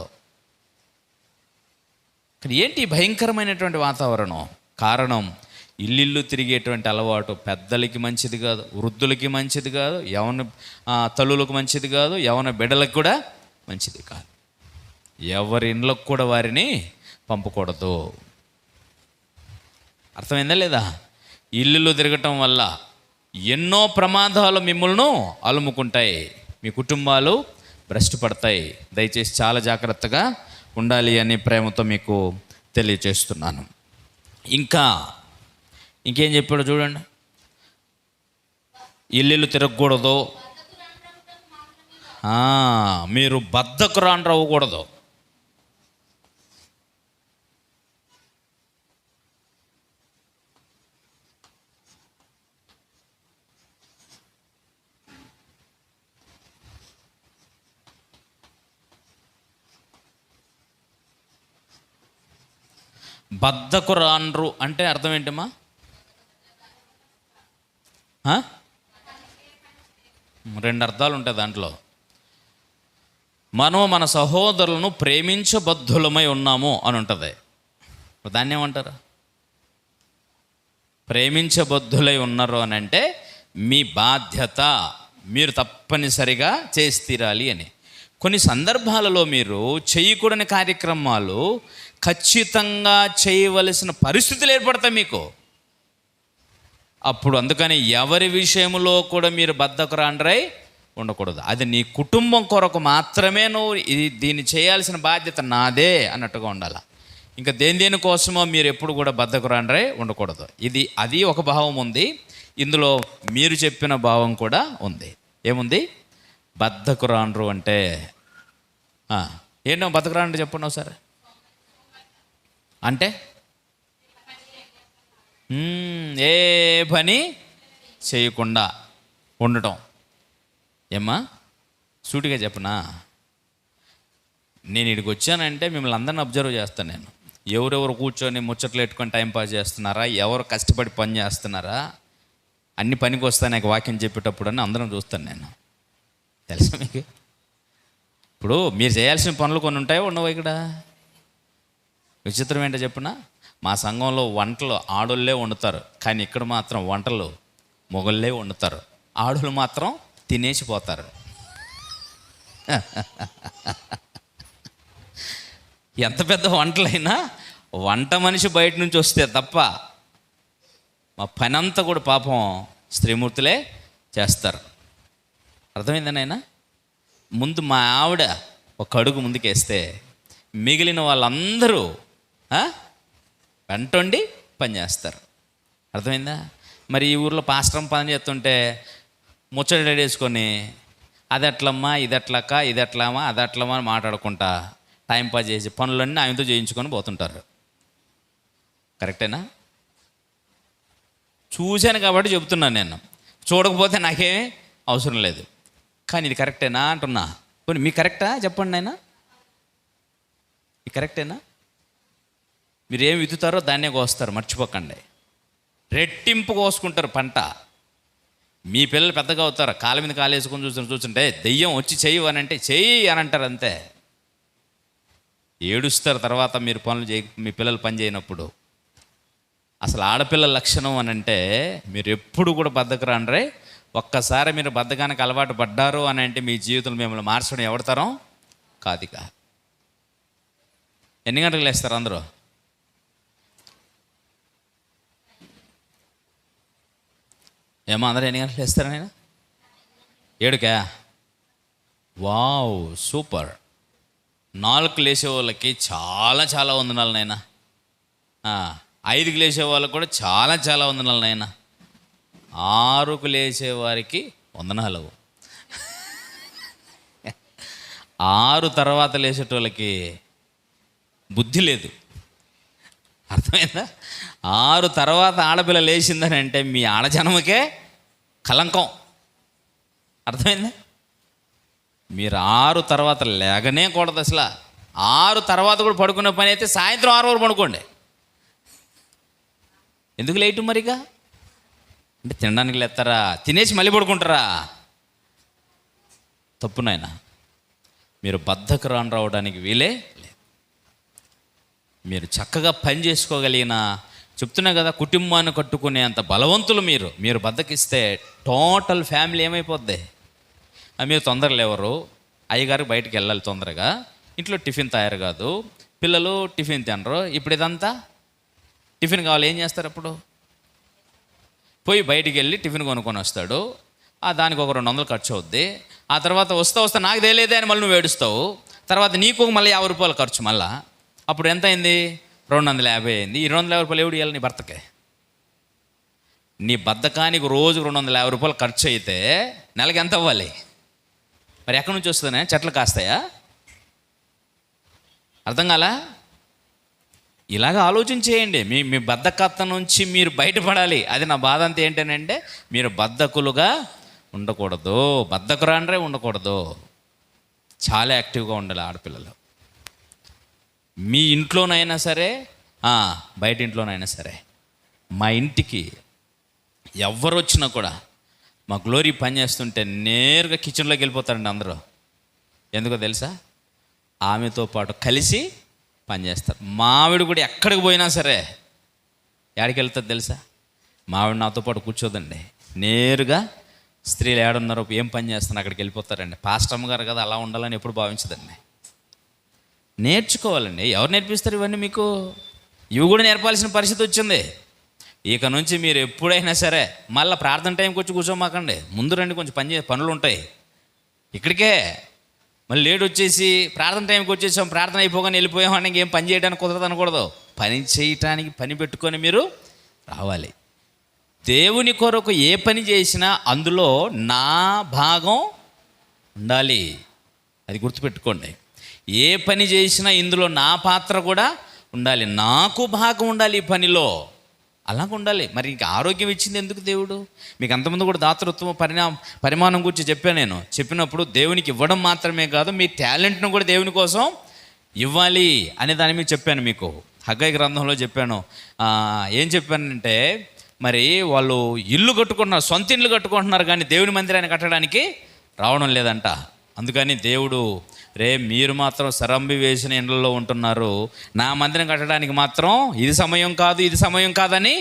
కానీ ఏంటి భయంకరమైనటువంటి వాతావరణం? కారణం ఇల్లు తిరిగేటువంటి అలవాటు పెద్దలకి మంచిది కాదు, వృద్ధులకి మంచిది కాదు, యవన తల్లులకు మంచిది కాదు, యవన బిడ్డలకు కూడా మంచిది కాదు. ఎవరి ఇండ్లకు కూడా వారిని పంపకూడదు. అర్థమైందా లేదా? ఇల్లు తిరగటం వల్ల ఎన్నో ప్రమాదాలు మిమ్మల్ని అలుముకుంటాయి, మీ కుటుంబాలు భ్రష్టు పడతాయి. దయచేసి చాలా జాగ్రత్తగా ఉండాలి అని ప్రేమతో మీకు తెలియచేస్తున్నాను. ఇంకేం చెప్పాడు చూడండి. ఇల్లు తిరగకూడదు, మీరు బద్ధకురాండ్రు అవ్వకూడదు. బద్ధకురాండ్రు అంటే అర్థం ఏంటమ్మా? రెండు అర్థాలు ఉంటాయి దాంట్లో. మనం మన సహోదరులను ప్రేమించబద్ధులమై ఉన్నాము అని ఉంటుంది. దాన్ని ఏమంటారు? ప్రేమించబద్ధులై ఉన్నారు అని అంటే మీ బాధ్యత, మీరు తప్పనిసరిగా చేసి తీరాలి అని. కొన్ని సందర్భాలలో మీరు చేయకూడని కార్యక్రమాలు ఖచ్చితంగా చేయవలసిన పరిస్థితులు ఏర్పడతాయి మీకు. అప్పుడు అందుకని ఎవరి విషయంలో కూడా మీరు బద్ధకురాండ్రై ఉండకూడదు. అది నీ కుటుంబం కొరకు మాత్రమే నువ్వు దీన్ని చేయాల్సిన బాధ్యత నాదే అన్నట్టుగా ఉండాలి. ఇంకా దేని కోసమో మీరు ఎప్పుడు కూడా బద్ధకురాండ్రై ఉండకూడదు. అది ఒక భావం ఉంది. ఇందులో మీరు చెప్పిన భావం కూడా ఉంది. ఏముంది? బద్ధకురాండ్రు అంటే ఏంటో బద్ధకురాండ్రు చెప్పండి ఒకసారి. అంటే ఏ పని చేయకుండా ఉండటం. ఏమ్మా సూటిగా చెప్పనా? నేను ఇక్కడికి వచ్చానంటే మిమ్మల్ని అందరిని అబ్జర్వ్ చేస్తాను. నేను ఎవరెవరు కూర్చొని ముచ్చట్లు పెట్టుకొని టైంపాస్ చేస్తున్నారా, ఎవరు కష్టపడి పని చేస్తున్నారా, అన్ని పనికి వస్తాయి నాకు వాక్యం చెప్పేటప్పుడు అని అందరం చూస్తాను నేను. తెలుసా మీకు? ఇప్పుడు మీరు చేయాల్సిన పనులు కొన్ని ఉంటాయో ఉండవు. ఇక్కడ విచిత్రం ఏంటో చెప్పునా? మా సంఘంలో వంటలు ఆడోళ్ళే వండుతారు, కానీ ఇక్కడ మాత్రం వంటలు మొగళ్ళే వండుతారు. ఆడోళ్ళు మాత్రం తినేసిపోతారు. ఎంత పెద్ద వంటలైనా వంట మనిషి బయట నుంచి వస్తే తప్ప మా పని అంతా కూడా పాపం స్త్రీమూర్తులే చేస్తారు. అర్థమైందనైనా? ముందు మా ఆవిడ ఒక అడుగు ముందుకేస్తే మిగిలిన వాళ్ళందరూ వెంటండి పని చేస్తారు. అర్థమైందా? మరి ఈ ఊర్లో పాస్టర్ పని చేస్తుంటే ముచ్చటేసుకొని అది ఎట్లమ్మా, ఇది ఎట్లక్క, ఇది ఎట్లామా, అది ఎట్లమా అని మాట్లాడుకుంటా టైంపాస్ చేసి పనులన్నీ ఆయనతో చేయించుకొని పోతుంటారు. కరెక్టేనా? చూశాను కాబట్టి చెబుతున్నాను. నేను చూడకపోతే నాకేమీ అవసరం లేదు. కానీ ఇది కరెక్టేనా అంటున్నా. కొన్ని మీకు కరెక్టా చెప్పండి నాయన, ఇది కరెక్టేనా? మీరు ఏం విత్తుతారో దాన్నే కోస్తారు, మర్చిపోకండి. రెట్టింపు కోసుకుంటారు పంట. మీ పిల్లలు పెద్దగా అవుతారు, కాళ్ళ మీద కాలు వేసుకొని చూస్తుంటే దెయ్యం వచ్చి చెయ్యి అని అంటే చెయ్యి అని అంటారు, అంతే. ఏడుస్తారు తర్వాత మీరు పనులు మీ పిల్లలు పని చేయనప్పుడు. అసలు ఆడపిల్లల లక్షణం అని అంటే మీరు ఎప్పుడు కూడా బద్ధకరాండ్రే. ఒక్కసారి మీరు బద్ధకానికి అలవాటు పడ్డారు అని అంటే మీ జీవితంలో మిమ్మల్ని మార్చడం ఎవడతారో కాదుక. ఎన్ని గంటలకు లేస్తారు అందరూ? ఏమో అందరూ ఎన్ని గంటలకు లేస్తారా? నేను 7కా? Wow, super. 4కు లేచే వాళ్ళకి చాలా చాలా వందనాలు నాయన. 5కి లేచే వాళ్ళకి కూడా చాలా చాలా వందనాలు నాయన. 6కు లేచేవారికి వందనాలు. 6 తర్వాత లేచేటోళ్ళకి బుద్ధి లేదు. అర్థమైందా? 6 తర్వాత ఆడపిల్ల లేచిందని అంటే మీ ఆడజన్మకే కలంకం. అర్థమైందా? మీరు 6 తర్వాత లేగనే కూడదు అసలు. 6 తర్వాత కూడా పడుకునే పని అయితే సాయంత్రం 6 వరకు పడుకోండి. ఎందుకు లేటు మరిగా? అంటే తినడానికి లేస్తారా? తినేసి మళ్ళీ పడుకుంటారా? తప్పు నాయన. మీరు బద్ధకరాని రావడానికి వీలే లేదు. మీరు చక్కగా పని చేసుకోగలిగిన, చెప్తున్నా కదా, కుటుంబాన్ని కట్టుకునే అంత బలవంతులు మీరు. మీరు బద్ధకిస్తే టోటల్ ఫ్యామిలీ ఏమైపోద్ది? మీరు తొందర లేవరు, అయ్యగారికి బయటికి వెళ్ళాలి తొందరగా, ఇంట్లో టిఫిన్ తయారు కాదు, పిల్లలు టిఫిన్ తినరు. ఇప్పుడు ఇదంతా టిఫిన్ కావాలి, ఏం చేస్తారు? అప్పుడు పోయి బయటికి వెళ్ళి టిఫిన్ కొనుక్కొని వస్తాడు. దానికి ఒక 200 ఖర్చు అవుద్ది. ఆ తర్వాత వస్తా నాకు తెలియదే అని మళ్ళీ నువ్వు ఏడుస్తావు. తర్వాత నీకు మళ్ళీ 50 రూపాయలు ఖర్చు. మళ్ళీ అప్పుడు ఎంత అయింది? 250 అయింది. ఈ 250 రూపాయలు ఎవడు ఇవ్వాలి? నీ భర్తకే. నీ బద్ధకానికి రోజు 250 రూపాయలు ఖర్చు అయితే నెలకి ఎంత అవ్వాలి? మరి ఎక్కడి నుంచి వస్తుందనే? చెట్లు కాస్తాయా? అర్థం కాలా? ఇలాగ ఆలోచన చేయండి. మీ బద్ధకత్వం నుంచి మీరు బయటపడాలి. అది నా బాధ అంతా. ఏంటనంటే మీరు బద్ధకులుగా ఉండకూడదు, బద్ధకురాండ్రే ఉండకూడదు. చాలా యాక్టివ్గా ఉండాలి ఆడపిల్లలు. మీ ఇంట్లోనైనా సరే, బయట ఇంట్లోనైనా సరే. మా ఇంటికి ఎవరు వచ్చినా కూడా మా గ్లోరీ పని చేస్తుంటే నేరుగా కిచెన్లోకి వెళ్ళిపోతారండి అందరూ. ఎందుకో తెలుసా? ఆమెతో పాటు కలిసి పనిచేస్తారు. మావిడ కూడా ఎక్కడికి పోయినా సరే ఎక్కడికి వెళ్తుంది తెలుసా? మావిడ నాతో పాటు కూర్చోదండి. నేరుగా స్త్రీలు ఏడున్నారో, ఏం పని చేస్తున్నారు అక్కడికి వెళ్ళిపోతారండి. పాస్టమ్ గారు కదా అలా ఉండాలని ఎప్పుడు భావించదండి. నేర్చుకోవాలండి. ఎవరు నేర్పిస్తారు ఇవన్నీ మీకు? ఇవి కూడా నేర్పాల్సిన పరిస్థితి వచ్చింది. ఇక నుంచి మీరు ఎప్పుడైనా సరే మళ్ళీ ప్రార్థన టైంకి వచ్చి కూర్చోమాకండి. ముందు రండి, కొంచెం పనులు ఉంటాయి. ఇక్కడికే మళ్ళీ లేట్ వచ్చేసి ప్రార్థన టైంకి వచ్చేసాం, ప్రార్థన అయిపోగానే వెళ్ళిపోయాం అని ఏం పని చేయడానికి కుదరదు అనకూడదు. పని చేయటానికి పని పెట్టుకొని మీరు రావాలి. దేవుని కొరకు ఏ పని చేసినా అందులో నా భాగం ఉండాలి. అది గుర్తుపెట్టుకోండి. ఏ పని చేసినా ఇందులో నా పాత్ర కూడా ఉండాలి, నాకు భాగం ఉండాలి ఈ పనిలో. అలాగ ఉండాలి. మరి ఇంక ఆరోగ్యం ఇచ్చింది ఎందుకు దేవుడు? మీకు అంతమంది కూడా దాతృత్వ పరిమాణం గురించి చెప్పాను. నేను చెప్పినప్పుడు దేవునికి ఇవ్వడం మాత్రమే కాదు, మీ టాలెంట్ను కూడా దేవుని కోసం ఇవ్వాలి అనే దాని మీద చెప్పాను. మీకు హగ్గయి గ్రంథంలో చెప్పాను. ఏం చెప్పానంటే, మరి వాళ్ళు ఇల్లు కట్టుకుంటున్నారు, సొంత ఇల్లు కట్టుకుంటున్నారు, కానీ దేవుని మందిరాన్ని కట్టడానికి రావడం లేదంట. అందుకని దేవుడు, మీరు మాత్రం సరంబి వేసిన ఇండ్లలో ఉంటున్నారు, నా మందిరం కట్టడానికి మాత్రం ఇది సమయం కాదు, ఇది సమయం కాదని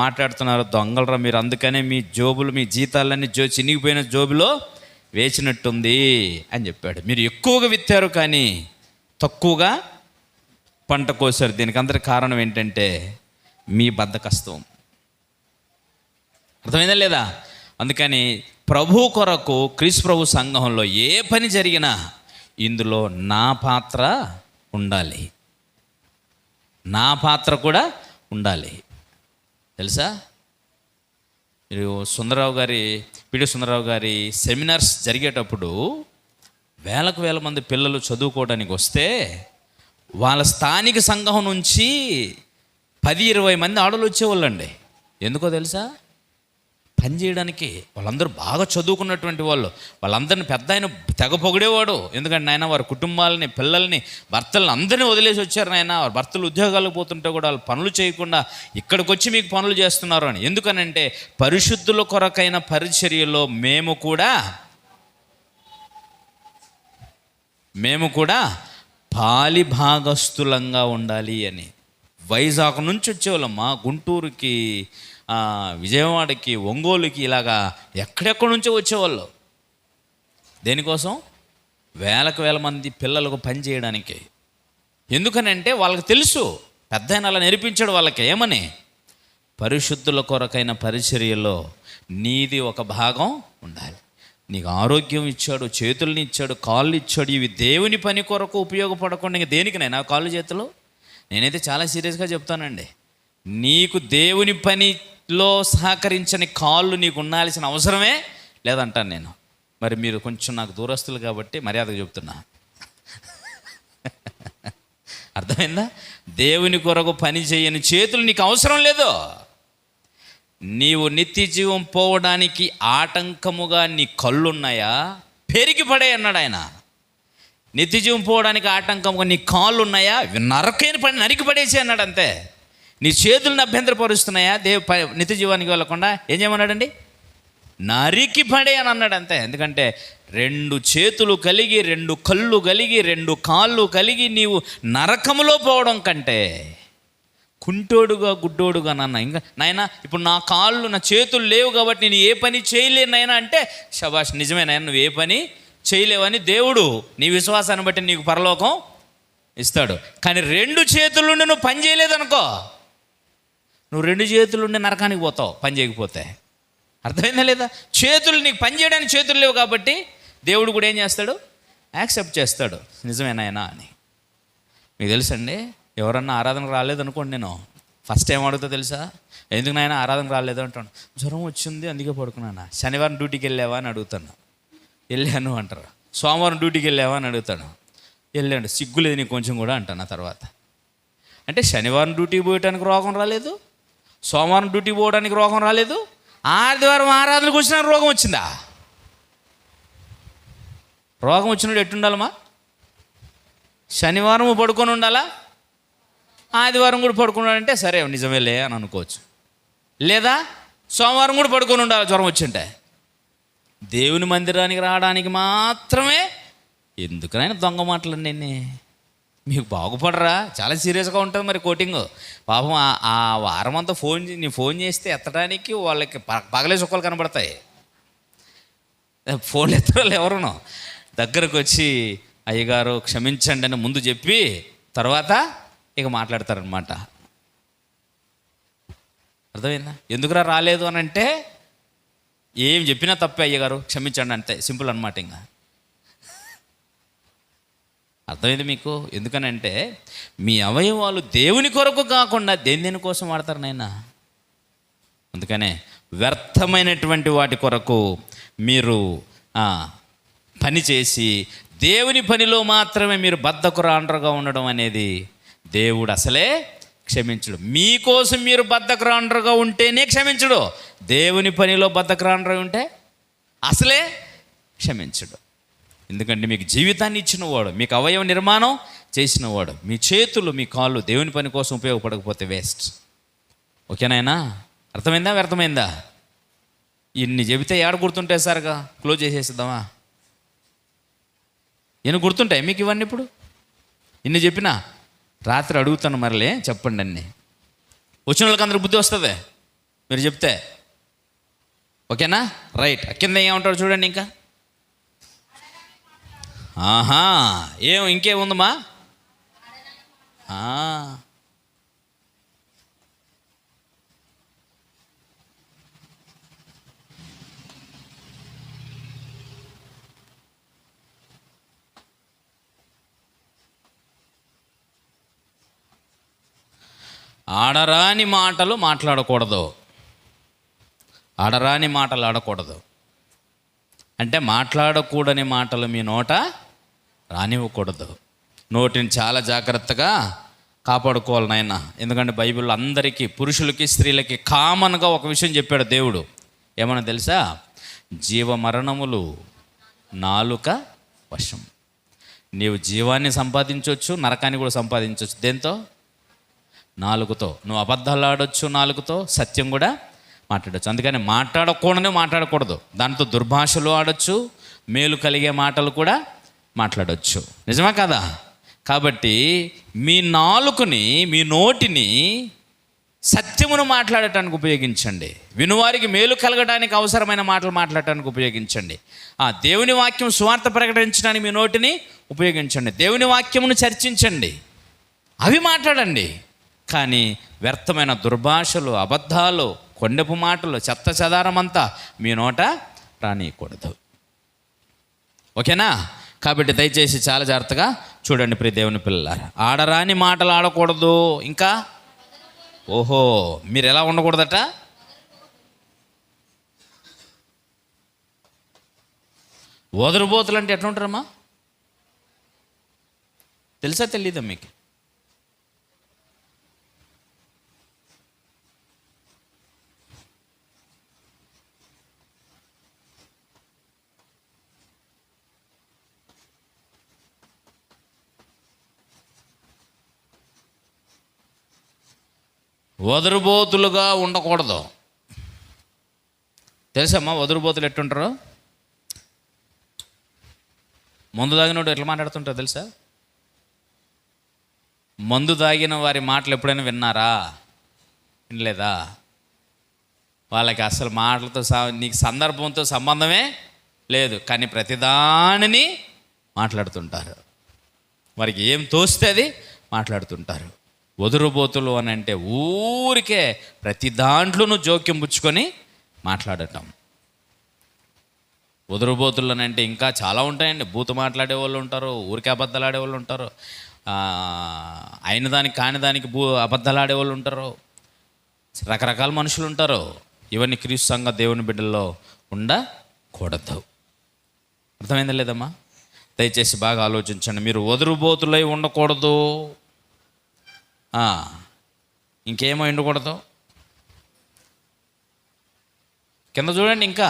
మాట్లాడుతున్నారు. దొంగలరా మీరు. అందుకనే మీ జోబులు, మీ జీతాలన్నీ చినిగిపోయిన జోబులో వేసినట్టుంది అని చెప్పాడు. మీరు ఎక్కువగా విత్తారు కానీ తక్కువగా పంట కోసారు. దీనికి అందరి కారణం ఏంటంటే మీ బద్ధకస్తం. అర్థమైందా లేదా? అందుకని ప్రభు కొరకు, క్రీస్తు ప్రభు సంఘంలో ఏ పని జరిగినా ఇందులో నా పాత్ర ఉండాలి, నా పాత్ర కూడా ఉండాలి. తెలుసా? మీరు సుందరరావు గారి పిడి సుందరరావు గారి సెమినార్స్ జరిగేటప్పుడు వేలకు వేల మంది పిల్లలు చదువుకోవడానికి వస్తే వాళ్ళ స్థానిక సంఘం నుంచి 10-20 మంది ఆడలు వచ్చేవాళ్ళండి. ఎందుకో తెలుసా? పని చేయడానికి. వాళ్ళందరూ బాగా చదువుకున్నటువంటి వాళ్ళు. వాళ్ళందరిని పెద్ద ఆయన తెగ పొగిడేవాడు. ఎందుకంటే నాయన వారి కుటుంబాలని, పిల్లల్ని, భర్తలను అందరినీ వదిలేసి వచ్చారు నాయన. వారి భర్తలు ఉద్యోగాలకు పోతుంటే కూడా వాళ్ళు పనులు చేయకుండా ఇక్కడికి వచ్చి మీకు పనులు చేస్తున్నారు అని. ఎందుకనంటే పరిశుద్ధుల కొరకైన పరిచర్యలో మేము కూడా పాలి భాగస్థులంగా ఉండాలి అని. వైజాగ్ నుంచి వచ్చేవాళ్ళమ్మా, గుంటూరుకి, విజయవాడకి, ఒంగోలుకి, ఇలాగా ఎక్కడెక్కడి నుంచో వచ్చేవాళ్ళు. దేనికోసం? వేలకు వేల మంది పిల్లలకు పని చేయడానికి. ఎందుకనంటే వాళ్ళకి తెలుసు, పెద్ద ఆయన అలా నేర్పించాడు వాళ్ళకి. ఏమని? పరిశుద్ధుల కొరకైన పరిచర్యలో నీది ఒక భాగం ఉండాలి. నీకు ఆరోగ్యం ఇచ్చాడు, చేతుల్ని ఇచ్చాడు, కాళ్ళు ఇచ్చాడు. ఇవి దేవుని పని కొరకు ఉపయోగపడకుండా ఇంక దేనికినైనా కాళ్ళు చేతులు? నేనైతే చాలా సీరియస్గా చెప్తానండి. నీకు దేవుని పనిలో సహకరించని కాళ్ళు నీకు ఉండాల్సిన అవసరమే లేదంటాను నేను. మరి మీరు కొంచెం నాకు దూరస్తులు కాబట్టి మర్యాదగా చెప్తున్నా. అర్థమైందా? దేవుని కొరకు పని చేయని చేతులు నీకు అవసరం లేదు. నీవు నిత్య జీవం పోవడానికి ఆటంకముగా నీ కళ్ళున్నాయా? పెరిగి పడే అన్నాడు ఆయన. నిత్య జీవం పోవడానికి ఆటంకముగా నీ కాళ్ళు ఉన్నాయా? నరకైన పని నరికి పడేసి అన్నాడు. అంతే. నీ చేతులను అభ్యంతరపరుస్తున్నాయా నిత్య జీవానికి వెళ్ళకుండా? ఏం చేయమన్నాడండి? నరికి పడే అని అన్నాడు. అంతే. ఎందుకంటే 2 చేతులు కలిగి, 2 కళ్ళు కలిగి, 2 కాళ్ళు కలిగి నీవు నరకములో పోవడం కంటే కుంటోడుగా, గుడ్డోడుగా ఇంకా నాయనా ఇప్పుడు నా కాళ్ళు, నా చేతులు లేవు కాబట్టి నేను ఏ పని చేయలేను నాయనా అంటే, శబాష్, నిజమే నాయన, నువ్వు ఏ పని చేయలేవని దేవుడు నీ విశ్వాసాన్ని బట్టి నీకు పరలోకం ఇస్తాడు. కానీ 2 చేతులుండి నువ్వు పని చేయలేదనుకో, నువ్వు 2 చేతులుండి నరకానికి పోతావు పని చేయకపోతే. అర్థమైందా లేదా? చేతులు నీకు పని చేయడానికి చేతులు లేవు కాబట్టి దేవుడు కూడా ఏం చేస్తాడు? యాక్సెప్ట్ చేస్తాడు. నిజమేనాయనా అని. మీకు తెలుసండి, ఎవరన్నా ఆరాధనకు రాలేదనుకోండి, నేను ఫస్ట్ టైం అడుగుతా తెలుసా? ఎందుకు నాయన ఆరాధనకు రాలేదు అంటాను. జ్వరం వచ్చింది అందుకే పడుకున్నాను. శనివారం డ్యూటీకి వెళ్ళావా అని అడుగుతాను. వెళ్ళాను అంటారు. సోమవారం డ్యూటీకి వెళ్ళావా అని అడుగుతాను. వెళ్ళాడు. సిగ్గులేదు నీకు కొంచెం కూడా అంటాను. తర్వాత అంటే శనివారం డ్యూటీకి పోయడానికి రోగం రాలేదు, సోమవారం డ్యూటీకి పోవడానికి రోగం రాలేదు, ఆదివారం ఆరాధనకు వచ్చిన రోగం వచ్చిందా? రోగం వచ్చినప్పుడు ఎట్టుండాలమ్మా? శనివారం పడుకొని ఉండాలా, ఆదివారం కూడా పడుకున్నాడంటే సరే నిజమేలే అని అనుకోవచ్చు. లేదా సోమవారం కూడా పడుకొని ఉండాలి జ్వరం వచ్చింటే. దేవుని మందిరానికి రావడానికి మాత్రమే ఎందుకనైనా దొంగ మాటలన్నీ మీకు బాగుపడరా? చాలా సీరియస్గా ఉంటుంది మరి కోటింగ్. పాపం ఆ వారం అంతా నేను ఫోన్ చేస్తే ఎత్తడానికి వాళ్ళకి పగలే సుక్కలు కనబడతాయి. ఫోన్లు ఎత్తడాలు ఎవరునో దగ్గరకు వచ్చి అయ్యగారు క్షమించండి అని ముందు చెప్పి తర్వాత ఇక మాట్లాడతారనమాట. అర్థమైందా? ఎందుకురా రాలేదు అని అంటే ఏం చెప్పినా తప్పే, అయ్యగారు క్షమించండి అంతే, సింపుల్ అనమాట. ఇంకా అర్థమైంది మీకు? ఎందుకనంటే మీ అవయవాలు దేవుని కొరకు కాకుండా దేనికోసం వాడతారు నాయన. అందుకనే వ్యర్థమైనటువంటి వాటి కొరకు మీరు పని చేసి దేవుని పనిలో మాత్రమే మీరు బద్ధకురాండ్రగా ఉండడం అనేది దేవుడు అసలే క్షమించడు. మీకోసం మీరు బద్ధకురాండ్రగా ఉంటేనే క్షమించడు. దేవుని పనిలో బద్ధకురాండ్రగా ఉంటే అసలే క్షమించడు. ఎందుకంటే మీకు జీవితాన్ని ఇచ్చినవాడు, మీకు అవయవ నిర్మాణం చేసినవాడు. మీ చేతులు, మీ కాళ్ళు దేవుని పని కోసం ఉపయోగపడకపోతే వేస్ట్. ఓకేనాయనా? అర్థమైందా? వ్యర్థమైందా? ఇన్ని చెబితే ఏడ గుర్తుంటాయి సార్గా? క్లోజ్ చేసేద్దామా? ఎన్ని గుర్తుంటాయి మీకు ఇవన్నీ? ఇప్పుడు ఇన్ని చెప్పినా రాత్రి అడుగుతాను మరలే చెప్పండి అన్నీ. వచ్చిన వాళ్ళకి అందరికి బుద్ధి వస్తుంది మీరు చెప్తే. ఓకేనా? రైట్. కింద ఏమంటారు చూడండి. ఇంకా ఇంకేముందమ్మా? ఆడరాని మాటలు మాట్లాడకూడదు. ఆడరాని మాటలు ఆడకూడదు. అంటే మాట్లాడకూడని మాటలు మీ నోట రానివ్వకూడదు. నోటిని చాలా జాగ్రత్తగా కాపాడుకోవాలి నాయన. ఎందుకంటే బైబిల్లో అందరికీ, పురుషులకి స్త్రీలకి కామన్గా ఒక విషయం చెప్పాడు దేవుడు. ఏమన్నా తెలుసా? జీవమరణములు నాలుక వశం. నీవు జీవాన్ని సంపాదించవచ్చు, నరకాన్ని కూడా సంపాదించవచ్చు. దేంతో? నాలుగుతో. నువ్వు అబద్ధాలు ఆడొచ్చు నాలుగుతో, సత్యం కూడా మాట్లాడచ్చు. అందుకని మాట్లాడకూడదు. దాంతో దుర్భాషలు ఆడొచ్చు, మేలు కలిగే మాటలు కూడా మాట్లాడవచ్చు. నిజమా కదా? కాబట్టి మీ నాలుకని, మీ నోటిని సత్యమును మాట్లాడటానికి ఉపయోగించండి. వినువారికి మేలు కలగడానికి అవసరమైన మాటలు మాట్లాడటానికి ఉపయోగించండి. దేవుని వాక్యం సువార్త ప్రకటించడానికి మీ నోటిని ఉపయోగించండి. దేవుని వాక్యమును చర్చించండి, అవి మాట్లాడండి. కానీ వ్యర్థమైన దుర్భాషలు, అబద్ధాలు, కొండెపు మాటలు, చెత్త చెదారమంతా మీ నోట రానియకూడదు. ఓకేనా? కాబట్టి దయచేసి చాలా జాగ్రత్తగా చూడండి ప్రియ దేవుని పిల్లలారా. ఆడరాని మాటలు ఆడకూడదు. ఇంకా మీరు ఎలా ఉండకూడదట? వదరుబోతులు అంటే ఎట్లా ఉంటారమ్మా? తెలుసా తెలీదా మీకు? వదరుబోతులుగా ఉండకూడదు. తెలుసమ్మా వదరుబోతులు ఎట్టుంటారో? మందు తాగినోడు ఎట్లా మాట్లాడుతుంటారో తెలుసా? మందు తాగిన వారి మాటలు ఎప్పుడైనా విన్నారా? వినలేదా? వాళ్ళకి అసలు మాటలతో నీకు సందర్భంతో సంబంధమే లేదు, కానీ ప్రతిదానిని మాట్లాడుతుంటారు. వారికి ఏం తోస్తే అది మాట్లాడుతుంటారు. వదురుబోతులు అని అంటే ఊరికే ప్రతి దాంట్లోనూ జోక్యం పుచ్చుకొని మాట్లాడటం. వదురుబోతులు అని అంటే ఇంకా చాలా ఉంటాయండి. బూతు మాట్లాడే వాళ్ళు ఉంటారు, ఊరికే అబద్ధాలు ఆడేవాళ్ళు ఉంటారు, అయిన దానికి కాని దానికి అబద్ధాలు ఆడేవాళ్ళు ఉంటారు, రకరకాల మనుషులు ఉంటారు. ఇవన్నీ క్రీస్తు సంఘ దేవుని బిడ్డల్లో ఉండకూడదు. అర్థమైందా లేదమ్మా? దయచేసి బాగా ఆలోచించండి. మీరు వదురుబోతులై ఉండకూడదు. ఇంకేమో ఉండకూడదు. కింద చూడండి. ఇంకా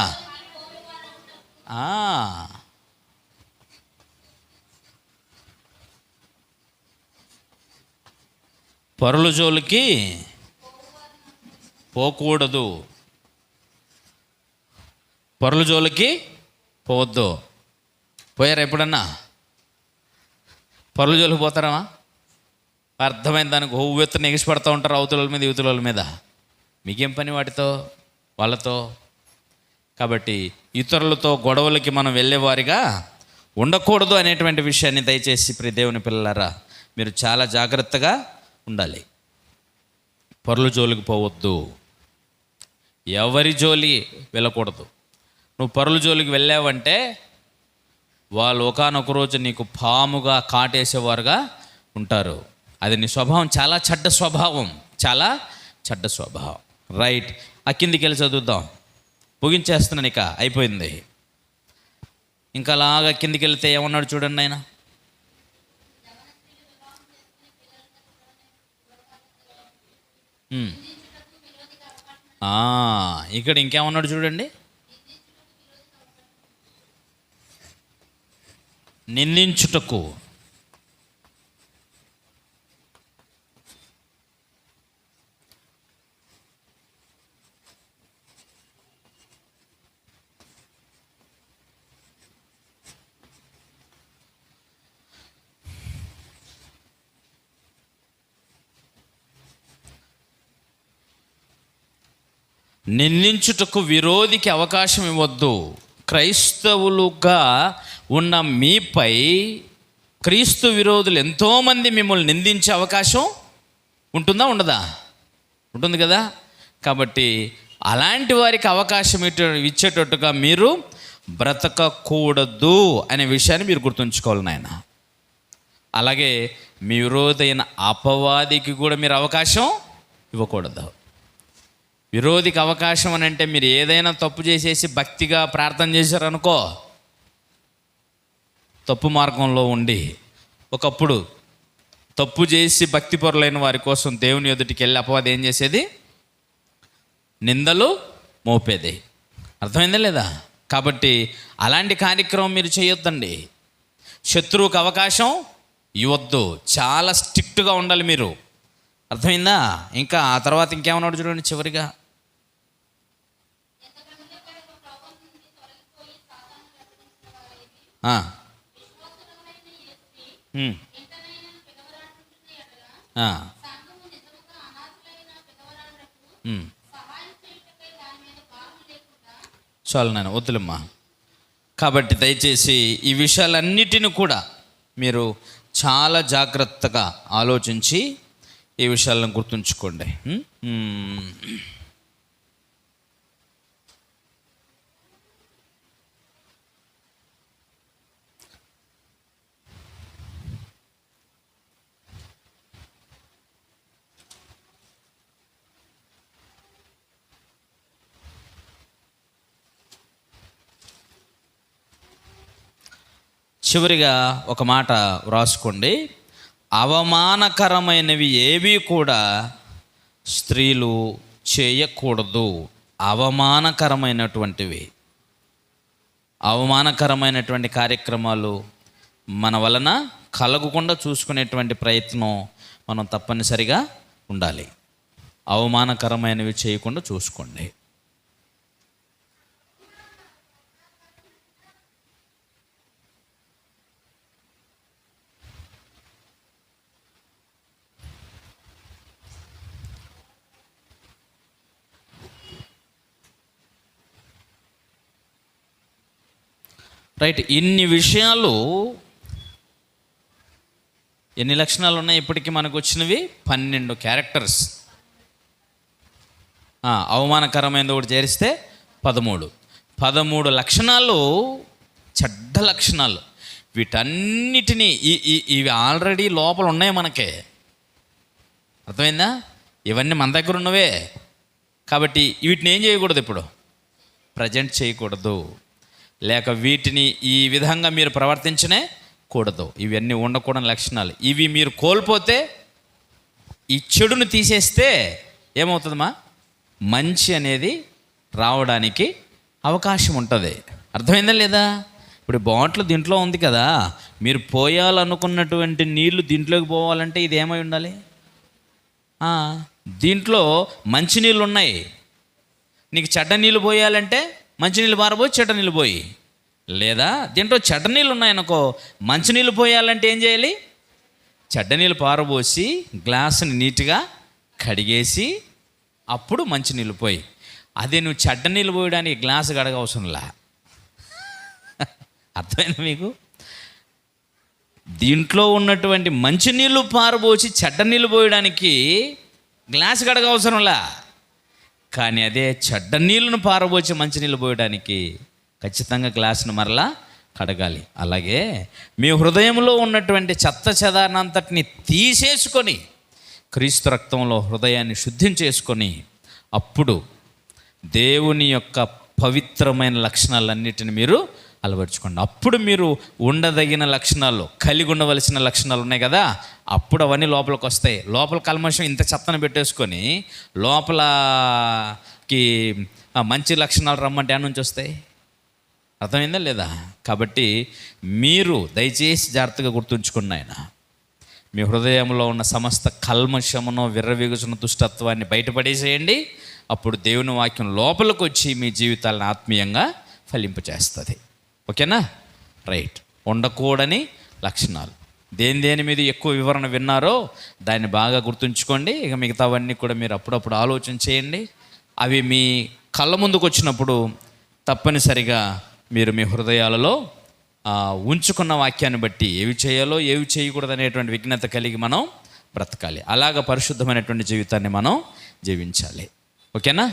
పరుల జోలికి పోకూడదు. పరుల జోలికి పోవద్దు. పోయారా ఎప్పుడన్నా? పరుల జోలికి పోతారమ్మా? అర్థమైన దానికి ఉవ్వెత్తున ఎగిసిపడుతూ ఉంటారు అవతల మీద, యువతుల మీద. మీకేం పని వాటితో, వాళ్ళతో? కాబట్టి ఇతరులతో గొడవలకి మనం వెళ్ళేవారిగా ఉండకూడదు అనేటువంటి విషయాన్ని దయచేసి ప్రియ దేవుని పిల్లలారా మీరు చాలా జాగ్రత్తగా ఉండాలి. పరుల జోలికి పోవద్దు, ఎవరి జోలి వెళ్ళకూడదు. నువ్వు పరుల జోలికి వెళ్ళావంటే వాళ్ళు ఒకానొక రోజు నీకు పాముగా కాటేసేవారుగా ఉంటారు. అది నీ స్వభావం చాలా చెడ్డ స్వభావం, చాలా చెడ్డ స్వభావం. రైట్, కిందికి వెళ్ళి చదువుద్దాం. ముగించేస్తున్నాను, ఇక అయిపోయింది. ఇంకా అలాగా కిందికి వెళ్తే ఏమన్నాడు చూడండి ఆయన. ఇక్కడ ఇంకేమన్నాడు చూడండి. నిందించుటకు. నిందించుటకు విరోధికి అవకాశం ఇవ్వద్దు. క్రైస్తవులుగా ఉన్న మీపై క్రీస్తు విరోధులు ఎంతోమంది మిమ్మల్ని నిందించే అవకాశం ఉంటుందా? ఉండదా? ఉంటుంది కదా. కాబట్టి అలాంటి వారికి అవకాశం ఇచ్చేటట్టుగా మీరు బ్రతకకూడదు అనే విషయాన్ని మీరు గుర్తుంచుకోవాలి నాయన. అలాగే మీ విరోధైన అపవాదికి కూడా మీరు అవకాశం ఇవ్వకూడదు. విరోధికి అవకాశం అని అంటే మీరు ఏదైనా తప్పు చేసేసి భక్తిగా ప్రార్థన చేశారనుకో, తప్పు మార్గంలో ఉండి ఒకప్పుడు తప్పు చేసి భక్తిపరులైన వారి కోసం దేవుని ఎదుటికి వెళ్ళి అపవాది ఏం చేసేది? నిందలు మోపేది. అర్థమైందా లేదా? కాబట్టి అలాంటి కార్యక్రమం మీరు చేయొద్దండి. శత్రువుకు అవకాశం ఇవ్వద్దు. చాలా స్ట్రిక్ట్గా ఉండాలి మీరు. అర్థమైందా? ఇంకా ఆ తర్వాత ఇంకేమన్నాడు చూడండి చివరిగా. చాలు నాన్న, వద్దులమ్మా. కాబట్టి దయచేసి ఈ విషయాలన్నిటిని కూడా మీరు చాలా జాగ్రత్తగా ఆలోచించి ఈ విషయాలను గుర్తుంచుకోండి. చివరిగా ఒక మాట వ్రాసుకోండి. అవమానకరమైనవి ఏవి కూడా స్త్రీలు చేయకూడదు. అవమానకరమైనటువంటి కార్యక్రమాలు మన వలన కలగకుండా చూసుకునేటువంటి ప్రయత్నం మనం తప్పనిసరిగా ఉండాలి. అవమానకరమైనవి చేయకుండా చూసుకోండి. రైట్. ఇన్ని విషయాలు, ఎన్ని లక్షణాలు ఉన్నాయి ఇప్పటికీ మనకు వచ్చినవి? 12 క్యారెక్టర్స్. అవమానకరమైనది ఒకటి చేరిస్తే 13 లక్షణాలు, చెడ్డ లక్షణాలు. వీటన్నిటినీ ఇవి ఆల్రెడీ లోపల ఉన్నాయి మనకే. అర్థమైందా? ఇవన్నీ మన దగ్గర ఉన్నవే. కాబట్టి వీటిని ఏం చేయకూడదు? ఇప్పుడు ప్రజెంట్ చేయకూడదు, లేక వీటిని ఈ విధంగా మీరు ప్రవర్తించనే కూడదు. ఇవన్నీ ఉండకూడని లక్షణాలు. ఇవి మీరు కోల్పోతే, ఈ చెడును తీసేస్తే ఏమవుతుందమ్మా? మంచి అనేది రావడానికి అవకాశం ఉంటుంది. అర్థమైందా లేదా? ఇప్పుడు బాటిల్ దీంట్లో ఉంది కదా, మీరు పోయాలనుకున్నటువంటి నీళ్లు దీంట్లోకి పోవాలంటే ఇది ఏమై ఉండాలి? దీంట్లో మంచినీళ్ళు ఉన్నాయి. నీకు చెడ్డ నీళ్ళు పోయాలంటే మంచినీళ్ళు పారబోయి చెడ్డ నీళ్ళు పోయి, లేదా దీంట్లో చెడ్డ నీళ్ళు ఉన్నాయనుకో, మంచినీళ్ళు పోయాలంటే ఏం చేయాలి? చెడ్డ నీళ్ళు పారబోసి గ్లాసుని నీట్గా కడిగేసి అప్పుడు మంచినీళ్ళు పోయి. అదే నువ్వు చెడ్డ నీళ్ళు పోయడానికి గ్లాసు కడగ అవసరంలా. అర్థమైందా మీకు? దీంట్లో ఉన్నటువంటి మంచినీళ్ళు పారబోసి చెడ్డ నీళ్ళు పోయడానికి గ్లాసు కడగ అవసరంలా. కానీ అదే చెడ్డ నీళ్ళను పారబోచి మంచినీళ్ళు పోయడానికి ఖచ్చితంగా గ్లాసును మరలా కడగాలి. అలాగే మీ హృదయంలో ఉన్నటువంటి చెత్త చెదారంతటిని తీసేసుకొని క్రీస్తు రక్తంలో హృదయాన్ని శుద్ధం చేసుకొని అప్పుడు దేవుని యొక్క పవిత్రమైన లక్షణాలన్నిటిని మీరు అలవర్చుకోండి. అప్పుడు మీరు ఉండదగిన లక్షణాలు, కలిగి ఉండవలసిన లక్షణాలు ఉన్నాయి కదా, అప్పుడు అవన్నీ లోపలికి వస్తాయి. లోపల కల్మషం ఇంత చెత్తను పెట్టేసుకొని లోపలకి మంచి లక్షణాలు రమ్మంటే నుంచి వస్తాయి. అర్థమైందా లేదా? కాబట్టి మీరు దయచేసి జాగ్రత్తగా గుర్తుంచుకున్న ఆయన మీ హృదయంలో ఉన్న సమస్త కల్మషమును, విర్రవీగుచున్న దుష్టత్వాన్ని బయటపడేసేయండి. అప్పుడు దేవుని వాక్యం లోపలికి వచ్చి మీ జీవితాలను ఆత్మీయంగా ఫలింపచేస్తుంది. ఓకేనా? రైట్. ఉండకూడని లక్షణాలు దేని మీద ఎక్కువ వివరణ విన్నారో దాన్ని బాగా గుర్తుంచుకోండి. ఇక మిగతావన్నీ కూడా మీరు అప్పుడప్పుడు ఆలోచన చేయండి. అవి మీ కళ్ళ ముందుకు వచ్చినప్పుడు తప్పనిసరిగా మీరు మీ హృదయాలలో ఉంచుకున్న వాక్యాన్ని బట్టి ఏవి చేయాలో ఏవి చేయకూడదు అనేటువంటి విజ్ఞత కలిగి మనం బ్రతకాలి. అలాగ పరిశుద్ధమైనటువంటి జీవితాన్ని మనం జీవించాలి. ఓకేనా?